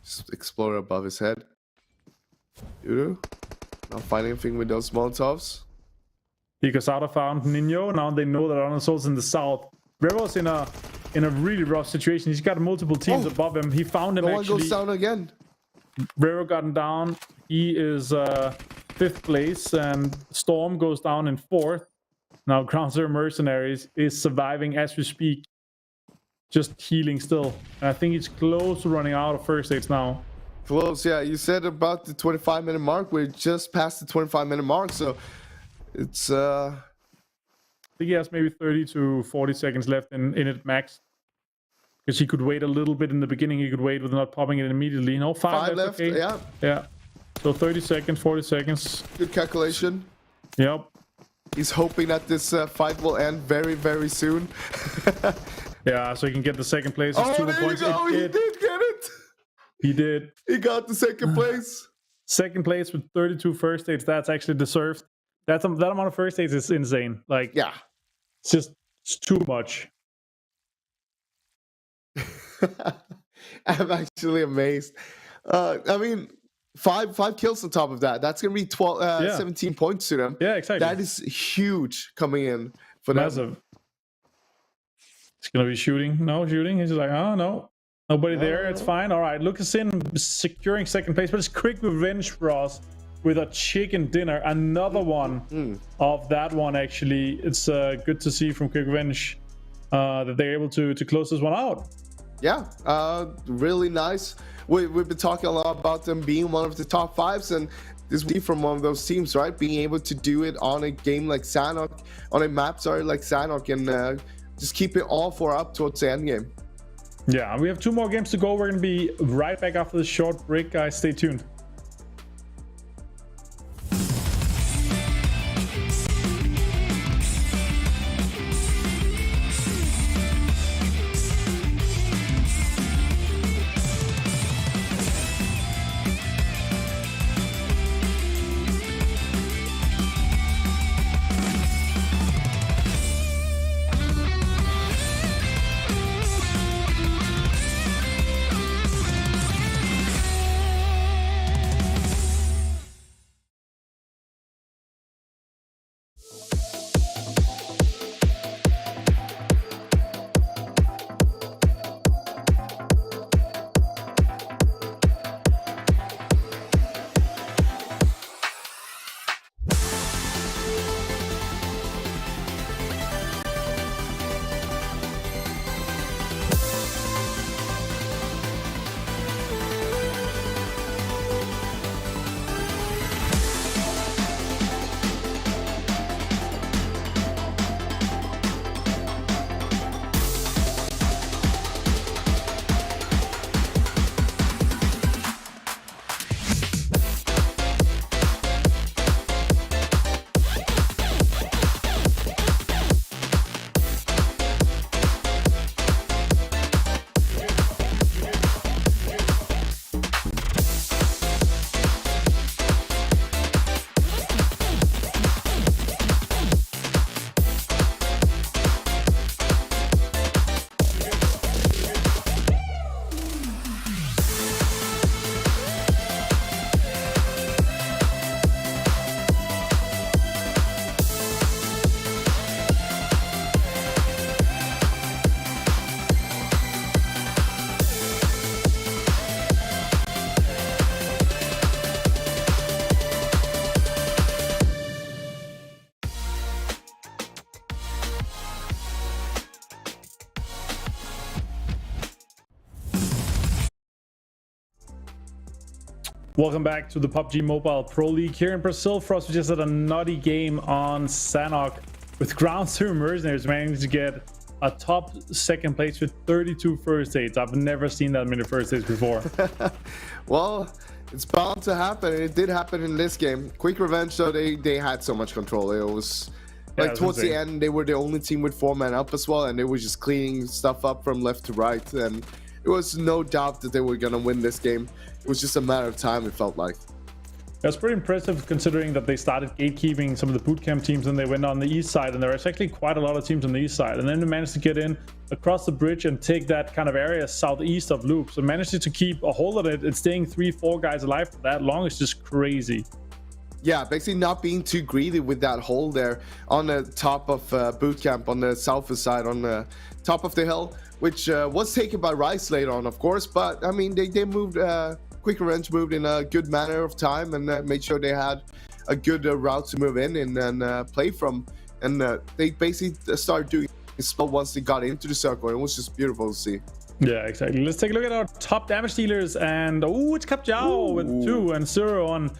just exploded above his head. Doo-doo. Not finding anything with those Molotovs. Higosada found Ninja. Now they know that Honor Soul's in the south. Vero's in a really rough situation. He's got multiple teams above him. He found him No one actually. goes down again. Vero gotten down. He is 5th place, and Storm goes down in 4th. Now Ground Zero Mercenaries is surviving as we speak. Just healing still. And I think he's close to running out of first aids now. Close, yeah. You said about the 25-minute mark. We're just past the 25-minute mark, so it's I think he has maybe 30 to 40 seconds left in it max. Because he could wait a little bit in the beginning. He could wait with not popping it immediately. No, 5 left. Okay. Yeah. Yeah. So 30 seconds, 40 seconds. Good calculation. Yep. He's hoping that this fight will end very, very soon. Yeah, so he can get the second place. It's 2 more there you points. go. He did get it. He did. He got the second place. Second place with 32 first aids. That's actually deserved. That amount of first aids is insane. Like, Yeah. it's too much. I'm actually amazed. I mean, five kills on top of that. That's gonna be 17 points to them. Yeah, exactly. That is huge coming in for them. Massive. He's gonna be shooting. No shooting. He's just like, oh no, nobody there. It's fine. All right, Lucasin securing second place, but it's quick revenge for us with a chicken dinner. Another one of that one. Actually, it's good to see from Quick Revenge that they're able to close this one out. Yeah, really nice. We've been talking a lot about them being one of the top 5s, and this will be from one of those teams, right? Being able to do it on a game like Sanok, on a map, like Sanok, and just keep it all 4 up towards the end game. Yeah, we have 2 more games to go. We're gonna be right back after this short break, guys. Stay tuned. Welcome back to the PUBG Mobile Pro League here in Brazil. For us, we just had a nutty game on Sanok with Ground Zero Mercenaries managing to get a top second place with 32 first aids. I've never seen that many first aids before. Well, it's bound to happen. It did happen in this game. Quick Revenge, though, they had so much control. It was like towards the end, they were the only team with 4 man up as well, and they were just cleaning stuff up from left to right. And it was no doubt that they were gonna win this game. It was just a matter of time, it felt like. That's pretty impressive considering that they started gatekeeping some of the bootcamp teams and they went on the east side, and there was actually quite a lot of teams on the east side, and then they managed to get in across the bridge and take that kind of area southeast of Loop. So managing to keep a hold of it and staying 3-4 guys alive for that long is just crazy. Yeah, basically not being too greedy with that hole there on the top of bootcamp on the southwest side, on the top of the hill, which was taken by Rice later on, of course. But I mean, they moved. Quick Revenge moved in a good manner of time and made sure they had a good route to move in and play from. And they basically started doing a spell once they got into the circle. It was just beautiful to see. Yeah, exactly. Let's take a look at our top damage dealers, and it's Capjao with 2 and 0 on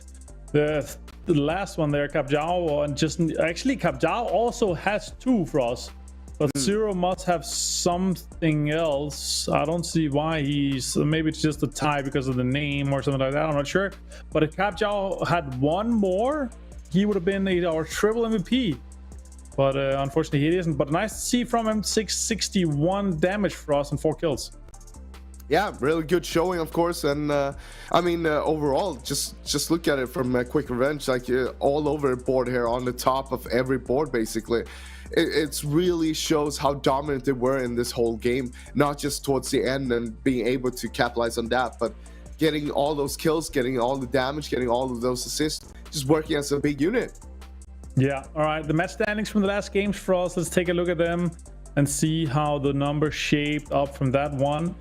the last one there. Capjao, and just actually Capjao also has 2 for us. But Zero must have something else. I don't see why he's... Maybe it's just a tie because of the name or something like that. I'm not sure. But if Capjao had 1 more, he would have been our triple MVP. But unfortunately, he isn't. But nice to see from him. 661 damage for us and 4 kills. Yeah, really good showing, of course. And I mean, overall, just look at it from Quick Revenge. Like all over the board here, on the top of every board, basically. It really shows how dominant they were in this whole game, not just towards the end and being able to capitalize on that, but getting all those kills, getting all the damage, getting all of those assists, just working as a big unit. Yeah, all right, the match standings from the last games for us, let's take a look at them and see how the numbers shaped up from that one.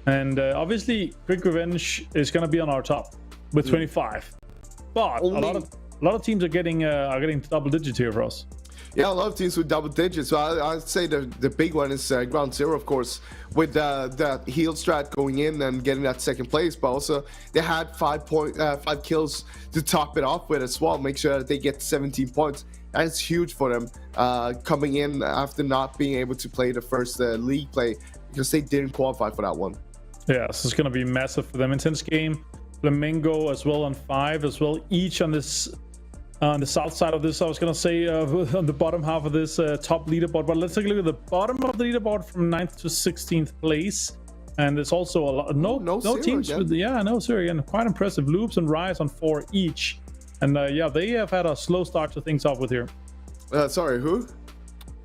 And obviously Quick Revenge is going to be on our top with 25, but a lot of teams are getting double digits here for us. Yeah, a lot of teams with double digits. So I'd say the big one is Ground Zero, of course, with that heal strat going in and getting that second place. But also they had 5 kills to top it off with as well. Make sure that they get 17 points. That's huge for them coming in after not being able to play the first league play because they didn't qualify for that one. Yeah, so it's going to be massive for them. Intense game. Flamingo as well on 5 as well, each on this. On the south side of this, I was going to say on the bottom half of this top leaderboard. But let's take a look at the bottom of the leaderboard from 9th to 16th place. And there's also a lot, no teams with, no zero again. Quite impressive. Loops and Rise on 4 each. And yeah, they have had a slow start to things off with here. Sorry, who?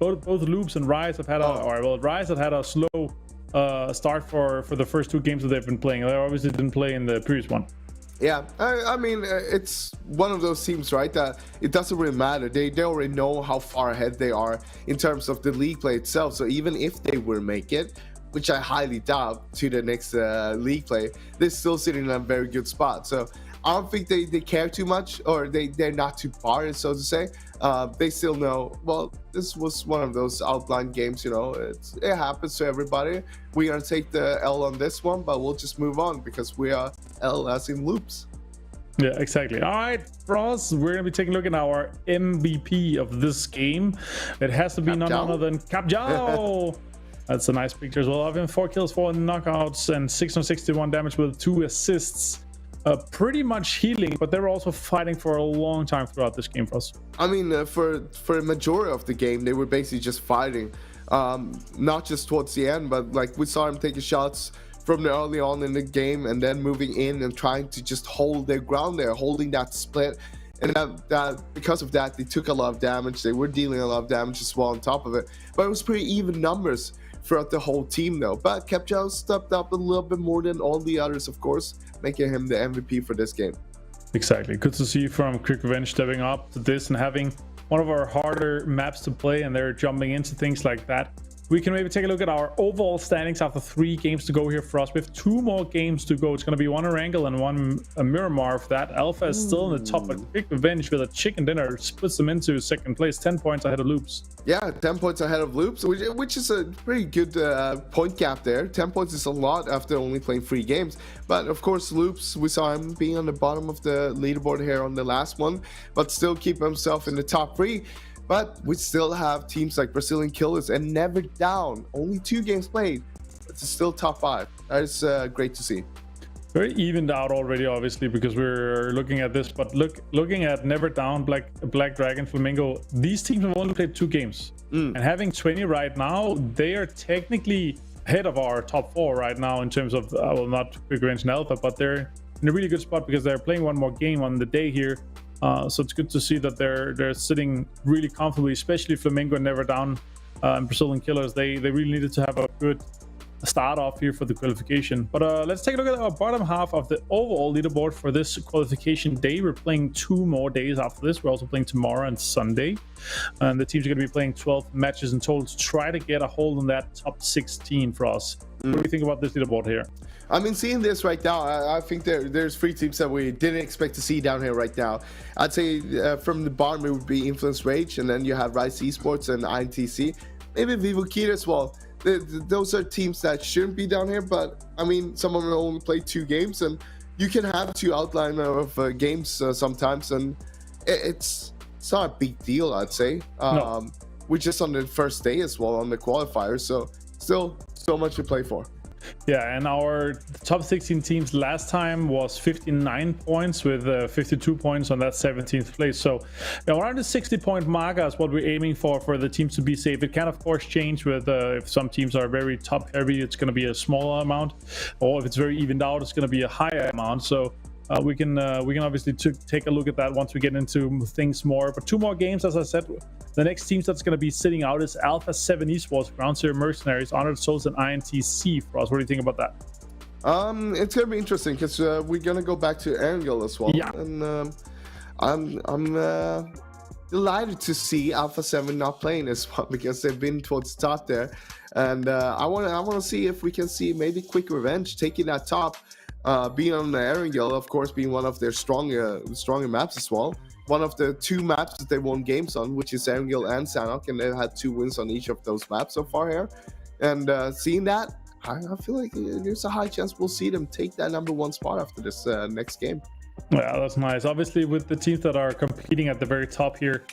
Both Loops and Rise have had Rise have had a slow start for the first 2 games that they've been playing. They obviously didn't play in the previous one. Yeah, I mean, it's one of those teams, right, that it doesn't really matter. They already know how far ahead they are in terms of the league play itself. So even if they were to make it, which I highly doubt, to the next league play, they're still sitting in a very good spot. So I don't think they care too much, or they're not too far, so to say. They still know, well, this was one of those outline games, you know, it happens to everybody. We're gonna take the L on this one, but we'll just move on because we are L as in Loops. Yeah, exactly. All right, for us, we're gonna be taking a look at our MVP of this game. It has to be none other than Capjao. That's a nice picture as well. I've been 4 kills, 4 knockouts, and 661 damage with 2 assists. Pretty much healing, but they were also fighting for a long time throughout this game for us. I mean, for a majority of the game, they were basically just fighting, not just towards the end, but like we saw them taking shots from the early on in the game and then moving in and trying to just hold their ground there, holding that split. And that because of that, they took a lot of damage. They were dealing a lot of damage as well on top of it, but it was pretty even numbers throughout the whole team though. But Capjao stepped up a little bit more than all the others, of course, making him the MVP for this game. Exactly. Good to see from Quick Revenge stepping up to this and having one of our harder maps to play, and they're jumping into things like that. we can maybe take a look at our overall standings after 3 games to go here for us. We have 2 more games to go. It's going to be one Erangel and one Miramar. Of that, Alpha is still in the top, but Big Revenge with a chicken dinner splits them into second place, 10 points ahead of Loops. Yeah, 10 points ahead of Loops, which is a pretty good point gap there. 10 points is a lot after only playing 3 games. But of course, Loops, we saw him being on the bottom of the leaderboard here on the last one, but still keep himself in the top 3. But we still have teams like Brazilian Killers and Never Down. Only 2 games played, but it's still top 5. That is great to see. Very evened out already, obviously, because we're looking at this. But looking at Never Down, Black Dragon, Flamingo, these teams have only played 2 games. And having 20 right now, they are technically ahead of our top 4 right now in terms of, well, not Big Range and Alpha, but they're in a really good spot because they're playing one more game on the day here. So it's good to see that they're sitting really comfortably, especially Flamingo and Never Down and Brazilian Killers. They really needed to have a good start off here for the qualification. But let's take a look at our bottom half of the overall leaderboard for this qualification day. We're playing 2 more days after this. We're also playing tomorrow and Sunday. And the teams are going to be playing 12 matches in total to try to get a hold on that top 16 for us. What do you think about this leaderboard here? I mean, seeing this right now, I think there's 3 teams that we didn't expect to see down here right now. I'd say from the bottom it would be Influence Rage, and then you have Rise Esports and INTC. Maybe Vivo Kid as well. Those are teams that shouldn't be down here, but I mean, some of them only play 2 games, and you can have 2 outline of games sometimes, and it's not a big deal, I'd say. No. We're just on the first day as well on the qualifiers, so still so much to play for. Yeah, and our top 16 teams last time was 59 points with 52 points on that 17th place. So around the 60-point mark is what we're aiming for the teams to be safe. It can, of course, change with if some teams are very top heavy, it's going to be a smaller amount, or if it's very evened out, it's going to be a higher amount. So we can obviously take a look at that once we get into things more. But 2 more games, as I said. The next teams that's going to be sitting out is Alpha 7 Esports, Ground Zero Mercenaries, Honored Souls, and INTC for us. What do you think about that? It's gonna be interesting because we're gonna go back to Erangel as well. Yeah. And I'm delighted to see Alpha 7 not playing as well because they've been towards the top there, and I want to see if we can see maybe Quick Revenge taking that top, being on the Erangel, of course, being one of their stronger maps as well. One of the 2 maps that they won games on, which is Erangel and Sanok, and they had 2 wins on each of those maps so far here. And seeing that, I feel like there's a high chance we'll see them take that number 1 spot after this next game. Yeah, that's nice. Obviously, with the teams that are competing at the very top here,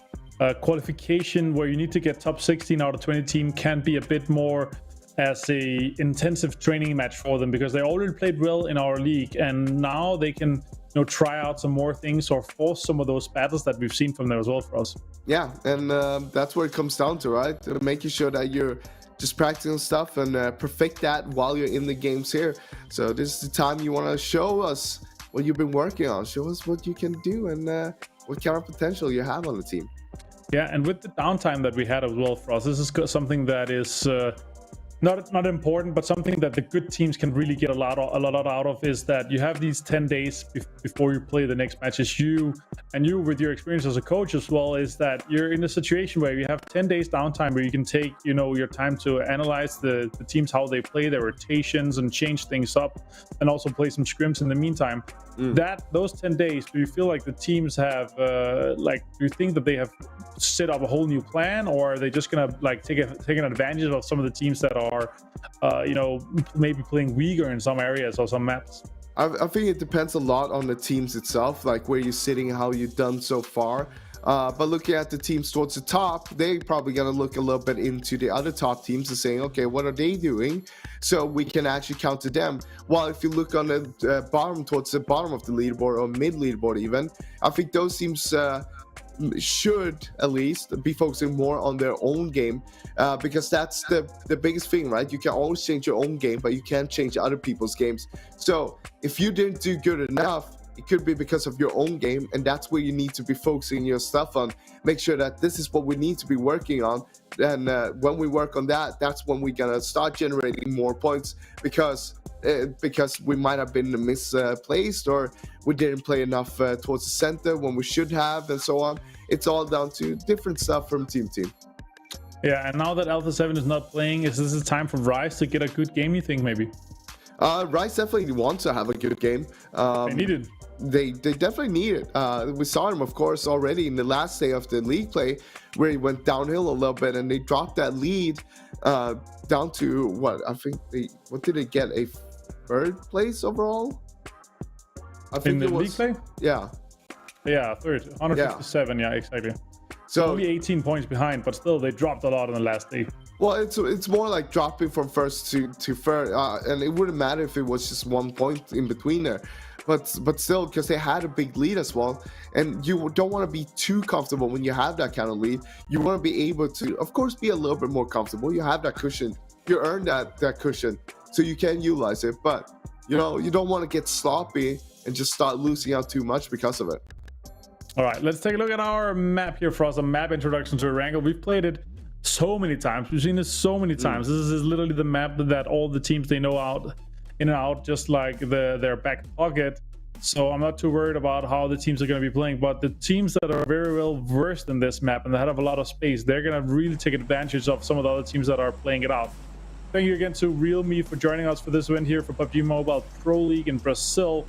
qualification where you need to get top 16 out of 20 team can be a bit more as a intensive training match for them because they already played well in our league, and now they can try out some more things or force some of those battles that we've seen from them as well for us. Yeah, and that's what it comes down to, right? Making sure that you're just practicing stuff and perfect that while you're in the games here. So this is the time you want to show us what you've been working on, show us what you can do, and what kind of potential you have on the team. Yeah, and with the downtime that we had as well for us, this is something that is not important, but something that the good teams can really get a lot out of is that you have these 10 days before you play the next matches. You with your experience as a coach as well, is that you're in a situation where you have 10 days downtime where you can take your time to analyze the teams, how they play, their rotations, and change things up, and also play some scrims in the meantime. Those 10 days, do you feel like the teams have do you think that they have set up a whole new plan, or are they just gonna take an advantage of some of the teams that are maybe playing weaker in some areas or some maps? I think it depends a lot on the teams itself, like where you're sitting, how you've done so far. But looking at the teams towards the top, they're probably going to look a little bit into the other top teams and saying, okay, what are they doing? So we can actually counter them. While if you look on the bottom, towards the bottom of the leaderboard or mid leaderboard even, I think those teams should at least be focusing more on their own game, because that's the biggest thing, right? You can always change your own game, but you can't change other people's games. So if you didn't do good enough, it could be because of your own game, and that's where you need to be focusing your stuff on. Make sure that this is what we need to be working on, and when we work on that, that's when we're gonna start generating more points, because we might have been misplaced, or we didn't play enough towards the center when we should have, and so on. It's all down to different stuff from team to team. Yeah, and now that Alpha 7 is not playing, is this a time for Rise to get a good game, you think, maybe? Rise definitely wants to have a good game. They need it. They definitely need it. We saw him, of course, already in the last day of the league play, where he went downhill a little bit, and they dropped that lead down to what I think what did they get, a third place overall? I think in the league play. Yeah, third, 157. Yeah, exactly. So only 18 points behind, but still they dropped a lot in the last day. Well, it's more like dropping from first to third, and it wouldn't matter if it was just 1 point in between there, but still, because they had a big lead as well, and you don't want to be too comfortable when you have that kind of lead. You want to be able to, of course, be a little bit more comfortable. You have that cushion, you earn that cushion, so you can utilize it. But you don't want to get sloppy and just start losing out too much because of it. All right, let's take a look at our map here for us. A map introduction to Erangel. We've played it so many times. We've seen this so many times. This is literally the map that all the teams they know out in and out, just like their back pocket. So I'm not too worried about how the teams are going to be playing. But the teams that are very well versed in this map and that have a lot of space, they're going to really take advantage of some of the other teams that are playing it out. Thank you again to RealMe for joining us for this event here for PUBG Mobile Pro League in Brazil.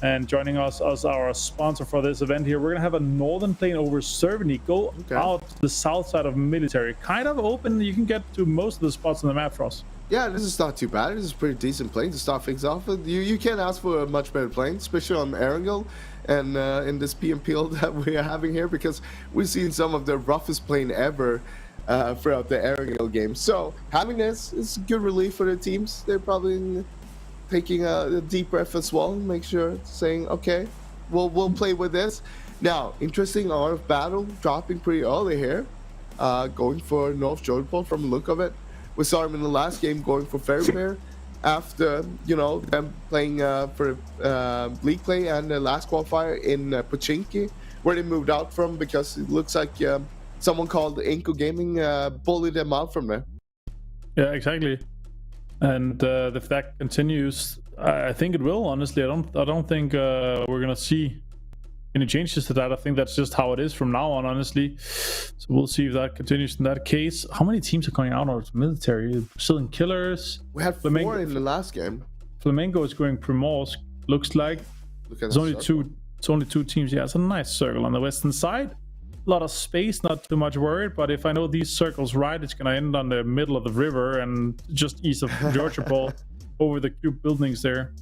And joining us as our sponsor for this event here, we're gonna have a northern plane over Cerveny go out to the south side of military, kind of open. You can get to most of the spots on the map for us. Yeah, this is not too bad. This is a pretty decent plane to start things off with. You can't ask for a much better plane, especially on Erangel and in this PMPL that we're having here, because we've seen some of the roughest plane ever throughout the Erangel game. So having this is a good relief for the teams. They're probably taking a deep breath as well, make sure, saying, okay, we'll play with this. Now, interesting art of battle, dropping pretty early here, going for North Jodhpur from the look of it. We saw him in the last game going for Ferry Pair after, them playing for league play and the last qualifier in Pochinki, where they moved out from because it looks like someone called Inco Gaming bullied them out from there. Yeah, exactly. And if that continues, I think it will. Honestly, I don't think we're gonna see any changes to that. I think that's just how it is from now on, honestly. So we'll see if that continues in that case. How many teams are going out of military? Brazilian Killers. We had four in the last game. Flamengo is going Primorsk. Looks like there's only two. It's only two teams. Yeah, it's a nice circle on the western side. A lot of space, not too much worried, but if I know these circles right, it's going to end on the middle of the river and just east of Georgia over the cube buildings there.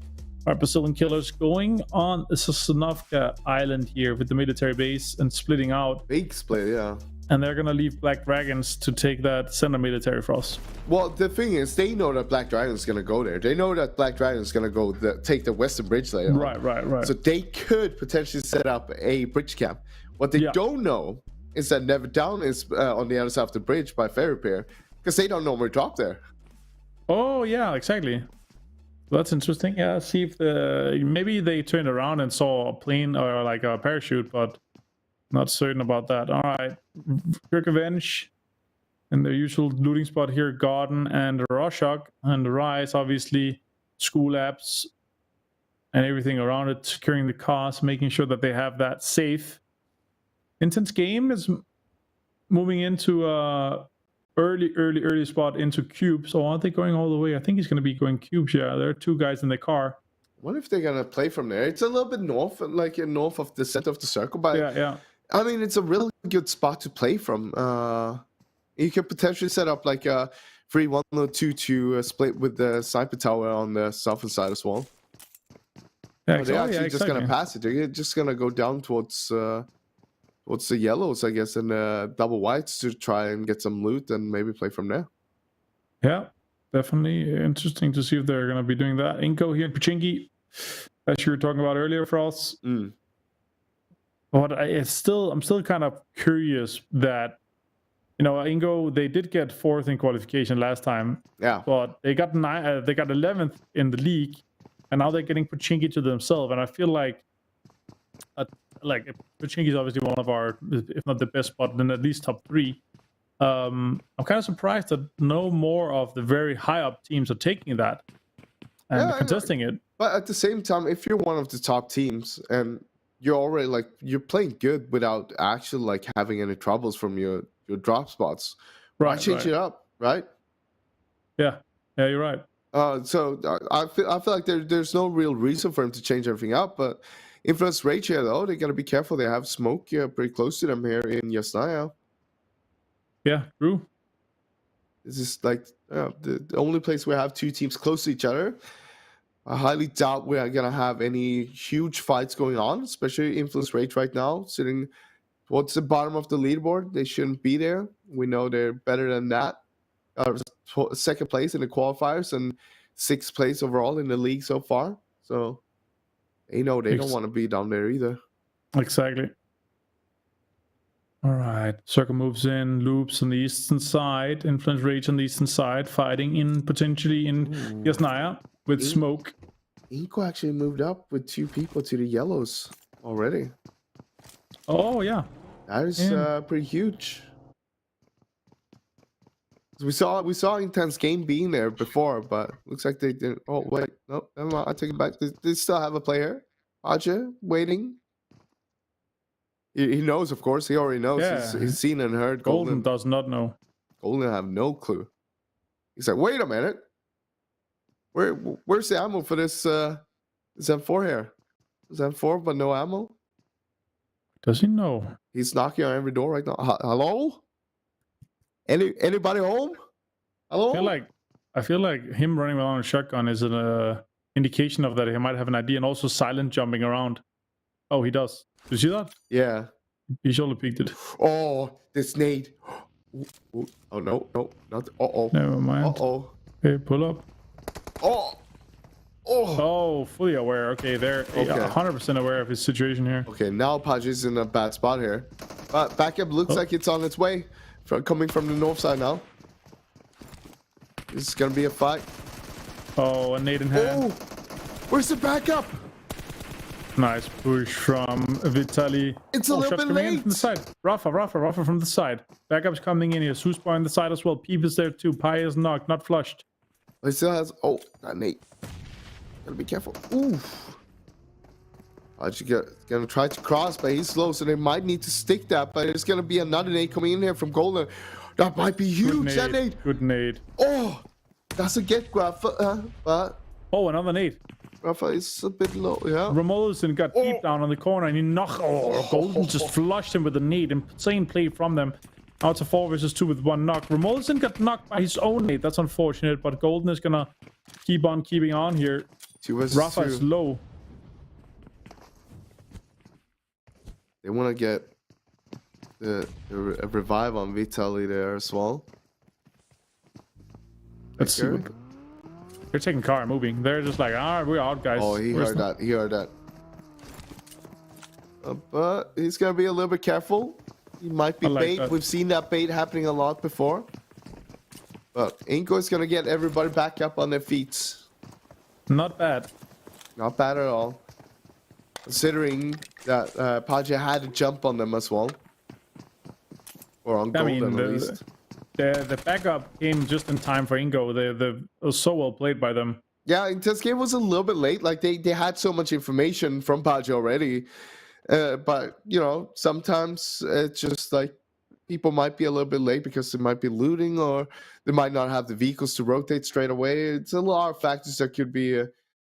Our Brazilian Killers going on Sosnovka Island here with the military base and splitting out. Big split, yeah. And they're going to leave Black Dragons to take that center military for us. Well, the thing is, they know that Black Dragon's going to go there. They know that Black Dragon's going to go take the western bridge later. Right. So they could potentially set up a bridge camp. What they don't know is that Never Down is on the other side of the bridge by Ferry Pier, because they don't normally drop there. Oh, yeah, exactly. That's interesting. Yeah, see if maybe they turned around and saw a plane or like a parachute, but not certain about that. All right, Quick Revenge in their usual looting spot here, Garden and Rorschach, and the Rise, obviously, school apps and everything around it, securing the cars, making sure that they have that safe. Intense Game is moving into early spot into cubes. So aren't they going all the way? I think he's going to be going cubes. Yeah, there are two guys in the car. What if they're going to play from there? It's a little bit north, like north of the center of the circle, but yeah. I mean, it's a really good spot to play from. You could potentially set up like a 3-1-2 to split with the sniper tower on the southern side as well. Yeah, they're actually just going to pass it. They're just going to go down towards the yellows, I guess, and double whites to try and get some loot and maybe play from there. Yeah, definitely interesting to see if they're going to be doing that. Inco here in Pochinki, as you were talking about earlier for us. But I'm still kind of curious that, Ingo, they did get 4th in qualification last time. Yeah. But they got 11th in the league, and now they're getting Pochinki to themselves. And I feel like Pochinki is obviously one of our, if not the best spot, then at least top 3. I'm kind of surprised that no more of the very high up teams are taking that and contesting it. But at the same time, if you're one of the top teams and you're already you're playing good without actually having any troubles from your drop spots, Why change it up, right? Yeah, you're right. So I feel like there's no real reason for him to change everything up. But influence rage here, though, they gotta be careful. They have smoke pretty close to them here in Yasnaya. Yeah, true. This is like the only place we have two teams close to each other. I highly doubt we are gonna have any huge fights going on, especially influence rage right now sitting towards the bottom of the leaderboard. They shouldn't be there. We know they're better than that. Second place in the qualifiers and 6th place overall in the league so far. So they know they don't want to be down there either. Exactly. All right. Circle moves in, loops on the eastern side, influence rage on the eastern side, fighting in potentially in Yasnaya with smoke. Inko actually moved up with 2 people to the yellows already. Oh yeah. That is pretty huge. We saw intense game being there before, but looks like they didn't. Oh wait, no, never mind. I take it back. They still have a player, Aja, waiting. He knows, of course. He already knows. Yeah. He's seen and heard. Golden does not know. Golden have no clue. He's like, wait a minute. Where's the ammo for this M4 here? Is M4 but no ammo? Does he know? He's knocking on every door right now. Hello? Anybody home? Hello? I feel like him running around a shotgun is an indication of that he might have an idea, and also silent jumping around. Oh, he does. Did you see that? Yeah. He surely peeked it. Oh, this nade. Oh no, not. Never mind. Okay, pull up. Oh, fully aware. Okay, they're 100% aware of his situation here. Okay, now Paji's in a bad spot here. But backup looks like it's on its way. Coming from the north side now. This is gonna be a fight. Oh, a nade in hand. Oh, where's the backup? Nice push from Vitaly. It's a little bit late. From the side. Rafa from the side. Backup's coming in here. Suspa on the side as well. Peep is there too. Pi is knocked, not flushed. He still has. Oh, that nade. Gotta be careful. Ooh. Gonna try to cross, but he's slow, so they might need to stick that. But it's gonna be another nade coming in here from Golden. That might be huge. That nade. Good nade. Oh, that's a get Rafa. But another nade. Rafa is a bit low. Yeah. Romolson got deep down on the corner, and he knocked. Golden just flushed him with a nade. Insane play from them. Now it's a 4 versus 2 with 1 knock. Romolson got knocked by his own nade. That's unfortunate, but Golden is gonna keep on keeping on here. 2 versus Rafa 2. is low. They want to get a revive on Vitaly there as well. Let's see. They're taking car moving. They're just like, we're out, guys. Oh, he heard that. He heard that. But he's gonna be a little bit careful. He might be bait. That. We've seen that bait happening a lot before. But Inko is gonna get everybody back up on their feet. Not bad. Not bad at all. Considering that Paja had to jump on them as well. Or on Golden at least. The backup came just in time for Ingo. It was so well played by them. Yeah, this game was a little bit late. Like they had so much information from Paja already. But, you know, sometimes it's just like people might be a little bit late because they might be looting or they might not have the vehicles to rotate straight away. It's a lot of factors that could be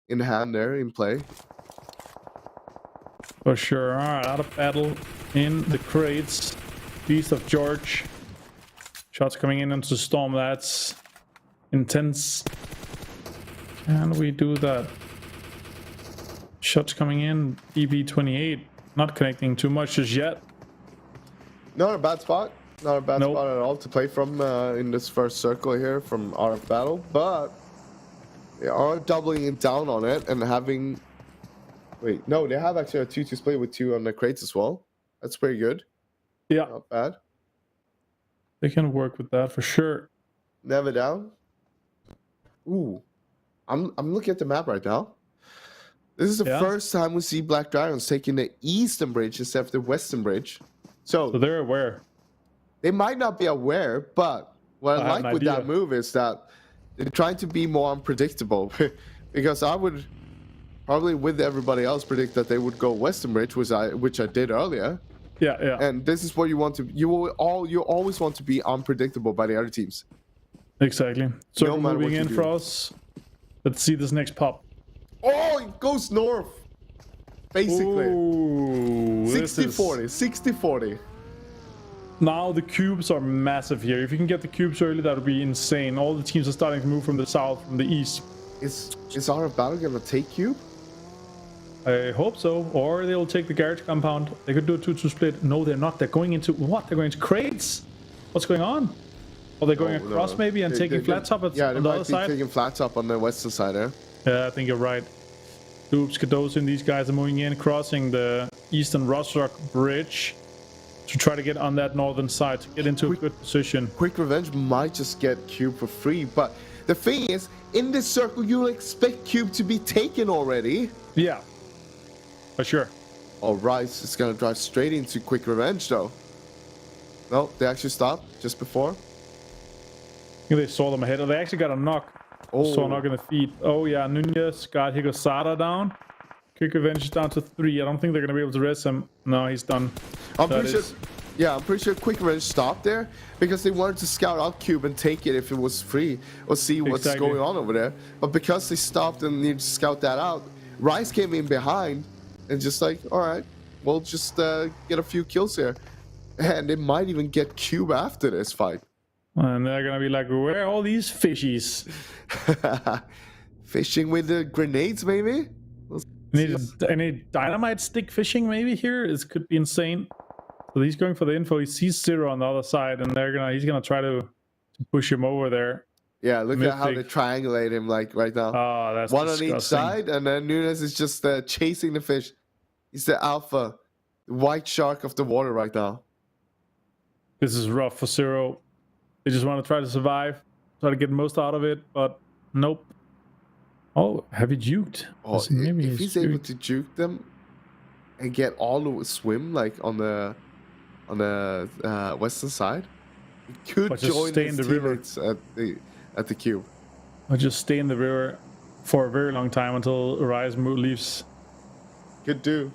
in hand there in play. For sure. All right, out of battle in the crates. Beast of George. Shots coming in into Storm. That's intense. Can we do that? Shots coming in. DB28. Not connecting too much just yet. Not a bad spot. Not a bad spot at all to play from in this first circle here from RF Battle. But they are doubling it down on it and having... Wait, no, they have actually a 2-2 split with 2 on the crates as well. That's pretty good. Yeah. Not bad. They can work with that for sure. Never down. Ooh. I'm looking at the map right now. This is the first time we see Black Dragons taking the eastern bridge instead of the western bridge. So they're aware. They might not be aware, but what I like with that move is that they're trying to be more unpredictable. Because I would probably with everybody else predict that they would go western bridge, which I did earlier. Yeah. And this is what you want to. You always want to be unpredictable by the other teams. Exactly. So No matter moving what you in do. for us. Let's see this next pop. Oh, it goes north. Basically. Ooh, 60-40. 60-40. Now the cubes are massive here. If you can get the cubes early, that would be insane. All the teams are starting to move from the south, from the east. Is RF Battle gonna take Cube? I hope so. Or they'll take the garage compound. They could do a 2-2 split. No, they're not. They're going into what? They're going into crates. What's going on? Or they're going across maybe and taking flat top on the other side? Taking flat top on the western side there. Yeah, I think you're right. Oops, Kadosa and these guys are moving in, crossing the eastern Rostock bridge to try to get on that northern side to get into a good position. Quick Revenge might just get Cube for free, but the thing is, in this circle, you'll expect Cube to be taken already. Yeah, for sure. Oh, Rice is gonna drive straight into Quick Revenge though. No, they actually stopped just before. I think they saw them ahead. Oh, they actually got a knock. Oh. Saw a knock in the feet. Oh yeah, Nunez got Higosada down. Quick Revenge is down to 3. I don't think they're gonna be able to rest him. No, he's done. I'm pretty sure Quick Revenge stopped there because they wanted to scout out Cube and take it if it was free or see what's going on over there. But because they stopped and needed to scout that out, Rice came in behind and just like, all right, we'll just get a few kills here. And they might even get Cube after this fight. And they're gonna be like, where are all these fishies? Fishing with the grenades, maybe? Any dynamite stick fishing maybe here? This could be insane. So he's going for the info. He sees Zero on the other side, and he's gonna try to push him over there. Yeah, look at how they triangulate him like right now. Oh, that's one disgusting. on each side, and then Nunez is just chasing the fish. He's the alpha, the white shark of the water right now. This is rough for Zero. They just want to try to survive, try to get the most out of it, but nope. Oh, have you juked? Oh, maybe if he's able to juke them and get all the swim like on the western side, he could join his teammates at the cube. Or just stay in the river for a very long time until Rise leaves. Could do.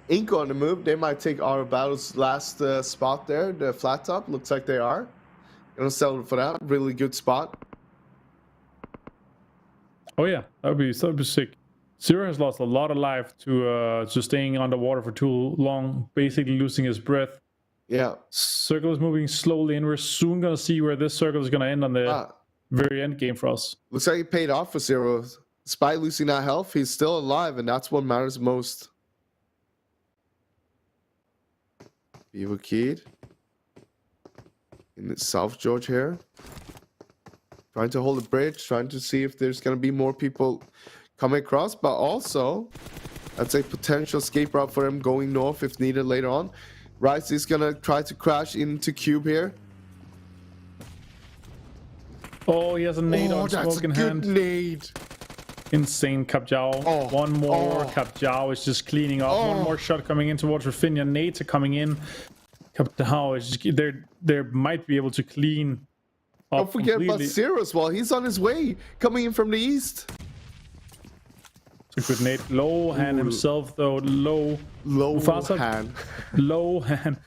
Inco on the move. They might take our battle's last spot there, the flat top. Looks like they are. Gonna settle for that. Really good spot. Oh yeah, that would be sick. Zero has lost a lot of life to staying underwater for too long, basically losing his breath. Yeah. Circle is moving slowly, and we're soon gonna see where this circle is gonna end on the very end game for us. Looks like it paid off for Zero. Despite losing that health, he's still alive, and that's what matters most. Beaver Kid in the South George here. Trying to hold the bridge, trying to see if there's going to be more people coming across, but also that's a potential escape route for him going north if needed later on. Rice is going to try to crash into Cube here. Oh, he has a nade on smoke in hand. Nade. Insane Kapjao. Oh, one more. Kapjao is just cleaning up. One more shot coming in towards Rafinha. Nades are coming in. Kapjao is just, they might be able to clean up. Don't forget about Zero as well. He's on his way, coming in from the east. It's a good nade. Low hand himself though. Low hand. Low hand.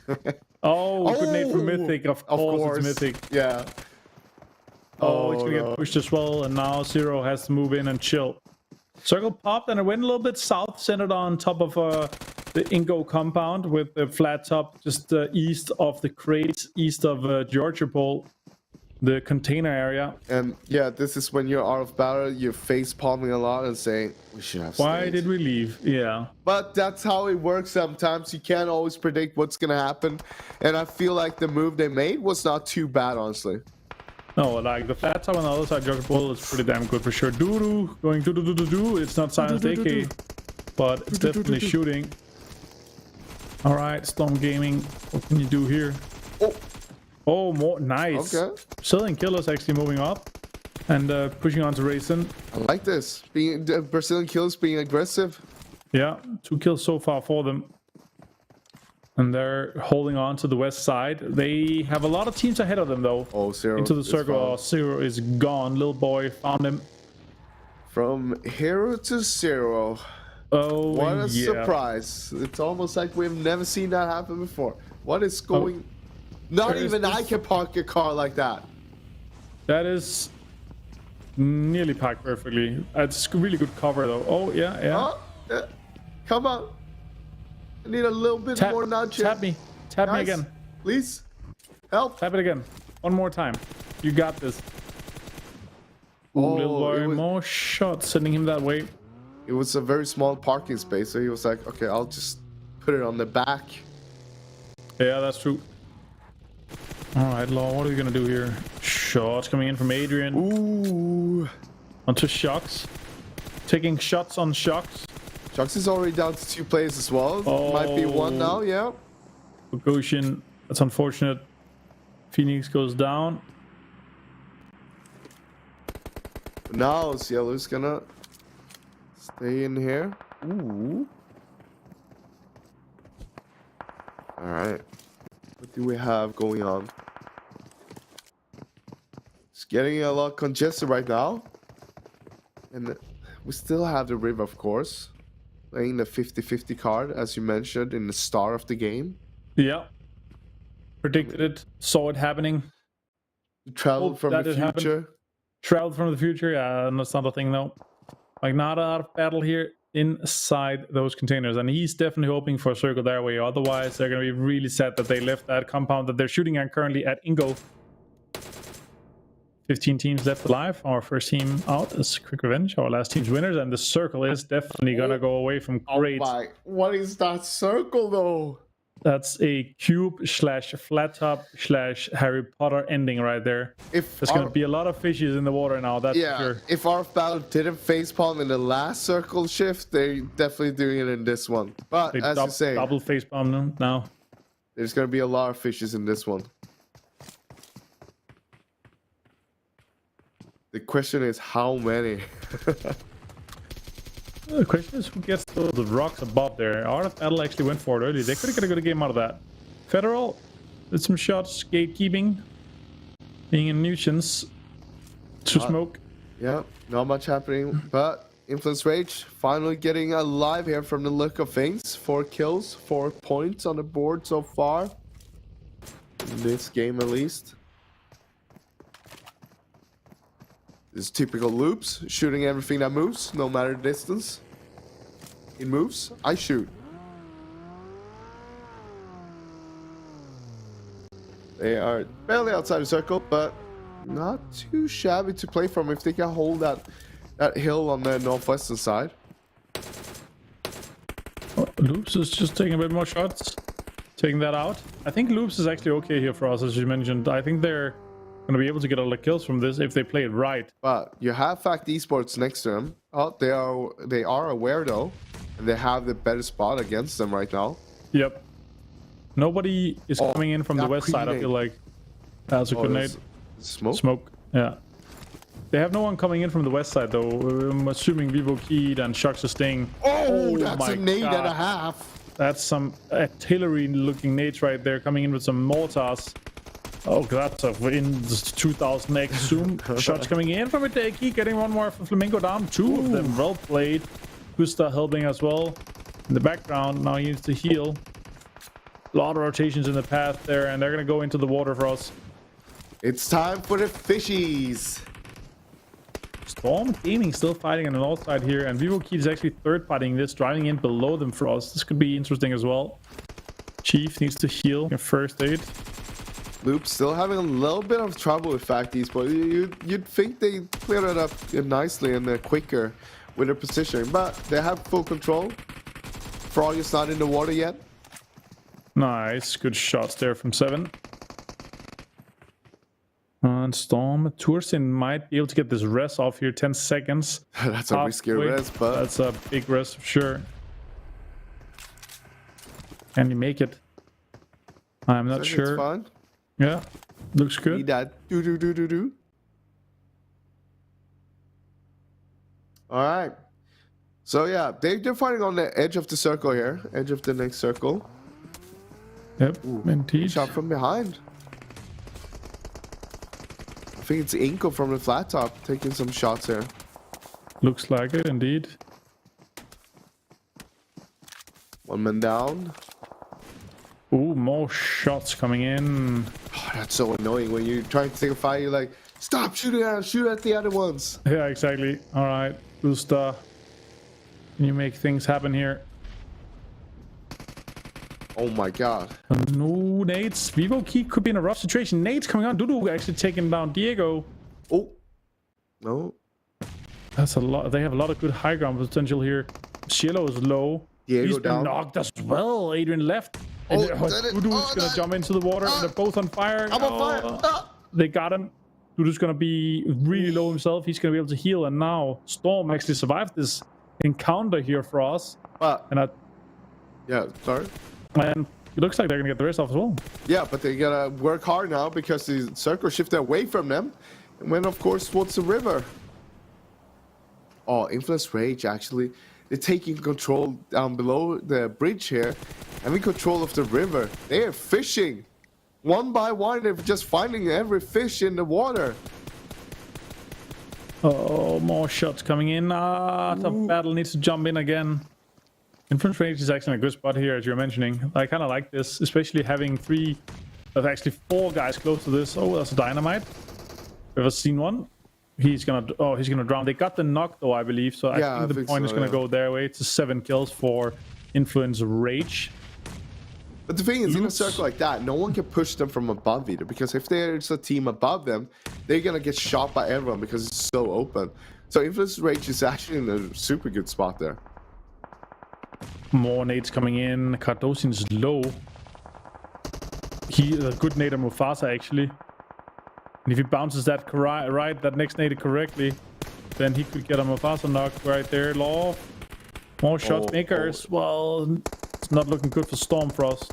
Oh, good nade from Mythic. Of course, it's Mythic. Yeah. Oh, he's gonna get pushed as well, and now Zero has to move in and chill. Circle popped, and it went a little bit south, centered on top of the Ingo compound with the flat top just east of the crates, east of Georgia Bowl, the container area. And yeah, this is when you're out of battle, you're face palming a lot and saying, we should have stayed. Why did we leave? Yeah. But that's how it works sometimes. You can't always predict what's gonna happen. And I feel like the move they made was not too bad, honestly. No, like the flat top on the other side, Georgia Bowl is pretty damn good for sure. Doo-doo, going doo-doo-doo-doo-doo. It's not Silence AK, but it's definitely shooting. All right, Storm Gaming, what can you do here? Oh, more nice. Okay. Brazilian Killers actually moving up and pushing on to Racing. I like this. Being Brazilian Killers being aggressive. Yeah, 2 kills so far for them. And they're holding on to the west side. They have a lot of teams ahead of them, though. Oh, Zero. Into the circle. Oh, Zero is gone. Little boy found him. From hero to Zero. Oh, What a yeah. surprise. It's almost like we've never seen that happen before. What is going... Not There is even I this- can park a car like that. That is nearly parked perfectly. It's really good cover though. Oh, yeah, yeah. Oh, yeah. Come on. I need a little bit more nudge here. Tap me. Tap me Guys, again. Please. Help. Tap it again. One more time. You got this. Ooh, little boy, more shots, sending him that way. It was a very small parking space, so he was like, okay, I'll just put it on the back. Yeah, that's true. Alright, Law, what are we gonna do here? Shots coming in from Adrian. Ooh. Onto Shocks. Taking shots on Shocks. Shocks is already down to 2 players as well. Might be 1 now, yeah. Goshen, that's unfortunate. Phoenix goes down. Now Cielo's gonna stay in here. Ooh. Alright. What do we have going on? It's getting a lot congested right now. And we still have the River, of course. Playing the 50-50 card, as you mentioned, in the start of the game. Yeah. Predicted it. Saw it happening. Traveled from the future. Traveled from the future. Yeah, that's not a thing though. Like, not out of battle here inside those containers. And he's definitely hoping for a circle their way. Otherwise, they're going to be really sad that they left that compound that they're shooting at currently at Ingo. 15 teams left alive. Our first team out is Quick Revenge. Our last team's winners. And the circle is definitely going to go away from great. Oh my, what is that circle though? That's a cube / flat top / Harry Potter ending right there. There's going to be a lot of fishes in the water now, that's for sure. If our battle didn't facepalm in the last circle shift, they're definitely doing it in this one. But They as you say, double facepalm now. there's going to be a lot of fishes in this one. The question is how many? The question is who gets the rocks above there. Art of Battle actually went for it early. They could have got a good game out of that. Federal did some shots, gatekeeping, being a nuisance to smoke. Yeah, not much happening, but Influence Rage finally getting alive here from the look of things. 4 kills, 4 points on the board so far. In this game at least. This typical loops, shooting everything that moves, no matter the distance. It moves, I shoot. They are barely outside the circle, but not too shabby to play from if they can hold that hill on the northwestern side. Loops is just taking a bit more shots. Taking that out. I think Loops is actually okay here for us, as you mentioned. I think they're going to be able to get all the kills from this if they play it right. But you have Fact Esports next to them. Oh, they are aware though, and they have the better spot against them right now. Yep. Nobody is coming in from the west side, I feel like. That's a good nade. Smoke? Smoke, yeah. They have no one coming in from the west side though. I'm assuming Vivo Keyed and Shocks are staying. Oh, that's a nade and a half. That's some artillery looking nades right there, coming in with some mortars. Oh, that's a in 2000x zoom. Shots coming in from Itaki, getting one more from Flamingo down. 2 of them, well played. Gusta helping as well. In the background, now he needs to heal. A lot of rotations in the path there, and they're going to go into the water for us. It's time for the fishies. Storm Gaming still fighting on the north side here, and Vivo Key is actually third partying this, driving in below them for us. This could be interesting as well. Chief needs to heal in first aid. Loop still having a little bit of trouble with Fact Esports. You'd think they cleared it up nicely and quicker with their positioning, but they have full control. Frog is not in the water yet. Nice, good shots there from 7. And Storm Tursin might be able to get this res off here. 10 seconds. That's a risky res, but that's a big res for sure. Can you make it? I'm not sure. It's fine. Yeah, looks good. Need that do. All right. So yeah, they're fighting on the edge of the circle here, edge of the next circle. Yep, indeed. Shot from behind. I think it's Inko from the flat top taking some shots here. Looks like it, indeed. One man down. Ooh, more shots coming in. Oh, that's so annoying when you're trying to take a fight. You're like, stop shooting at, shoot at the other ones. Yeah, exactly. All right, Gusta, can you make things happen here? Oh my god. No nades. Vivo Key could be in a rough situation. Nades coming on. Dudu actually taking down Diego. Oh. No. That's a lot. They have a lot of good high ground potential here. Cielo is low. Diego He's down. been knocked as well. Adrian left. And Dudu's gonna jump into the water. And they're both on fire. I'm on fire. They got him. Dudu's gonna be really low himself. He's gonna be able to heal. And now Storm actually survived this encounter here for us. Yeah, sorry. And it looks like they're gonna get the rest off as well. Yeah, but they gotta work hard now because the circle shifted away from them and went, of course, towards the river. Oh, Influence Rage, actually. They're taking control down below the bridge here, having control of the river. They are fishing. One by one, they're just finding every fish in the water. Oh, more shots coming in. Tough battle needs to jump in again. Influence Rage is actually in a good spot here, as you're mentioning. I kind of like this, especially having actually four guys close to this. Oh, that's a dynamite. Ever seen one? He's gonna drown. They got the knock though, I believe. So I think the point is gonna go their way. It's 7 kills for Influence Rage. But the thing is, in a circle like that, no one can push them from above either. Because if there's a team above them, they're gonna get shot by everyone because it's so open. So Influence Rage is actually in a super good spot there. More nades coming in. Cardosin is low. He is a good nade on Mufasa actually. And if he bounces that that next nade correctly, then he could get a Mufasa knock right there. Law. More shots makers. Well, it's not looking good for Stormfrost.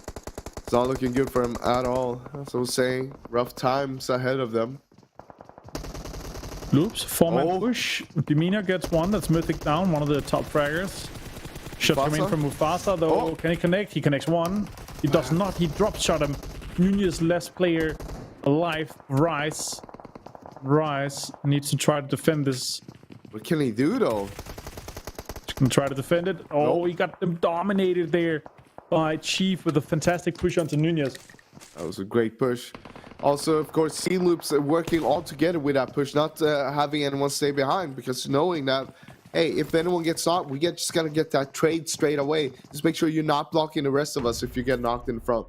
It's not looking good for him at all. That's what I'm saying. Rough times ahead of them. Loops. 4-man push. Dimina gets one. That's Mythic down. One of the top fraggers. Shot coming in from Mufasa though. Can he connect? He connects one. He does not. He drop shot him. Nunez last player alive. Rice needs to try to defend this. What can he do though? He's gonna try to defend it. Oh, he got them dominated there by Chief with a fantastic push onto Nunez. That was a great push. Also, of course, C-Loops working all together with that push, not having anyone stay behind, because knowing that, hey, if anyone gets knocked, just gotta get that trade straight away. Just make sure you're not blocking the rest of us if you get knocked in front.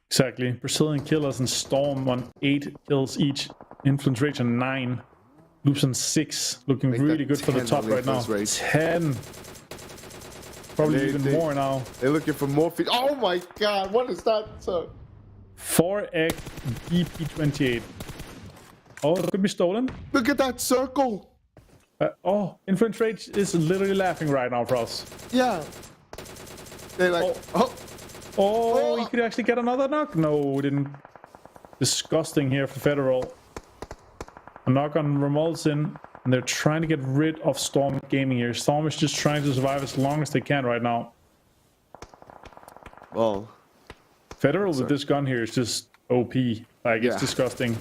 Exactly. Brazilian Killers and Storm on 8 kills each. Influence Rage on 9. Loops on 6. Looking really good for the top right now. 10. Probably even more now. They're looking for more feet. Oh my god, what is that? 4x BP28. Oh, it could be stolen. Look at that circle. Influence Rage is literally laughing right now for us. Yeah. They're like, he could actually get another knock. No, didn't. Disgusting here for Federal. A knock on Remolzin, and they're trying to get rid of Storm Gaming here. Storm is just trying to survive as long as they can right now. Well, Federal with this gun here is just OP. Like, it's disgusting.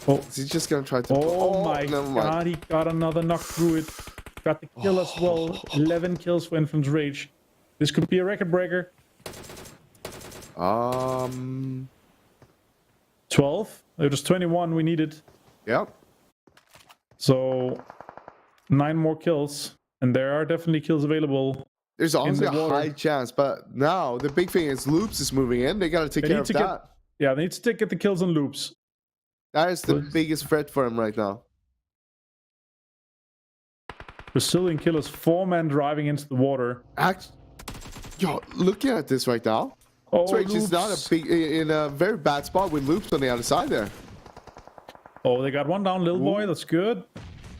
Oh, is he just gonna try to? Oh my god, he got another knock through it. Got the kill as well. 11 kills for Influence Rage. This could be a record breaker. 12. It was 21 we needed. Yep. So 9 more kills, and there are definitely kills available. There's honestly a high chance, but now the big thing is Loops is moving in. They gotta take care of that. They need to get the kills on Loops. That is the biggest threat for him right now. Brazilian Killers, 4-man driving into the water. Yo, looking at this right now. Rage is not in a very bad spot with Loops on the other side there. Oh, they got one down, little boy. That's good.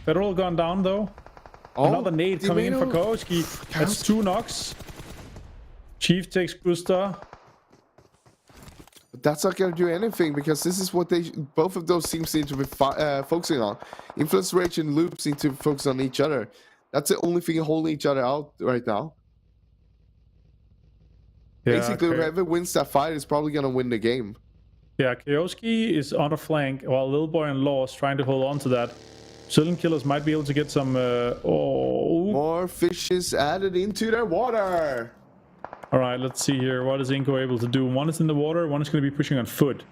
Federal gone down though. Another nade coming in for Koski. That's 2 knocks. Chief takes Gusta. But that's not going to do anything because this is what both of those teams seem to be focusing on. Influence Rage and Loop seem to focus on each other. That's the only thing holding each other out right now. Yeah, basically, whoever wins that fight is probably going to win the game. Yeah, Kioski is on a flank while Little Boy and Law is trying to hold on to that. Brazilian Killers might be able to get some... More fishes added into their water. All right, let's see here. What is Inko able to do? One is in the water. One is going to be pushing on foot.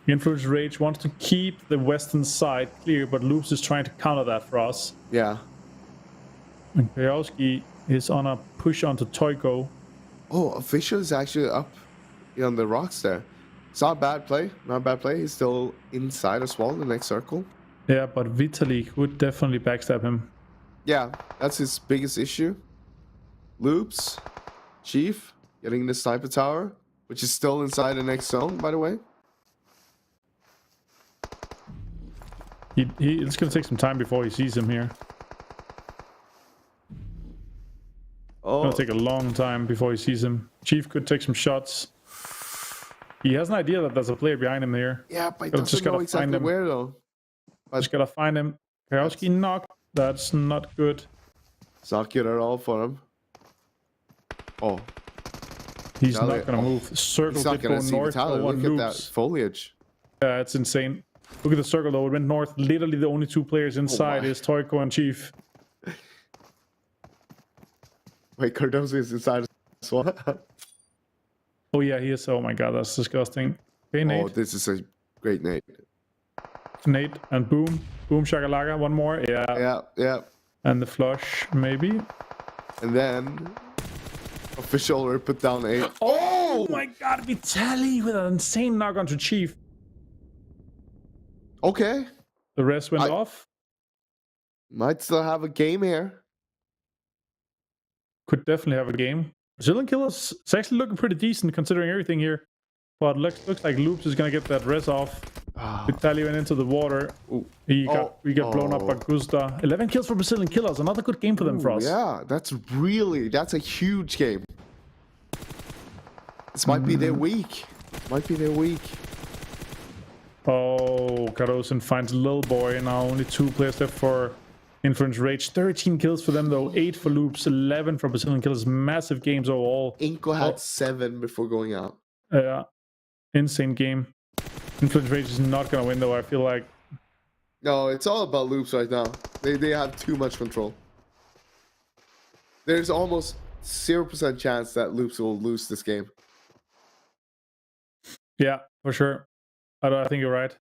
Influence Rage wants to keep the western side clear, but Loops is trying to counter that for us. Yeah. And Kajowski is on a push onto Toiko. Oh, Official is actually up on the rocks there. It's not a bad play. Not a bad play. He's still inside as well, the next circle. Yeah, but Vitalik would definitely backstab him. Yeah, that's his biggest issue. Loops, Chief, getting the sniper tower, which is still inside the next zone, by the way. It's going to take some time before he sees him here. Oh, It's going to take a long time before he sees him. Chief could take some shots. He has an idea that there's a player behind him here. yeah, but he Just doesn't know gotta exactly find him. where though. Just got to find him. Kajowski knocked. That's not good. It's not good at all for him. Oh, He's Vitaly- not going to move. Circle he's not did go gonna see north. Vitaly. One Look at that loops. foliage. Yeah, it's insane. Look at the circle though. It went north. Literally the only two players inside my. is Toiko and Chief. Wait, Cardozo is inside as well. Oh yeah, he is. Oh my god, that's disgusting. Okay, Nate. Oh, this is a great Nate. Nate and boom. Boom shakalaka. One more. Yeah. Yeah, yeah. And the flush, maybe. And then Official already put down 8. Oh my god, Vitali with an insane knock onto Chief. Okay. The rest went off. Might still have a game here. Could definitely have a game. Brazilian Killers, it's actually looking pretty decent considering everything here. But looks like Loops is gonna get that res off. Vitali went into the water. Ooh. We got blown up by Gusta. 11 kills for Brazilian Killers. Another good game for them, for us. Yeah, that's a huge game. This might be their week. Might be their week. Oh, Carosin finds Lil Boy. Now only 2 players left for Influence Rage. 13 kills for them though. 8 for Loops. 11 for Brazilian Killers. Massive games overall. Inko had 7 before going out. Yeah. Insane game. Influence Rage is not gonna win though, I feel like. No, it's all about Loops right now. They have too much control. There's almost 0% chance that Loops will lose this game. Yeah, for sure. I think you're right.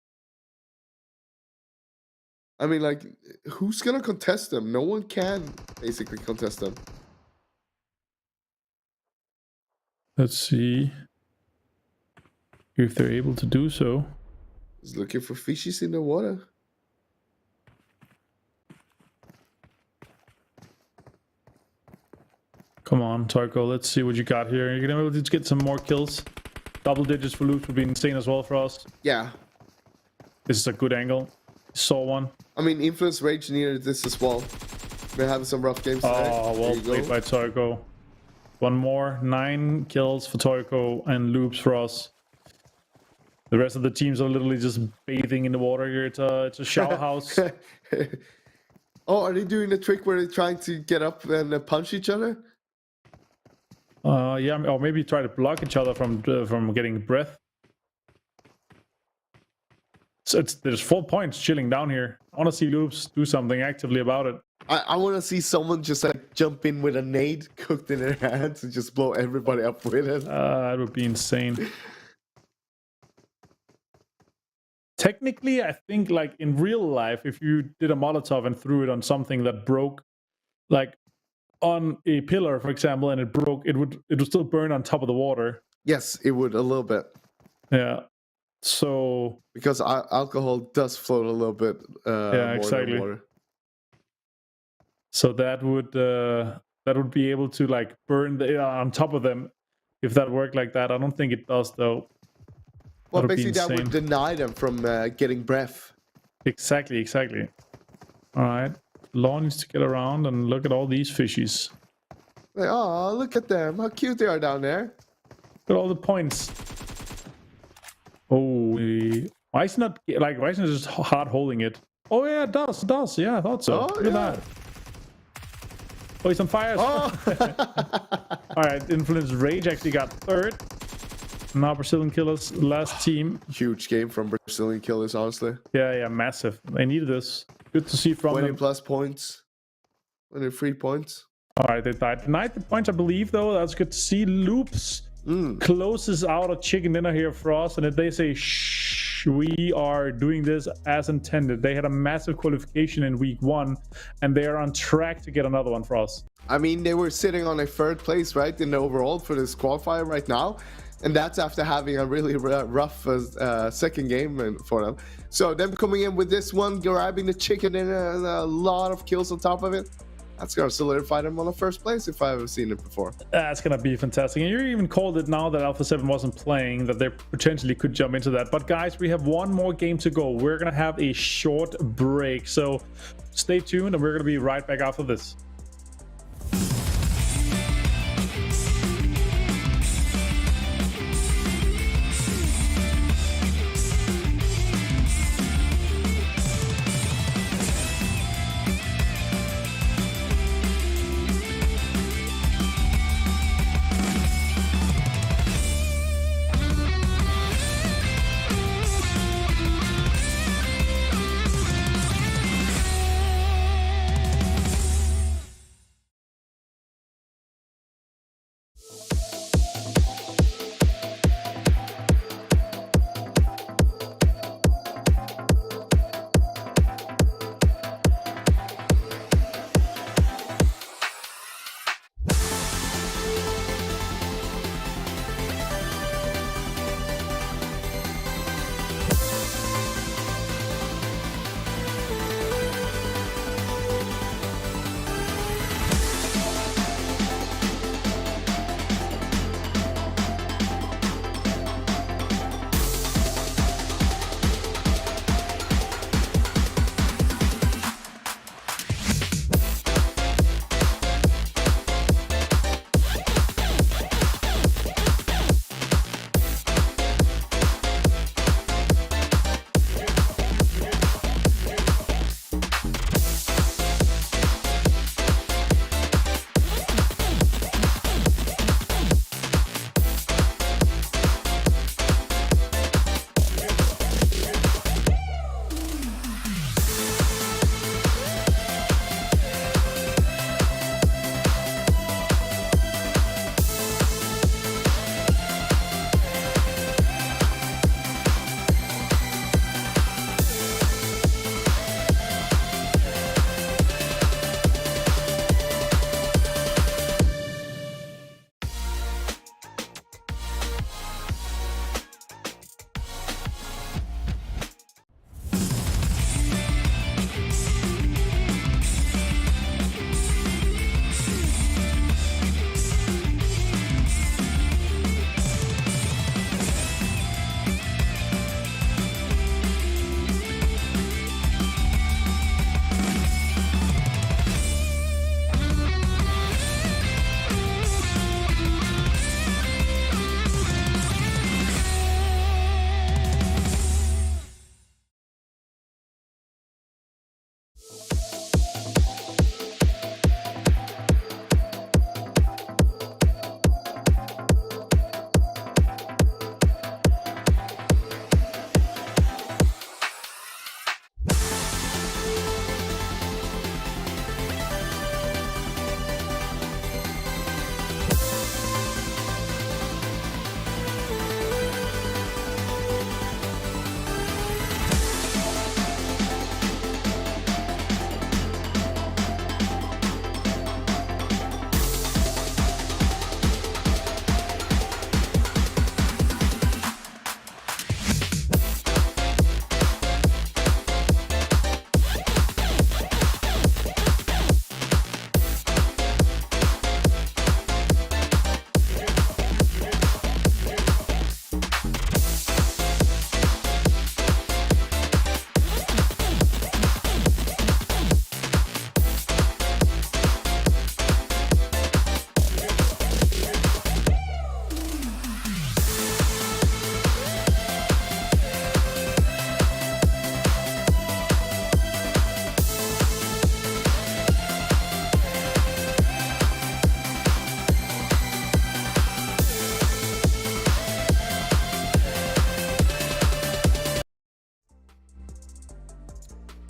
I mean, like, who's gonna contest them? No one can basically contest them. Let's see if they're able to do so. He's looking for fishes in the water. Come on, Tarko, let's see what you got here. You're gonna be able to get some more kills. Double digits for Loops would be insane as well for us. Yeah. This is a good angle. Saw one. I mean, Influence Rage needed this as well. We're having some rough games today. Oh, well played by Tarko. One more. 9 kills for Tarko and Loops for us. The rest of the teams are literally just bathing in the water here. It's a shower house. Oh, are they doing the trick where they're trying to get up and punch each other? Yeah, or maybe try to block each other from getting breath. So there's 4 points chilling down here. I want to see Loops do something actively about it. I want to see someone just like jump in with a nade cooked in their hands and just blow everybody up with it. That would be insane. Technically, I think like in real life, if you did a Molotov and threw it on something that broke, like on a pillar, for example, and it broke, it would still burn on top of the water. Yes, it would a little bit. Yeah. So because alcohol does float a little bit yeah, more exactly. than water. So that would be able to like burn on top of them if that worked like that. I don't think it does though. Well, That'd be basically that would insane. deny them from getting breath. Exactly. All right. Law needs to get around and look at all these fishies. Like, oh, look at them. How cute they are down there. Look at all the points. Oh, why is it just hard holding it? Oh yeah, it does. Yeah, I thought so. Oh, Look at that. Oh, he's on fire. Oh. All right, Influence Rage actually got 3rd. Now Brazilian Killers, last team. Huge game from Brazilian Killers, honestly. Yeah, massive. They needed this. Good to see from 20 them. plus points. Only 3 points. All right, they denied the points, I believe, though. That's good to see. Loops closes out a chicken dinner here for us. And if they say, shh, we are doing this as intended. They had a massive qualification in week 1, and they are on track to get another one for us. I mean, they were sitting on a 3rd place, right, in the overall for this qualifier right now. And that's after having a really rough second game for them. So them coming in with this one, grabbing the chicken dinner and a lot of kills on top of it. That's going to solidify them on the 1st place if I've ever seen it before. That's going to be fantastic. And you even called it now that Alpha 7 wasn't playing, that they potentially could jump into that. But guys, we have one more game to go. We're going to have a short break. So stay tuned and we're going to be right back after this.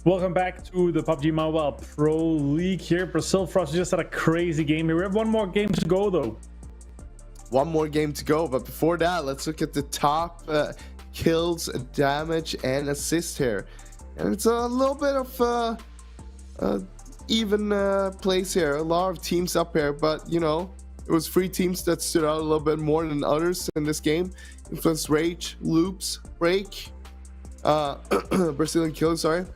Welcome back to the PUBG Mobile Pro League here. Brazil Frost just had a crazy game here. We have one more game to go though. One more game to go, but before that, let's look at the top kills, damage, and assist here. And it's a little bit of even place here. A lot of teams up here, but you know, it was 3 teams that stood out a little bit more than others in this game. Influence, Rage, Loops, Break, Brazilian Killer, sorry.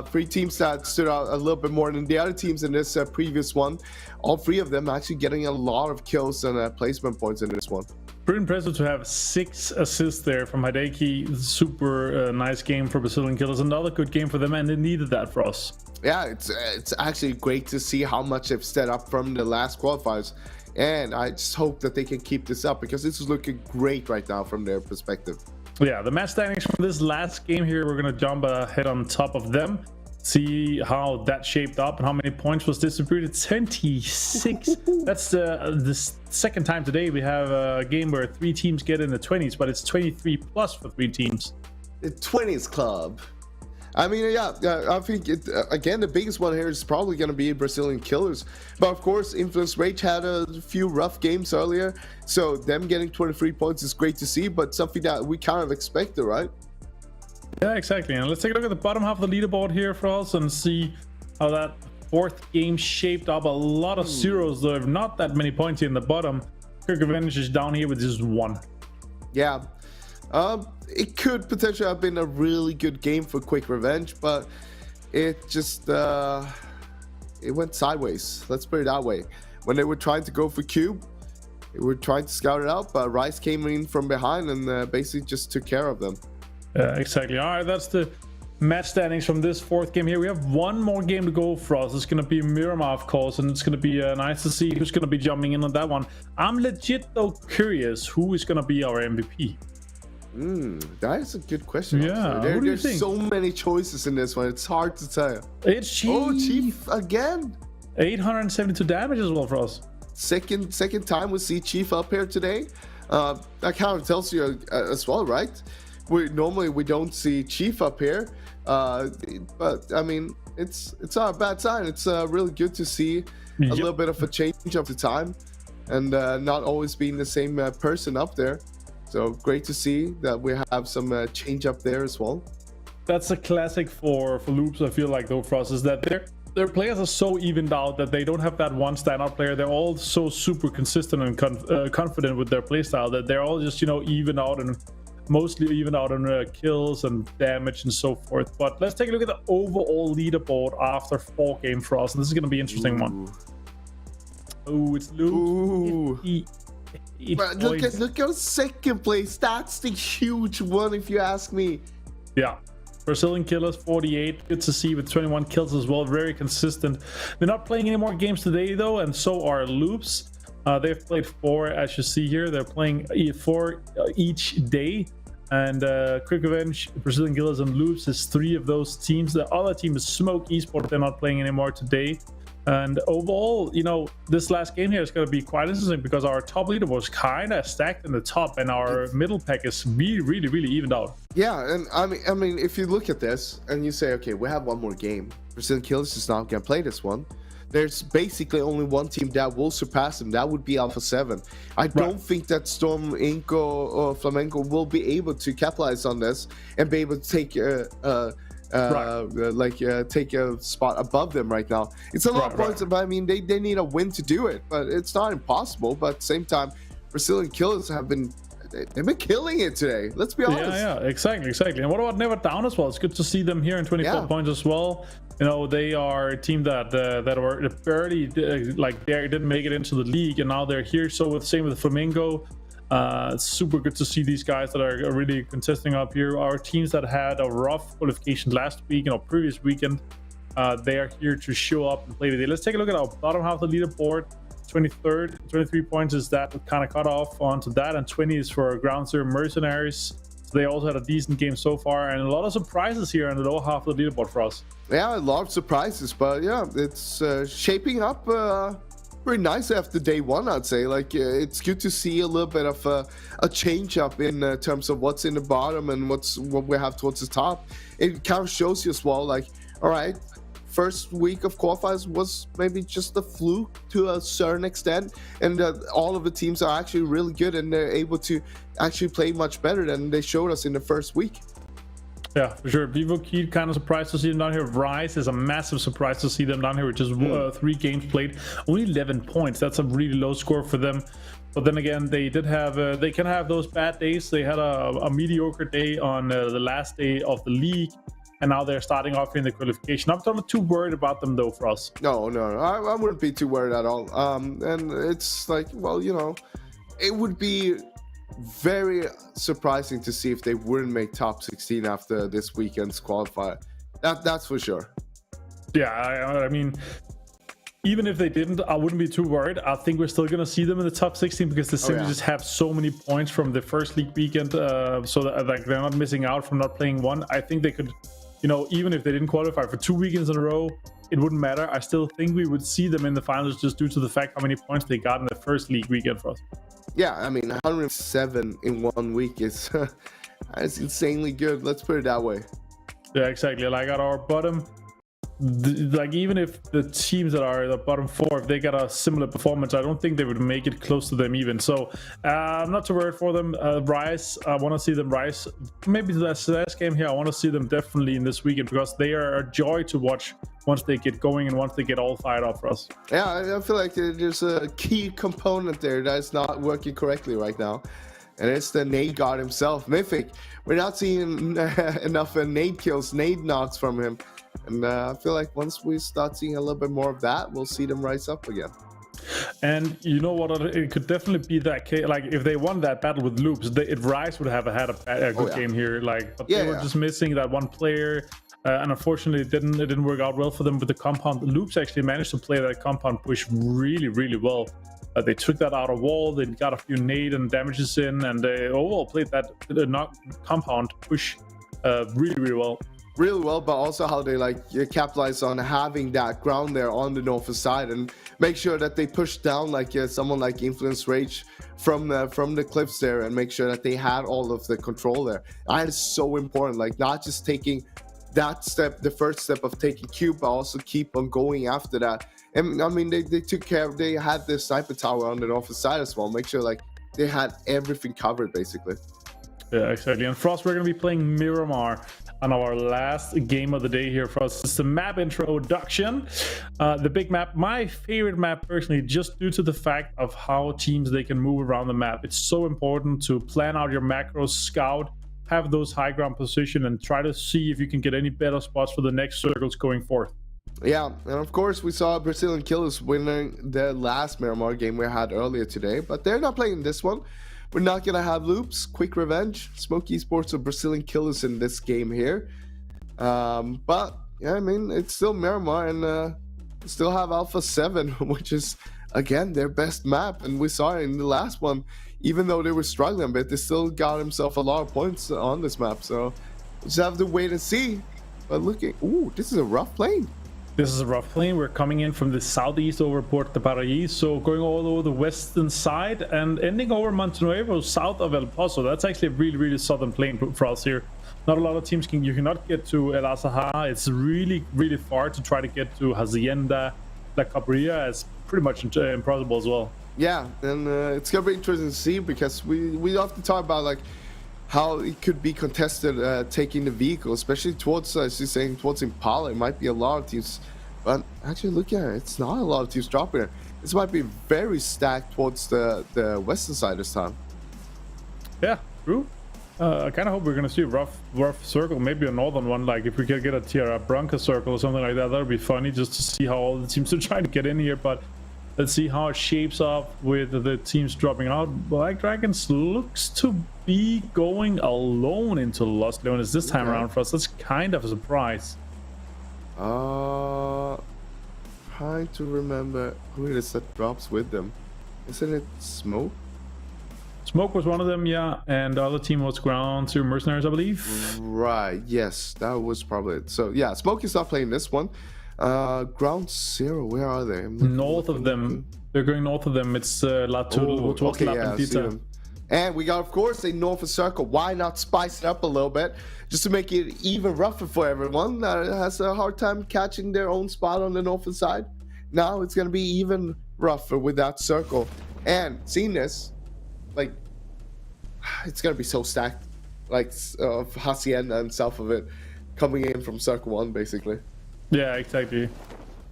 3 teams that stood out a little bit more than the other teams in this previous one. All 3 of them actually getting a lot of kills and placement points in this one. Pretty impressive to have 6 assists there from Hideki. Super nice game for Brazilian Killers. Another good game for them, and they needed that for us. Yeah, it's actually great to see how much they've stepped up from the last qualifiers. And I just hope that they can keep this up, because this is looking great right now from their perspective. Yeah, the match standings from this last game here, we're going to jump ahead on top of them, see how that shaped up and how many points was distributed. 26. That's the second time today we have a game where 3 teams get in the 20s, but it's 23 plus for 3 teams. The 20s club. I mean, yeah, I think again, the biggest one here is probably going to be Brazilian Killers. But of course, Influence Rage had a few rough games earlier, so them getting 23 points is great to see, but something that we kind of expected, right? Yeah, exactly. And let's take a look at the bottom half of the leaderboard here for us and see how that 4th game shaped up. A lot of zeros, though, not that many points here in the bottom. Quick Revenge is down here with just 1. Yeah. It could potentially have been a really good game for Quick Revenge, but it just it went sideways. Let's put it that way. When they were trying to go for Cube, they were trying to scout it out, but Rice came in from behind and basically just took care of them. Exactly. All right, that's the match standings from this 4th game here. We have one more game to go for us. It's going to be Miramar, of course, and it's going to be nice to see who's going to be jumping in on that one. I'm legit though curious who is going to be our MVP. That is a good question. Yeah, there's so many choices in this one. It's hard to tell. It's Chief. Oh, Chief again. 872 damage as well for us. Second time we see Chief up here today. That kind of tells you as well, right? Normally we don't see Chief up here, but I mean, it's not a bad sign. It's really good to see a little bit of a change of the time, and not always being the same person up there. So great to see that we have some change up there as well. That's a classic for Loops. I feel like though for us is that their players are so evened out that they don't have that one standout player. They're all so super consistent and confident with their playstyle that they're all just, you know, even out and mostly even out on kills and damage and so forth. But let's take a look at the overall leaderboard after 4 games for us, and this is going to be an interesting one. Oh, it's Loops. But look at 2nd place. That's the huge one, if you ask me. Yeah, Brazilian Killers 48. Good to see with 21 kills as well. Very consistent. They're not playing any more games today though, and so are Loops. They've played 4, as you see here. They're playing 4 each day. And Quick Revenge, Brazilian Killers, and Loops is 3 of those teams. The other team is Smoke Esports. They're not playing anymore today. And overall, you know, this last game here is going to be quite interesting because our top leader was kind of stacked in the top, and our middle pack is really evened out. Yeah, and I mean, if you look at this and you say, okay, we have one more game, Brazilian Killers is not going to play this one. There's basically only one team that will surpass them. That would be Alpha 7. I don't think that Storm Inc. or Flamengo will be able to capitalize on this and be able to take take a spot above them right now. It's a lot of points, but I mean, they need a win to do it, but it's not impossible. But at the same time, Brazilian Killers they've been killing it today. Let's be honest. Yeah, exactly. And what about Never Down as well? It's good to see them here in 24 points as well. You know, they are a team that were barely they didn't make it into the league, and now they're here. So same with Flamingo. It's super good to see these guys that are really contesting up here. Our teams that had a rough qualification last week, previous weekend, they are here to show up and play today. Let's take a look at our bottom half of the leaderboard. 23rd, 23 points is that kind of cut off onto that, and 20 is for Ground Zero Mercenaries. So they also had a decent game so far, and a lot of surprises here in the lower half of the leaderboard for us. Yeah, a lot of surprises, but yeah, it's shaping up pretty nice after day 1, I'd say. Like, it's good to see a little bit of a change up in terms of what's in the bottom and what we have towards the top. It kind of shows you as well, like, all right, first week of qualifiers was maybe just a fluke to a certain extent, and all of the teams are actually really good and they're able to actually play much better than they showed us in the first week. Yeah, for sure. Vivo Key, kind of surprised to see them down here. Rise is a massive surprise to see them down here, which is 3 games played, only 11 points. That's a really low score for them. But then again, they did have they can have those bad days. They had a mediocre day on the last day of the league, and now they're starting off in the qualification. I'm not too worried about them though, for us. No, I wouldn't be too worried at all. And it's like, well, you know, it would be very surprising to see if they wouldn't make top 16 after this weekend's qualifier. That's for sure. Yeah, I mean, even if they didn't, I wouldn't be too worried. I think we're still going to see them in the top 16 because they simply just have so many points from the first league weekend, so that like, they're not missing out from not playing one. I think they could, you know, even if they didn't qualify for 2 weekends in a row, it wouldn't matter. I still think we would see them in the finals just due to the fact how many points they got in the first league weekend for us. Yeah, I mean, 107 in 1 week is it's insanely good. Let's put it that way. Yeah, exactly. Like at our bottom, like even if the teams that are the bottom 4, if they got a similar performance, I don't think they would make it close to them even. So I'm not too worried for them. Rise, I want to see them rise. Maybe the last game here, I want to see them definitely in this weekend because they are a joy to watch once they get going and once they get all fired up for us. Yeah, I feel like there's a key component there that's not working correctly right now, and it's the nade god himself, Mythic. We're not seeing enough nade kills, nade knocks from him. And I feel like once we start seeing a little bit more of that, we'll see them rise up again. And you know what? It could definitely be that case. Like if they won that battle with Loops, Rise would have had a good game here. Like, but they were just missing that one player, and unfortunately, it didn't work out well for them with the compound. Loops actually managed to play that compound push really, really well. They took that outer wall. They got a few nade and damages in, and they overall played that compound push really, really well. Really well, but also how they capitalize on having that ground there on the north side and make sure that they push down like someone like Influence Rage from the cliffs there and make sure that they had all of the control there. That is so important, like not just taking that step, the first step of taking cube, but also keep on going after that. And I mean, they took care of, they had the sniper tower on the north side as well, make sure like they had everything covered basically. Yeah, exactly. And for us, we're going to be playing Miramar on our last game of the day here for us. It's the map introduction. The big map, my favorite map personally, just due to the fact of how teams they can move around the map. It's so important to plan out your macros, scout, have those high ground position, and try to see if you can get any better spots for the next circles going forth. Yeah, and of course we saw Brazilian Killers winning the last Miramar game we had earlier today, but they're not playing this one. We're not going to have Loops, Quick Revenge, Smoke Esports, or Brazilian Killers in this game here. But, yeah, I mean, it's still Miramar, and still have Alpha 7, which is, again, their best map. And we saw it in the last one, even though they were struggling a bit, they still got himself a lot of points on this map. So, we'll just have to wait and see. But looking, ooh, this is a rough plane. This is a rough plane. We're coming in from the southeast over Puerto Paraíso, so going all over the western side and ending over Montenegro, south of El Pozo. That's actually a really, really southern plane for us here. Not a lot of teams you cannot get to El Azaha. It's really, really far to try to get to Hacienda, La Cabrera. It's pretty much impossible as well. Yeah, and it's gonna be interesting to see because we often talk about like how it could be contested taking the vehicle, especially towards, as you're saying, towards Impala. It might be a lot of teams, but actually look at it, it's not a lot of teams dropping it. This might be very stacked towards the western side this time. Yeah, true. I kind of hope we're going to see a rough circle, maybe a northern one. Like if we could get a Tierra Branca circle or something like that, that would be funny just to see how all the teams are trying to get in here. But let's see how it shapes up with the teams dropping out. Black Dragons looks to be going alone into Los Leones this time around for us. That's kind of a surprise. Trying to remember who it is that drops with them. Isn't it Smoke? Smoke was one of them, yeah, and the other team was Ground Zero Mercenaries, I believe. Right, yes, that was probably it. So yeah, Smoke is not playing this one. Ground Zero, where are they? North of them. They're going north of them. It's La Pendita. And we got, of course, a northern circle. Why not spice it up a little bit just to make it even rougher for everyone that has a hard time catching their own spot on the northern side? Now it's going to be even rougher with that circle. And seeing this, like, it's going to be so stacked. Like, Hacienda and south of it coming in from circle 1, basically. Yeah, exactly.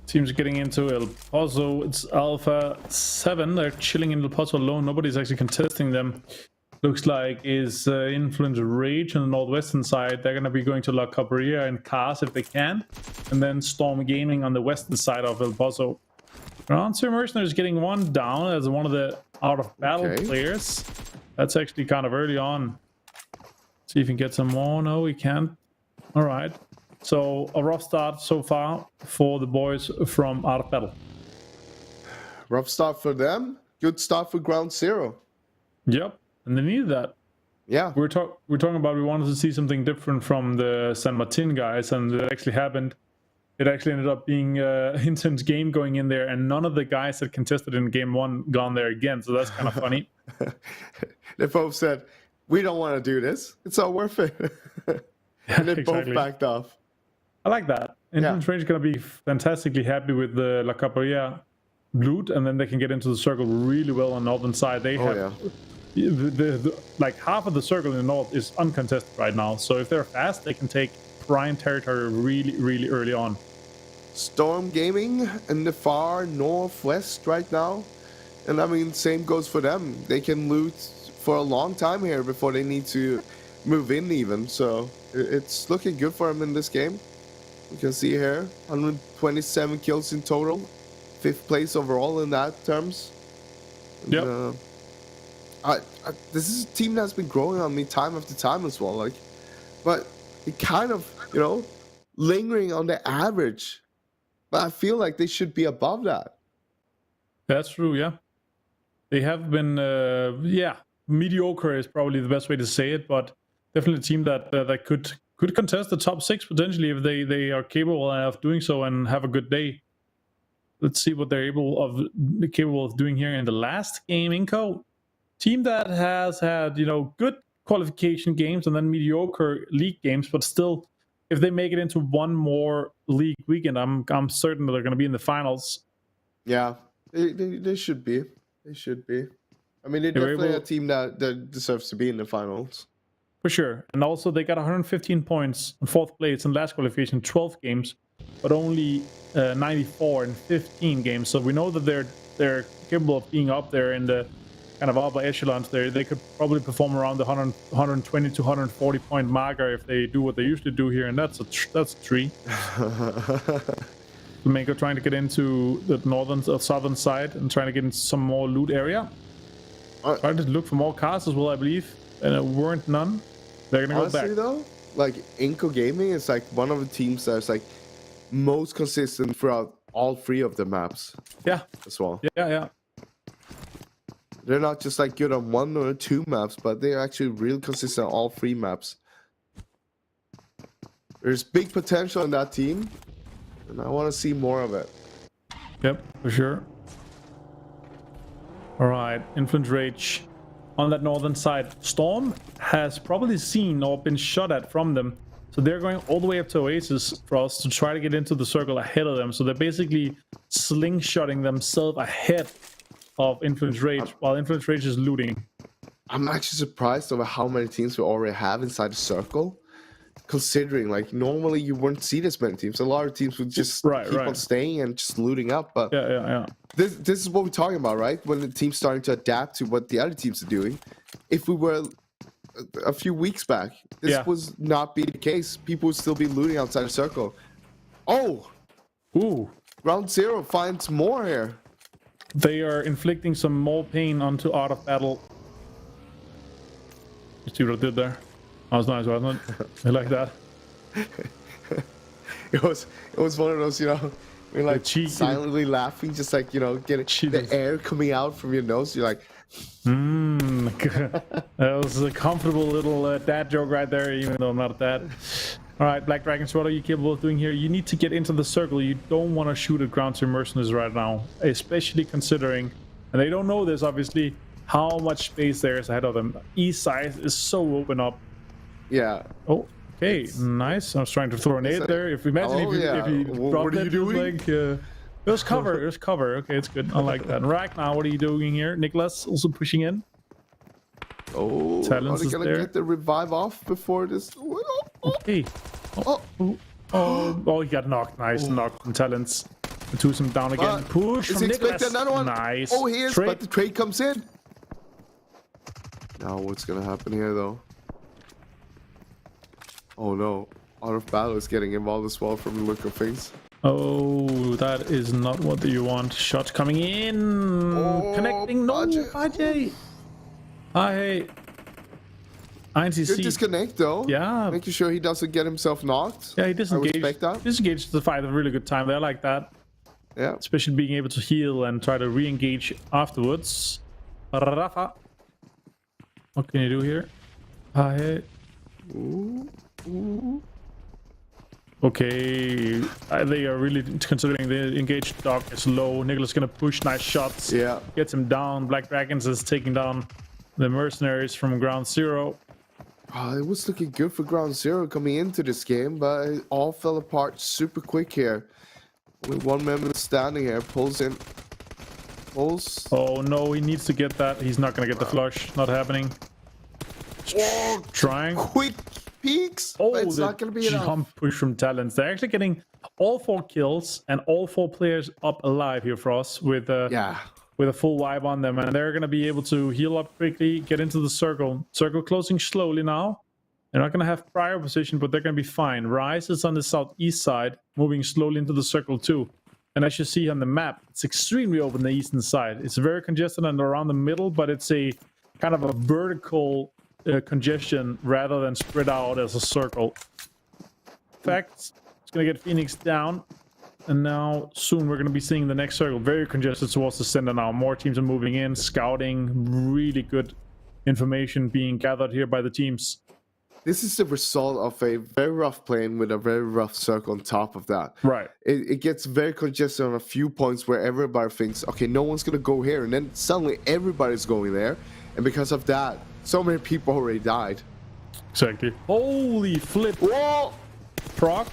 Teams getting into El Pozo. It's Alpha 7. They're chilling in El Pozo alone. Nobody's actually contesting them. Looks like is Influence Rage on the northwestern side. They're going to be going to La Cabrera and Cars if they can. And then Storm Gaming on the western side of El Pozo. Ground Zero Mercenaries getting one down as one of the out-of-battle players. That's actually kind of early on. See if he can get some more. No, he can't. All right. So a rough start so far for the boys from Out of Battle. Rough start for them. Good start for Ground Zero. Yep, and they needed that. Yeah. We're talking about we wanted to see something different from the San Martin guys, and it actually happened. It actually ended up being an intense game going in there, and none of the guys that contested in game 1 gone there again. So that's kind of funny. They both said, "We don't want to do this. It's not worth it." And they both backed off. I like that. Influence Range is going to be fantastically happy with the La Cabrera loot, and then they can get into the circle really well on the northern side. They have like half of the circle in the north is uncontested right now. So if they're fast, they can take prime territory really, really early on. Storm Gaming in the far northwest right now. And I mean, same goes for them. They can loot for a long time here before they need to move in even. So it's looking good for them in this game. You can see here, 127 kills in total. 5th place overall in that terms. Yep. This is a team that's been growing on me time after time as well. Like, but it kind of, you know, lingering on the average. But I feel like they should be above that. That's true, yeah. They have been, mediocre is probably the best way to say it, but definitely a team that that could contest the top 6 potentially if they are capable of doing so and have a good day. Let's see what they're capable of doing here in the last game. Inco, team that has had, you know, good qualification games and then mediocre league games, but still, if they make it into one more league weekend, I'm certain that they're going to be in the finals. Yeah, they should be. They should be. I mean, they're definitely a team that deserves to be in the finals. For sure. And also they got 115 points in 4th place in last qualification, 12 games, but only 94 in 15 games. So we know that they're capable of being up there in the kind of upper echelons there. They could probably perform around the 120 to 140 point marker if they do what they usually do here, and that's a 3. Mako trying to get into the northern or southern side and trying to get into some more loot area. Trying to look for more cars as well, I believe, and there weren't none. They're gonna go back. Honestly though, like Inco Gaming is like one of the teams that's like most consistent throughout all 3 of the maps. Yeah. As well. Yeah. They're not just like good on 1 or 2 maps, but they're actually real consistent on all 3 maps. There's big potential in that team, and I want to see more of it. Yep, for sure. All right, Influence Rage on that northern side. Storm has probably seen or been shot at from them, so they're going all the way up to Oasis for us to try to get into the circle ahead of them. So they're basically slingshotting themselves ahead of Influence Rage while Influence Rage is looting. I'm actually surprised over how many teams we already have inside the circle, considering like normally you wouldn't see this many teams. A lot of teams would just keep on staying and just looting up. But yeah. This is what we're talking about, right? When the team's starting to adapt to what the other teams are doing. If we were a few weeks back, this was not be the case. People would still be looting outside the circle. Oh! Ooh. Ground Zero finds more here. They are inflicting some more pain onto Out of Battle. You see what I did there? That was nice, wasn't it? I like that. It was one of those, you know, you're like silently laughing, just like, you know, getting the air coming out from your nose. You're like, that was a comfortable little dad joke right there, even though I'm not a dad. All right, Black Dragons, what are you capable of doing here? You need to get into the circle. You don't want to shoot at Ground Zero Mercenaries right now, especially considering, and they don't know this obviously, how much space there is ahead of them. East side is so open up. Yeah. Oh, okay, nice. I was trying to throw a nade there. If you imagine if you what dropped are you it, doing? like there's cover, there's cover. Okay, it's good. I like that. Ragnar, what are you doing here? Nicholas also pushing in. Oh, Talents are they is gonna there. get the revive off before this? Okay. Oh, he got knocked. Nice knock from Talents. Twos him down again. Push Is from he expecting Nicholas. another one? Nice. Oh, he is, Trade. but the trade comes in. Now what's gonna happen here, though? Oh no, Art of Battle is getting involved as well from the look of things. Oh, that is not what you want. Shot coming in. Connecting. No, Bajay. Hi. Good disconnect though. Yeah. Making sure he doesn't get himself knocked. Yeah, he disengaged. I respect that. Disengaged the fight at a really good time there, like that. Yeah. Especially being able to heal and try to re-engage afterwards. Rafa. What can you do here? Hi. Okay, they are really considering the engaged dog is low. Nicholas gonna push, nice shots. Yeah. Gets him down. Black Dragons is taking down the mercenaries from ground zero. It was looking good for Ground Zero coming into this game, but it all fell apart super quick here. With one member standing here, pulls in. Pulls. Oh no, he needs to get that. He's not gonna get the flush. Not happening. Trying. Quick peeks. Oh, but it's not going to be enough. Jump push from Talents. They're actually getting all 4 kills and all 4 players up alive here for us with a full vibe on them, and they're going to be able to heal up quickly, get into the circle. Circle closing slowly now. They're not going to have prior position, but they're going to be fine. Rise is on the southeast side, moving slowly into the circle too. And as you see on the map, it's extremely open the eastern side. It's very congested and around the middle, but it's a kind of a vertical congestion rather than spread out as a circle. Facts. It's going to get Phoenix down. And now soon we're going to be seeing the next circle. Very congested towards the center now. More teams are moving in, scouting. Really good information being gathered here by the teams. This is the result of a very rough plane with a very rough circle on top of that. Right. It gets very congested on a few points where everybody thinks, okay, no one's going to go here. And then suddenly everybody's going there. And because of that, so many people already died. Exactly. Holy flip. Whoa! Proc.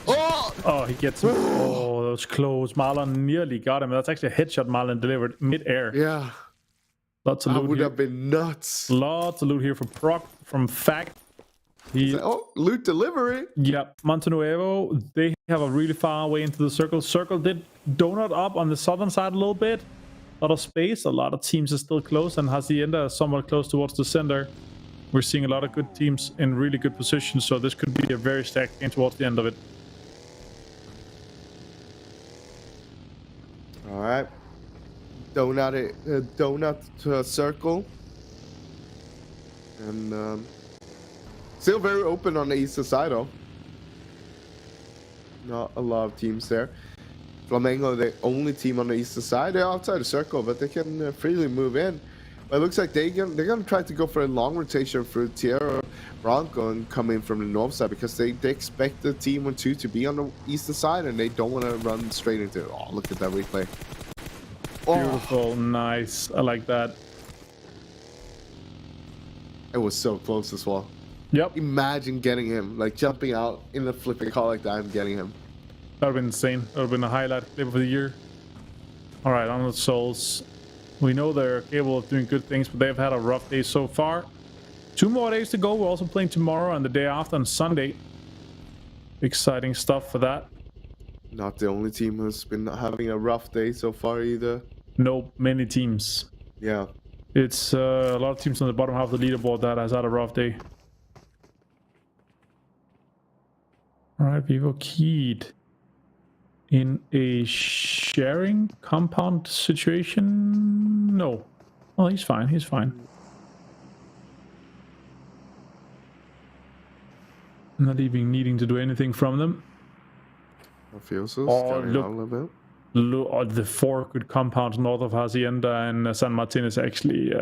Oh! He gets him. Oh, that was close. Marlon nearly got him. That's actually a headshot Marlon delivered mid-air. Yeah. Lots of That loot would here. have been nuts. Lots of loot here for Proc, from Fact. Loot delivery. Yeah, Montenuevo, they have a really far way into the circle. Circle did donut up on the southern side a little bit. A lot of space. A lot of teams are still close, and Hacienda is somewhat close towards the center. We're seeing a lot of good teams in really good positions, so this could be a very stacked game towards the end of it. All right. Donut circle. And still very open on the eastern side, though. Not a lot of teams there. Flamengo, the only team on the eastern side. They're outside the circle, but they can freely move in. But it looks like they're gonna try to go for a long rotation through Tierra Bronco and come in from the north side because they expect the team 1-2 to be on the eastern side and they don't want to run straight into it. Oh, look at that replay. Beautiful, nice. I like that. It was so close as well. Yep, Imagine getting him, like jumping out in the flipping call like that and getting him. that would have been insane. That would have been a highlight clip of the year. All right, on the Souls. We know they're capable of doing good things, but they've had a rough day so far. 2 more days to go. We're also playing tomorrow and the day after on Sunday. Exciting stuff for that. Not the only team who's been having a rough day so far either. No, many teams. Yeah. It's a lot of teams on the bottom half of the leaderboard that has had a rough day. All right, Vivo keyed in a sharing compound situation. No. Oh, he's fine. He's fine. Not even needing to do anything from them. Mafiosos Oh, carrying on a little bit. Look, the 4 good compounds north of Hacienda and San Martin is actually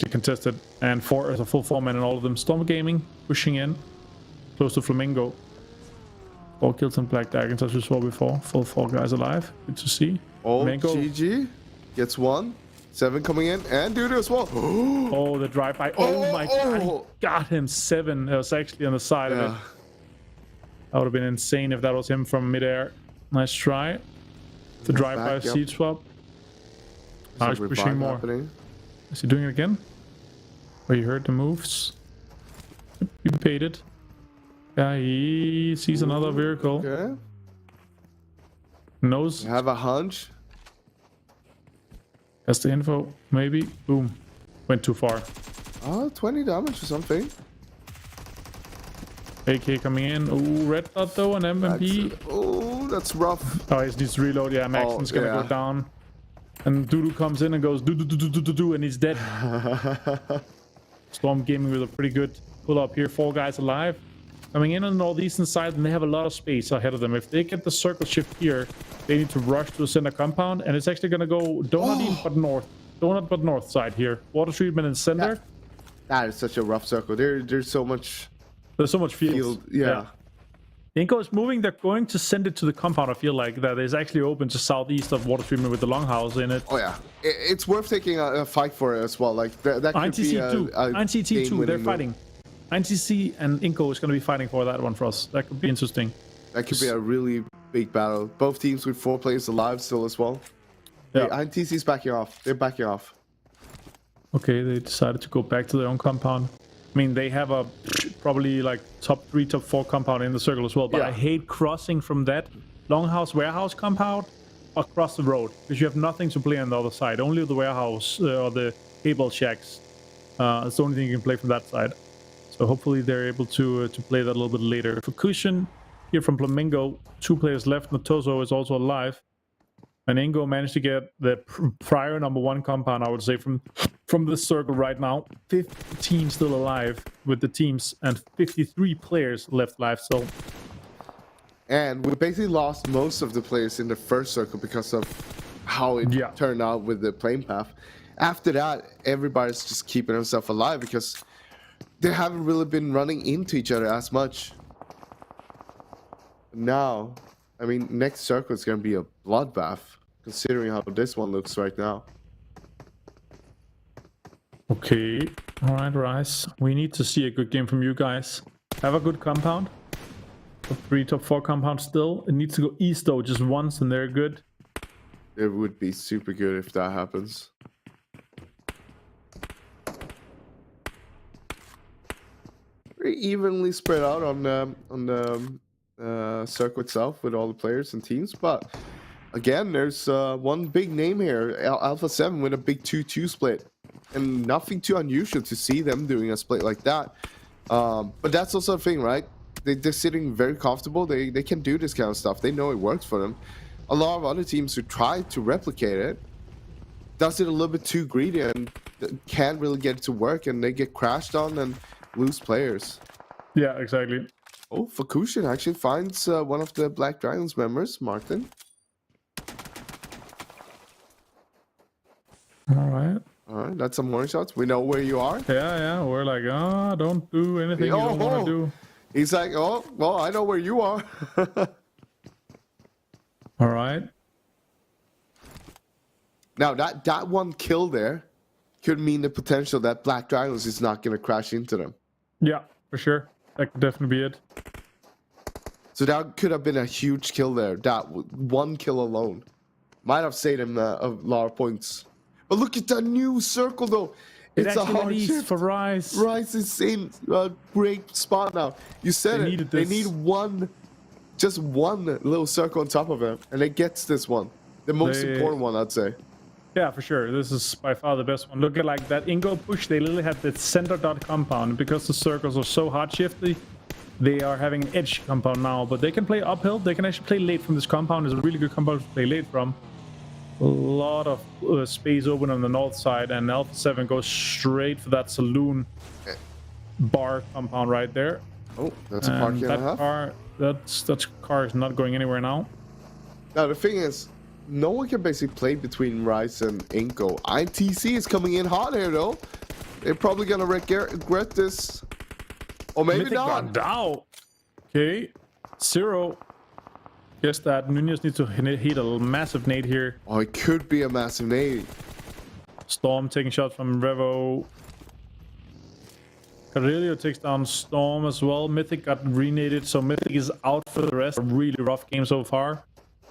contested, and 4 is a full 4-man in all of them. Storm Gaming pushing in close to Flamingo. 4 kills and Black Dragons as we saw before. Full 4 guys alive. Good to see. Oh, Flamingo. GG gets 1. 7 coming in, and dude as well. Oh, the drive-by. Oh my god, he got him. 7. It was actually on the side of it. That would have been insane if that was him from midair. Nice try. The drive-by seat swap. Now he's pushing more. Is he doing it again? Oh, you heard the moves. He paid it. Yeah, he sees another vehicle. Okay. Knows. I have a hunch. That's the info. Maybe. Boom. Went too far. Oh, 20 damage or something. AK coming in. Ooh, red dot though, an MP. Oh, that's rough. Oh, he needs to reload. Yeah, Maxon's gonna go down. And Dudu comes in and goes do, and he's dead. Storm Gaming with a pretty good pull up here. 4 guys alive. Coming in on the northeastern side, and they have a lot of space ahead of them. If they get the circle shift here, they need to rush to the center compound, and it's actually gonna go donut but north. Donut but north side here. Water treatment in center. That is such a rough circle. There's so much. There's so much field. Yeah. Inco is moving. They're going to send it to the compound. I feel like that is actually open to southeast of water treatment with the longhouse in it. Oh yeah, it's worth taking a fight for it as well. Like that could INTC be a 2. They're fighting. INTC and Inco is going to be fighting for that one for us. That could be interesting. That could be a really big battle. Both teams with 4 players alive still as well. Yeah, INTC's backing off. They're backing off. Okay, they decided to go back to their own compound. I mean, they have a probably like top 3, top 4 compound in the circle as well. But I hate crossing from that longhouse warehouse compound across the road because you have nothing to play on the other side. Only the warehouse or the cable shacks. It's the only thing you can play from that side. So hopefully they're able to play that a little bit later. For Cushion here from Flamingo, 2 players left. Notoso is also alive. And Ingo managed to get the prior number 1 compound, I would say, from the circle right now. 15 still alive with the teams and 53 players left alive. So, and we basically lost most of the players in the first circle because of how it turned out with the playing path. After that, everybody's just keeping themselves alive because they haven't really been running into each other as much. Now, I mean, next circle is going to be a bloodbath, considering how this one looks right now. Okay. All right, Rice. We need to see a good game from you guys. Have a good compound. Top 3, top 4 compound still. It needs to go east, though, just once, and they're good. It would be super good if that happens. Very evenly spread out on the circle itself with all the players and teams, but again, there's one big name here, Alpha 7 with a big 2-2 split, and nothing too unusual to see them doing a split like that. But that's also a thing, right? They're sitting very comfortable. They can do this kind of stuff. They know it works for them. A lot of other teams who try to replicate it does it a little bit too greedy and can't really get it to work, and they get crashed on and lose players. Yeah, exactly. Oh, Fukushin actually finds one of the Black Dragons members, Martin. All right, that's some warning shots. We know where you are. Yeah, we're like, don't do anything you don't want to do. He's like, oh, well, I know where you are. All right. Now, that one kill there could mean the potential that Black Dragons is not going to crash into them. Yeah, for sure. That could definitely be it. So that could have been a huge kill there. That one kill alone might have saved him a lot of points. But look at that new circle, though. It's a hard shift for Rice. Rice is in a great spot now. You said it. They need just one little circle on top of it, and it gets this one. The most important one, I'd say. Yeah, for sure. This is by far the best one. Look at like that Ingo push. They literally had the center dot compound. Because the circles are so hard shifty, they are having an edge compound now. But they can play uphill. They can actually play late from this compound. It's a really good compound to play late from. A lot of space open on the north side. And Alpha 7 goes straight for that saloon bar compound right there. Oh, that's a parking and a half. That car is not going anywhere now. Now, the thing is, no one can basically play between Rice and Inko. ITC is coming in hot here, though. They're probably going to regret this. Or maybe not. Okay. 0. Guess that Nunez needs to hit a massive nade here. Oh, it could be a massive nade. Storm taking shots from Revo. Carrillo takes down Storm as well. Mythic got renaded, so Mythic is out for the rest. A really rough game so far.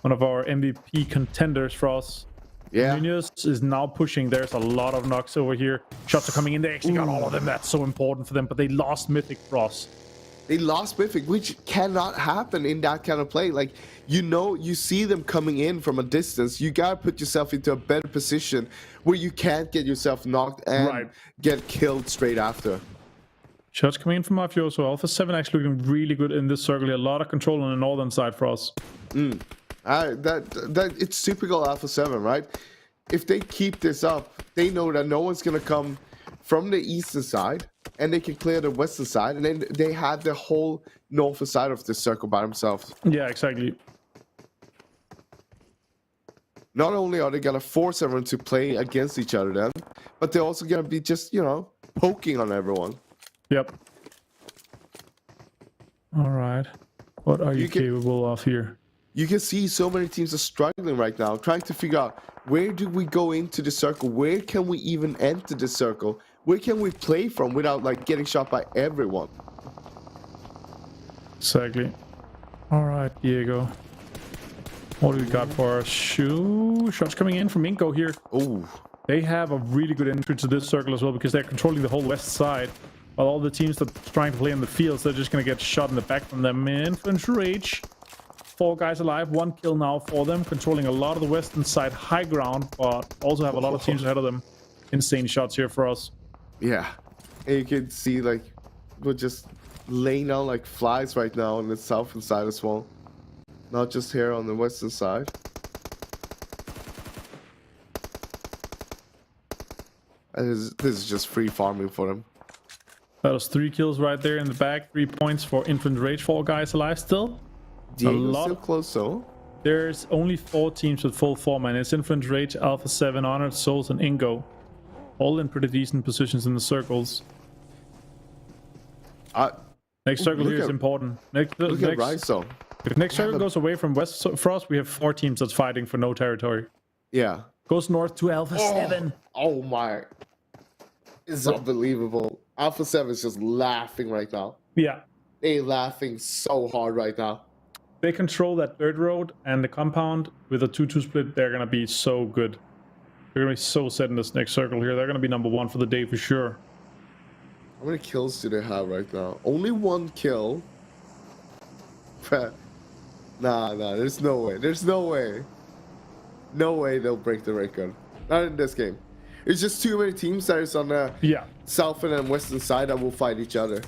One of our MVP contenders for us. Yeah. Munoz is now pushing. There's a lot of knocks over here. Shots are coming in. They actually got all of them. That's so important for them. But they lost Mythic Frost. They lost Mythic, which cannot happen in that kind of play. Like, you see them coming in from a distance. You gotta put yourself into a better position where you can't get yourself knocked and get killed straight after. Shots coming in from Mafioso. Alpha 7 actually looking really good in this circle. A lot of control on the northern side for us. That it's typical Alpha 7, right? If they keep this up, they know that no one's gonna come from the eastern side, and they can clear the western side, and then they have the whole northern side of the circle by themselves. Yeah, exactly. Not only are they gonna force everyone to play against each other then, but they're also gonna be just, poking on everyone. Yep. All right. What are you capable of here? You can see so many teams are struggling right now, trying to figure out where do we go into the circle? Where can we even enter the circle? Where can we play from without getting shot by everyone? Exactly. All right, Diego. What do we got for us? Shots coming in from Inko here. Oh. They have a really good entry to this circle as well because they're controlling the whole west side. While all the teams that are trying to play in the fields, they're just going to get shot in the back from them. Infantry Rage. 4 guys alive, 1 kill now for them, controlling a lot of the western side high ground, but also have a lot of teams ahead of them. Insane shots here for us. Yeah, and you can see we're just laying down like flies right now on the southern side as well, not just here on the western side. This is just free farming for them. That was 3 kills right there in the back. 3 points for Infant Rage. 4 guys alive still. Diego's still close though. There's only 4 teams with full form, and it's Infant Rage, Alpha 7, Honored Souls, and Ingo. All in pretty decent positions in the circles. Next circle here is important. If next circle goes away from West Frost, we have 4 teams that's fighting for no territory. Yeah. Goes north to Alpha 7. Oh my. It's unbelievable. Alpha 7 is just laughing right now. Yeah. They're laughing so hard right now. They control that dirt road and the compound with a 2-2 split. They're going to be so good. They're going to be so set in this next circle here. They're going to be number 1 for the day for sure. How many kills do they have right now? Only 1 kill. Nah, there's no way. There's no way. No way they'll break the record. Not in this game. It's just too many teams that is on the southern and western side that will fight each other.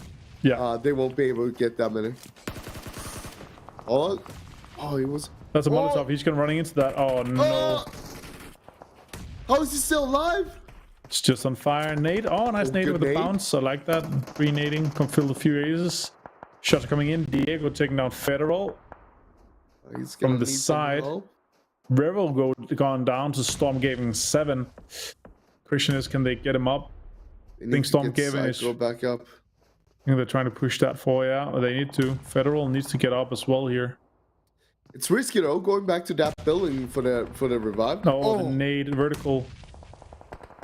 Yeah. They won't be able to get that many. Oh, he was... That's a Molotov. He's going to running into that. Oh, no. How is he still alive? It's just on fire. Nade. Oh, nice nade with the bounce. I like that. Re-nading. Confilled a few aces. Shots are coming in. Diego taking down Federal. He's from the side. Revel gone down to Storm Gaving 7. Question is, can they get him up? I think Storm Gaving is... Go back up. I think they're trying to push that for, they need to. Federal needs to get up as well here. It's risky though, going back to that building for the revive. Oh, the nade, vertical.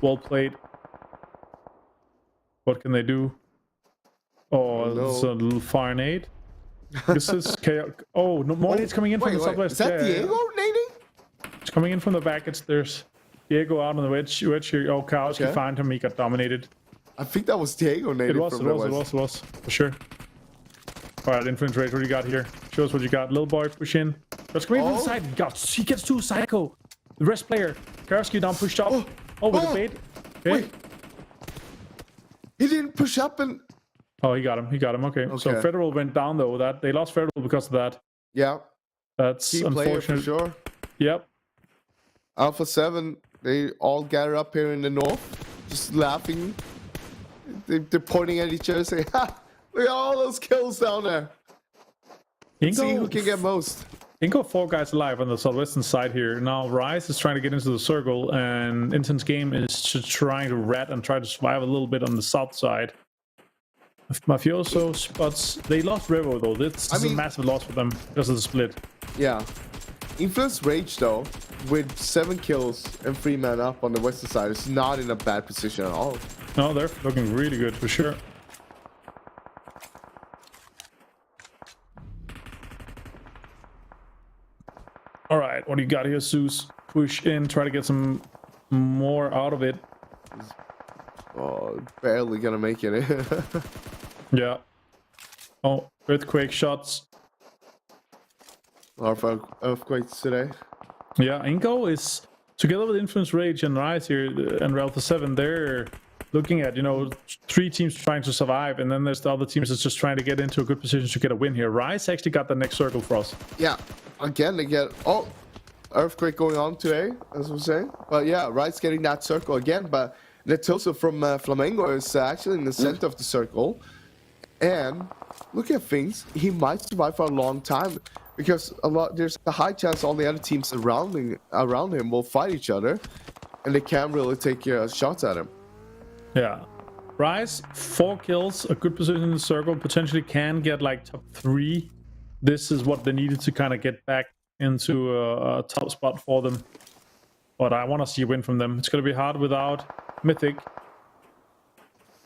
Wall plate. What can they do? Oh, no. It's a little fire nade. This is chaos. Oh, no more nades coming in from the southwest. Is that Diego nading? It's coming in from the back. There's Diego out on the wedge here. Oh, Kowski found him. He got dominated. I think that was Diego nading. It was for sure. All right, Infinite Rage, what do you got here? Show us what you got. Little boy, push in. Let's come in from the side. He gets 2 Psycho. The rest player. Karski down, pushed up. With the bait. Okay. Wait. He didn't push up and... Oh, he got him. Okay. So Federal went down though. They lost Federal because of that. Yeah. That's key unfortunate. For sure. Yep. Alpha 7, they all gather up here in the north, just laughing. They're pointing at each other saying, ha! Look at all those kills down there. Let's see who can get most. Ingo 4 guys alive on the southwestern side here. Now Rise is trying to get into the circle, and Intense Game is just trying to rat and try to survive a little bit on the south side. Mafioso spots. They lost Revo though. This is a massive loss for them because of the split. Yeah. Influence Rage though, with 7 kills and 3 men up on the western side, is not in a bad position at all. No, they're looking really good for sure. All right, what do you got here, Zeus? Push in, try to get some more out of it. Oh, barely gonna make it. Yeah. Oh, earthquake shots. Earthquakes today. Yeah, Ingo is together with Influence Rage and Rise here and Alpha 7. They're looking at, you know, 3 teams trying to survive, and then there's the other teams that's just trying to get into a good position to get a win here. Rise actually got the next circle for us. Yeah, again they get earthquake going on today, as we're saying. But yeah, Rise getting that circle again. But Netoso from Flamengo is actually in the center of the circle, and look at things. He might survive for a long time. Because there's a high chance all the other teams around him will fight each other, and they can't really take shots at him. Yeah, Rise 4 kills, a good position in the circle, potentially can get like top 3. This is what they needed to kind of get back into a top spot for them. But I want to see a win from them. It's going to be hard without Mythic.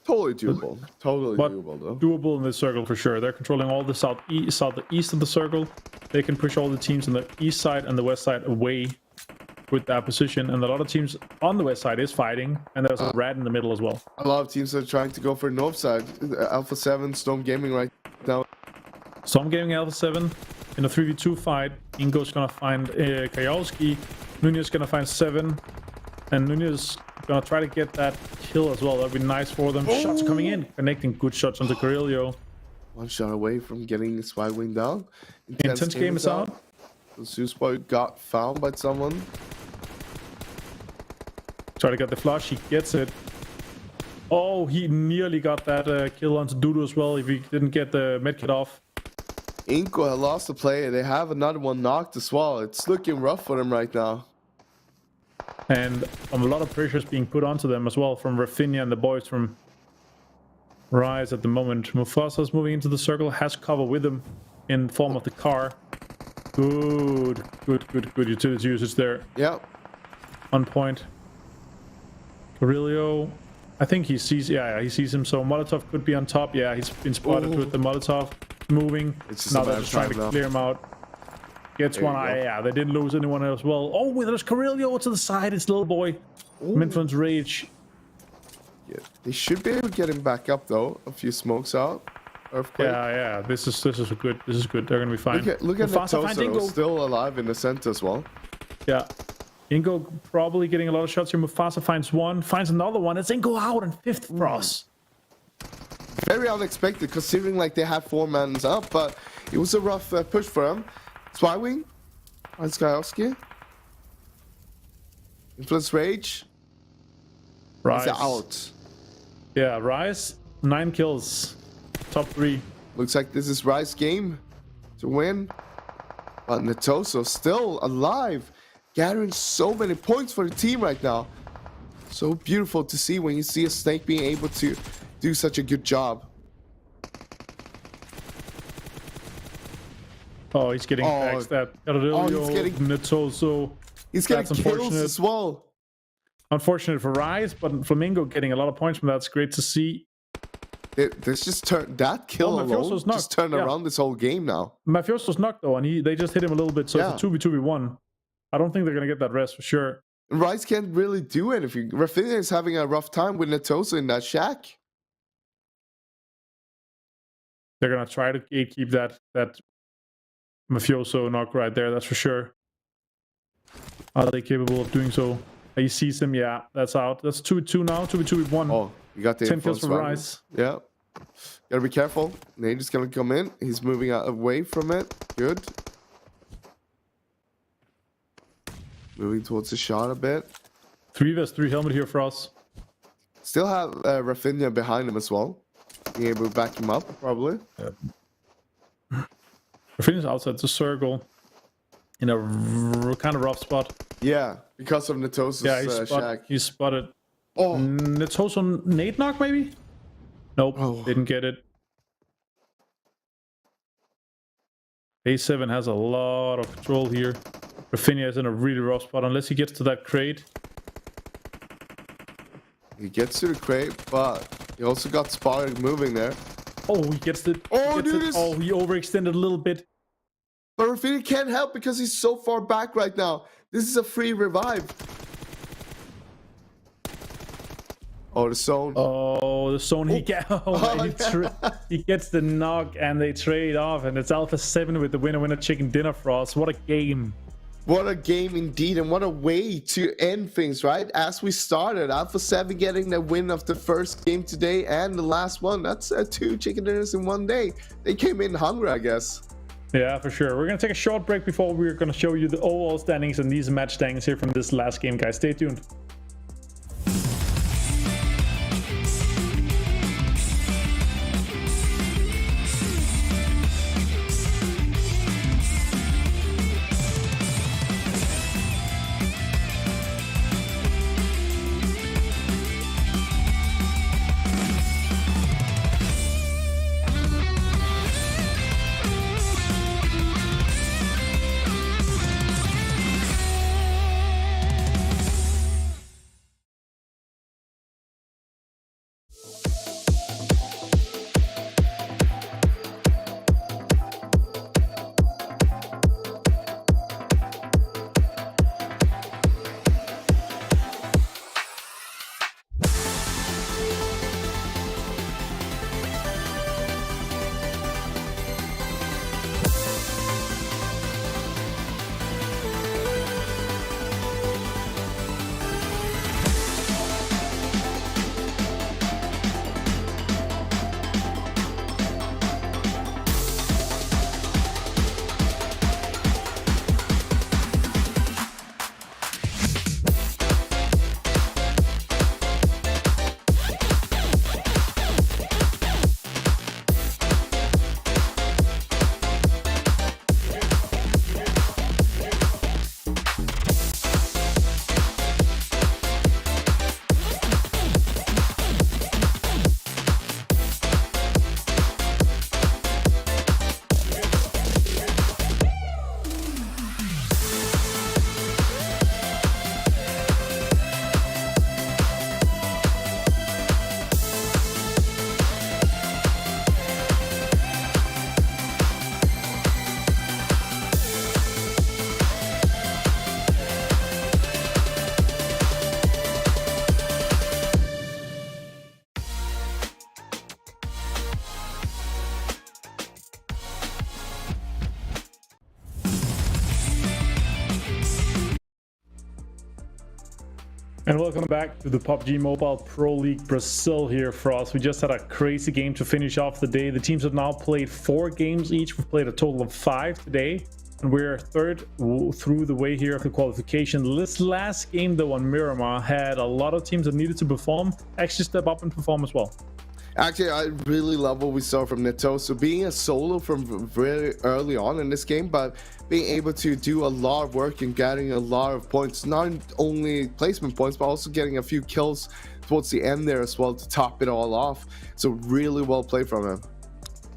Totally doable. Totally doable, though. Doable in this circle for sure. They're controlling all the southeast of the circle. They can push all the teams on the east side and the west side away with that position. And a lot of teams on the west side is fighting. And there's a rat in the middle as well. A lot of teams are trying to go for north side. Alpha 7, Storm Gaming right now. Storm Gaming Alpha 7 in a 3v2 fight. Ingo's gonna find Kajowski. Nunez gonna find 7. And Nunez gonna try to get that kill as well. That'd be nice for them. Shots coming in, connecting good shots onto Carillo. 1 shot away from getting Swagwing down. Intense game is out. The Zeus boy got found by someone. Try to get the flush. He gets it. Oh, he nearly got that kill onto Dudu as well if he didn't get the medkit off. Inko had lost the play. They have another one knocked as well. It's looking rough for them right now. And a lot of pressure is being put onto them as well from Rafinha and the boys from Rise at the moment. Mufasa's moving into the circle, has cover with him in form of the car. Good utility usage there. Yep. On point. Carillo, I think he sees, he sees him. So Molotov could be on top. Yeah, he's been spotted with the Molotov moving. Now they're just trying to clear him out. Gets one eye. Yeah, they didn't lose anyone as well. Oh, there's Carillo to the side. It's little boy. Influence Rage. Yeah, they should be able to get him back up though. A few smokes out. Earthquake. Yeah. This is good. This is good. They're gonna be fine. Look at Netoso still alive in the center as well. Yeah. Ingo probably getting a lot of shots here. Mufasa finds one, finds another one. It's Ingo out in 5th for us. Very unexpected considering like they had 4 men up, but it was a rough push for them. Swagwing. Skajowski. Influence Rage. Rise. He's out. Yeah, Rise, 9 kills. Top 3. Looks like this is Rise's game to win. But Netoso still alive. Gathering so many points for the team right now. So beautiful to see when you see a Snake being able to do such a good job. Oh, he's getting backstabbed. He's getting Netoso. He's getting kills as well. Unfortunate for Rise, but Flamingo getting a lot of points from that. It's great to see. This just turned that kill alone just turned around this whole game now. Mafioso's knocked though, and they just hit him a little bit. So it's a 2v2v1. I don't think they're gonna get that rest for sure. Rice can't really do anything. Rafinha is having a rough time with Netoso in that shack. They're gonna try to keep that Mafioso knock right there. That's for sure. Are they capable of doing so? He sees him. Yeah, that's out. That's 2v2 now. 2v2v1. Oh, you got the 10 kills for Rice. Yeah. Gotta be careful. Nate is gonna come in. He's moving away from it. Good. Moving towards the shot a bit. 3 vs 3 helmet here for us. Still have Rafinha behind him as well. Being able to back him up, probably. Yeah. Rafinha's outside the circle. In a kind of rough spot. Yeah, because of Netoso's shack. He's spotted. Oh. Netoso nade knock, maybe? Nope, didn't get it. A7 has a lot of control here. Rafinha is in a really rough spot unless he gets to that crate. He gets to the crate, but he also got spotted moving there. Oh, he gets it. Oh, dude, Oh, he overextended a little bit. But Rafinha can't help because he's so far back right now. This is a free revive. Oh, the zone. Oh, the zone. He gets the knock and they trade off, and it's Alpha 7 with the winner chicken dinner, Frost. What a game. What a game indeed, and what a way to end things, right? As we started, Alpha 7 getting the win of the first game today and the last one. That's 2 chicken dinners in one day. They came in hungry, I guess. Yeah, for sure. We're going to take a short break before we're going to show you the overall standings and these match standings here from this last game, guys. Stay tuned. And welcome back to the PUBG Mobile Pro League Brazil here for us. We just had a crazy game to finish off the day. The teams have now played 4 games each. We've played a total of 5 today. And we're third through the way here of the qualification. This last game though on Miramar had a lot of teams that needed to perform, actually step up and perform as well. Actually, I really love what we saw from Neto. So being a solo from very early on in this game, but being able to do a lot of work and getting a lot of points, not only placement points, but also getting a few kills towards the end there as well to top it all off. So really well played from him.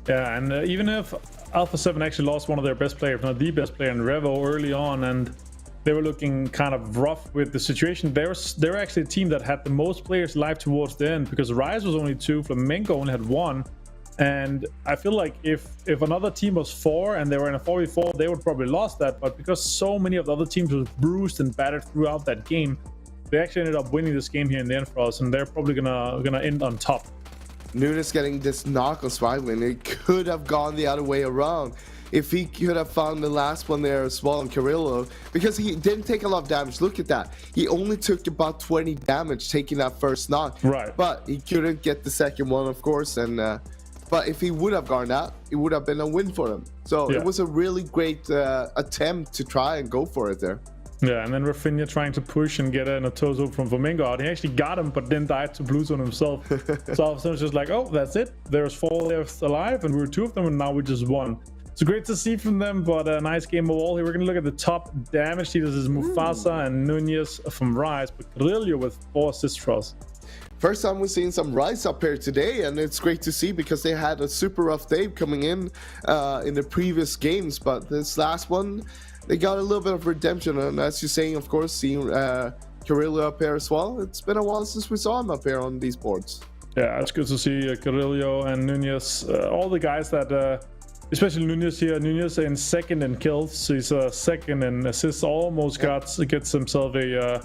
Yeah, and even if Alpha 7 actually lost one of their best players, if not the best player in Revo early on, and they were looking kind of rough with the situation. They were actually a team that had the most players live towards the end, because Rise was only 2, Flamengo only had 1. And I feel like if another team was 4 and they were in a 4v4, they would probably lost that. But because so many of the other teams were bruised and battered throughout that game, they actually ended up winning this game here in the end for us, and they're probably gonna end on top. Nunes getting this knock on Swaglin. It could have gone the other way around if he could have found the last one there as well on Carrillo, because he didn't take a lot of damage. Look at that. He only took about 20 damage taking that first knock. Right. But he couldn't get the second one, of course. And but if he would have gone that, it would have been a win for him. So yeah, it was a really great attempt to try and go for it there. Yeah, and then Rafinha trying to push and get a Tozo from Flamengo out. He actually got him, but then died to Blue Zone himself. So all of a sudden it's just like, oh, that's it. There's 4 left alive, and we were 2 of them, and now we just won. So great to see from them, but a nice game overall here. We're going to look at the top damage leaders. This is Mufasa and Nunez from Rise, but Carrillo with 4 assists for us. First time we're seeing some Rise up here today, and it's great to see because they had a super rough day coming in the previous games, but this last one they got a little bit of redemption. And as you're saying, of course, seeing Carrillo up here as well. It's been a while since we saw him up here on these boards. Yeah, it's good to see Carrillo and Nunez, all the guys that, especially Nunez here. Nunez in second in kills. He's second in assists. Almost gets himself a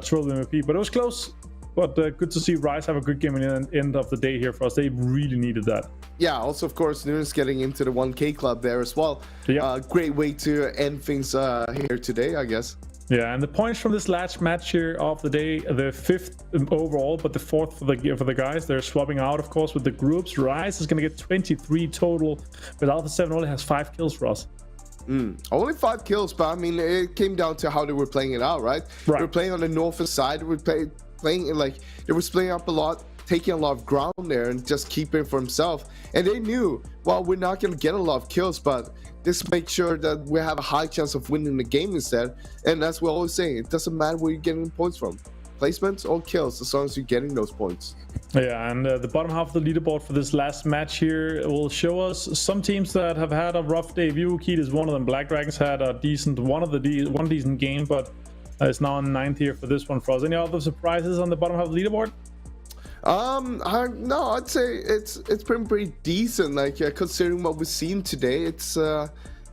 triple MVP, but it was close. But good to see Rise have a good game in the end of the day here for us. They really needed that. Yeah, also, of course, Nunez getting into the 1K club there as well. Yep. Great way to end things here today, I guess. Yeah, and the points from this last match here of the day, the 5th overall, but the 4th for the guys. They're swapping out, of course, with the groups. Rise is going to get 23 total, but Alpha 7 only has 5 kills for us. Only 5 kills, but I mean, it came down to how they were playing it out, right? They were playing on the northern side. We playing like they were splitting up a lot, taking a lot of ground there, and just keeping it for himself. And they knew, well, we're not going to get a lot of kills, but this makes sure that we have a high chance of winning the game instead. And as we always say, it doesn't matter where you're getting points from, placements or kills, as long as you're getting those points. Yeah, and the bottom half of the leaderboard for this last match here will show us some teams that have had a rough day. Vivokeed is one of them. Black Dragons had a one decent game, but is now on 9th here for this one for us. Any other surprises on the bottom half of the leaderboard? No, I'd say it's been pretty decent. Like considering what we've seen today, it's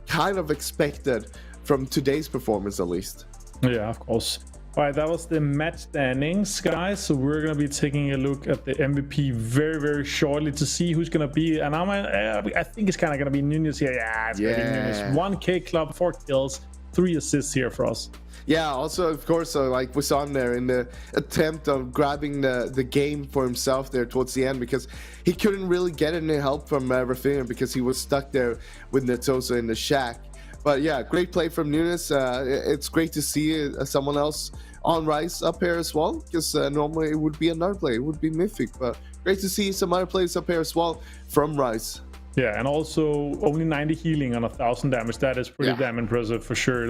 kind of expected from today's performance, at least. Yeah, of course. All right, that was the match standings, guys. So we're gonna be taking a look at the MVP very, very shortly to see who's gonna be. And I think it's kind of gonna be Nunez here. Yeah, it's gonna be Nunez. 1K club, 4 kills, 3 assists here for us. Yeah, also, of course, like we saw him there in the attempt of grabbing the game for himself there towards the end, because he couldn't really get any help from Rafinha because he was stuck there with Netosa in the shack. But yeah, great play from Nunez. It's great to see someone else on Rise up here as well, because normally it would be another play, it would be Mythic, but great to see some other players up here as well from Rise. Yeah, and also only 90 healing on 1,000 damage. That is pretty damn impressive for sure.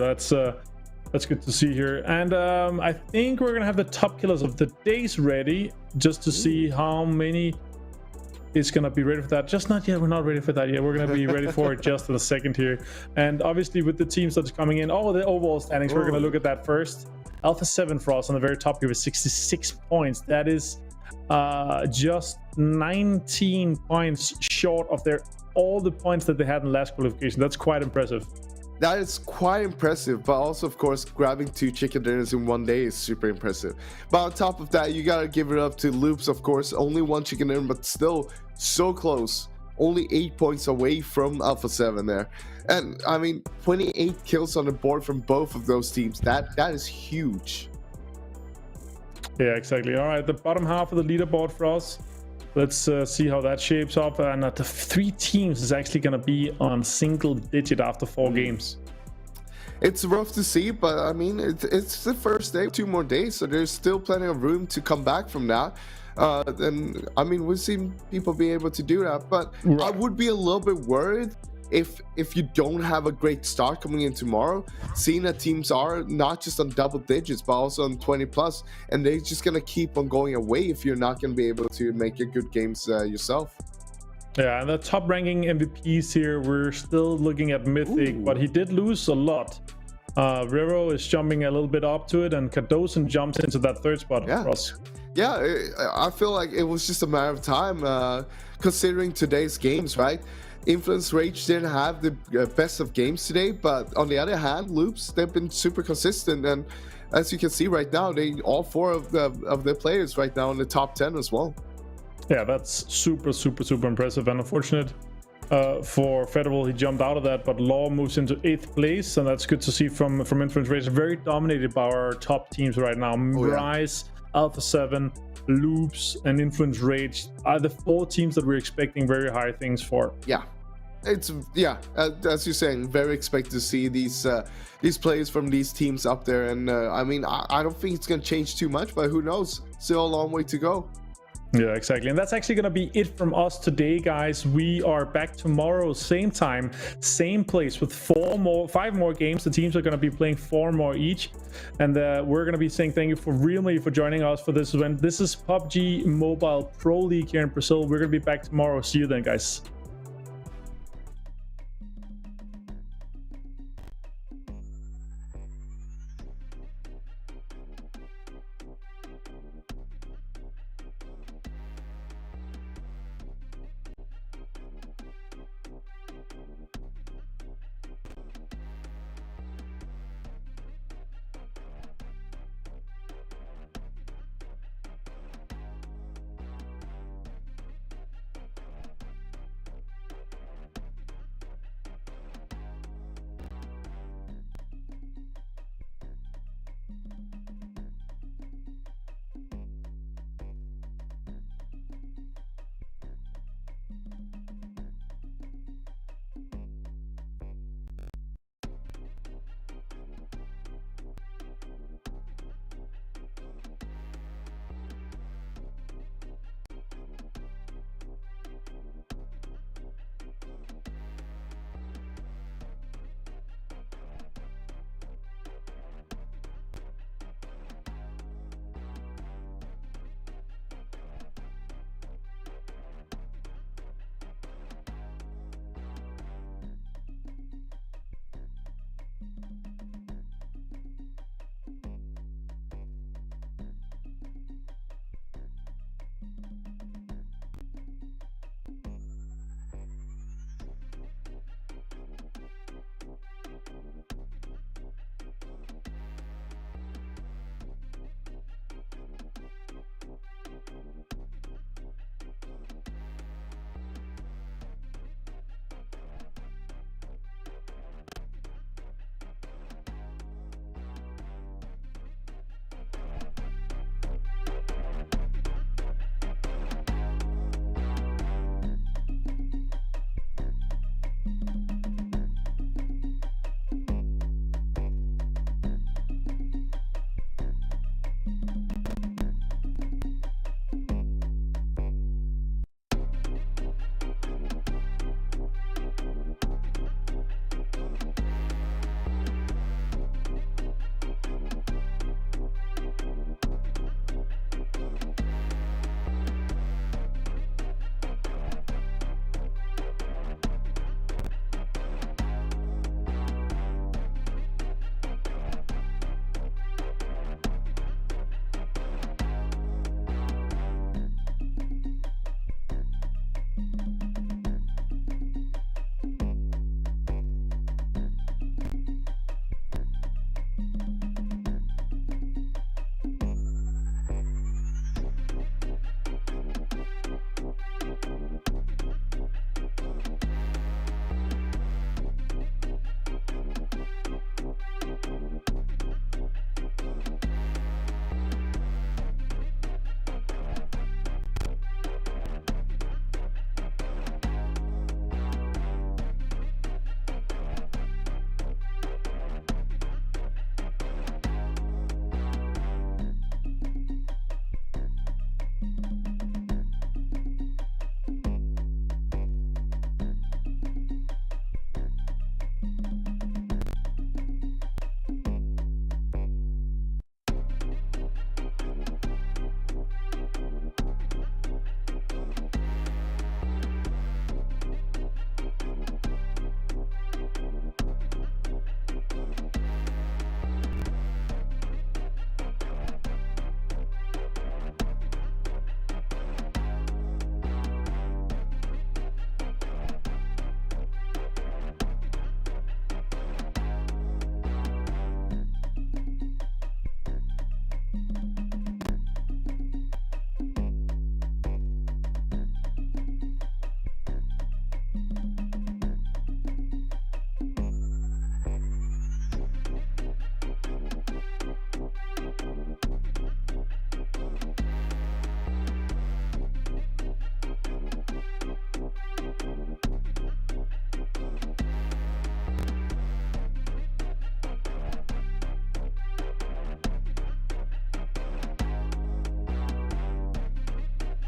That's good to see here. And I think we're gonna have the top killers of the days ready, just to see how many is gonna be ready for that. Just not yet. We're not ready for that yet. We're gonna be ready for it just in a second here. And obviously with the teams that's coming in, the overall standings, we're gonna look at that first. Alpha 7 for us on the very top here with 66 points. That is just 19 points short of all the points that they had in the last qualification. That's quite impressive. That is quite impressive, but also, of course, grabbing 2 chicken dinners in 1 day is super impressive. But on top of that, you gotta give it up to Loops, of course. Only 1 chicken dinner, but still so close. Only 8 points away from Alpha 7 there. And, I mean, 28 kills on the board from both of those teams. That is huge. Yeah, exactly. All right, the bottom half of the leaderboard for us. Let's see how that shapes up. And the 3 teams is actually going to be on single digit after 4 games. It's rough to see, but I mean, it's the first day, 2 more days, so there's still plenty of room to come back from that. And I mean, we've seen people be able to do that, but I would be a little bit worried if you don't have a great start coming in tomorrow, seeing that teams are not just on double digits but also on 20 plus, and they're just gonna keep on going away if you're not gonna be able to make your good games yourself. Yeah, and the top ranking MVPs here, we're still looking at Mythic. But he did lose a lot. Rero is jumping a little bit up to it, and Cardoson jumps into that 3rd spot for us. Yeah, I feel like it was just a matter of time, considering today's games, right? Influence Rage didn't have the best of games today, but on the other hand, Loops, they've been super consistent, and as you can see right now, all 4 of their players right now in the top 10 as well. Yeah, that's super impressive, and unfortunate for Federal, he jumped out of that, but Law moves into 8th place, and that's good to see from Influence Rage. Very dominated by our top teams right now. Rise, Alpha 7, Loops, and Influence Rage are the 4 teams that we're expecting very high things for. Yeah, it's as you're saying, very expected to see these players from these teams up there. And I mean, I don't think it's gonna change too much, but who knows? Still a long way to go. Yeah, exactly. And that's actually going to be it from us today, guys. We are back tomorrow, same time, same place, with 5 more games. The teams are going to be playing 4 more each. And we're going to be saying thank you for Realme for joining us for this event. This is PUBG Mobile Pro League here in Brazil. We're going to be back tomorrow. See you then, guys.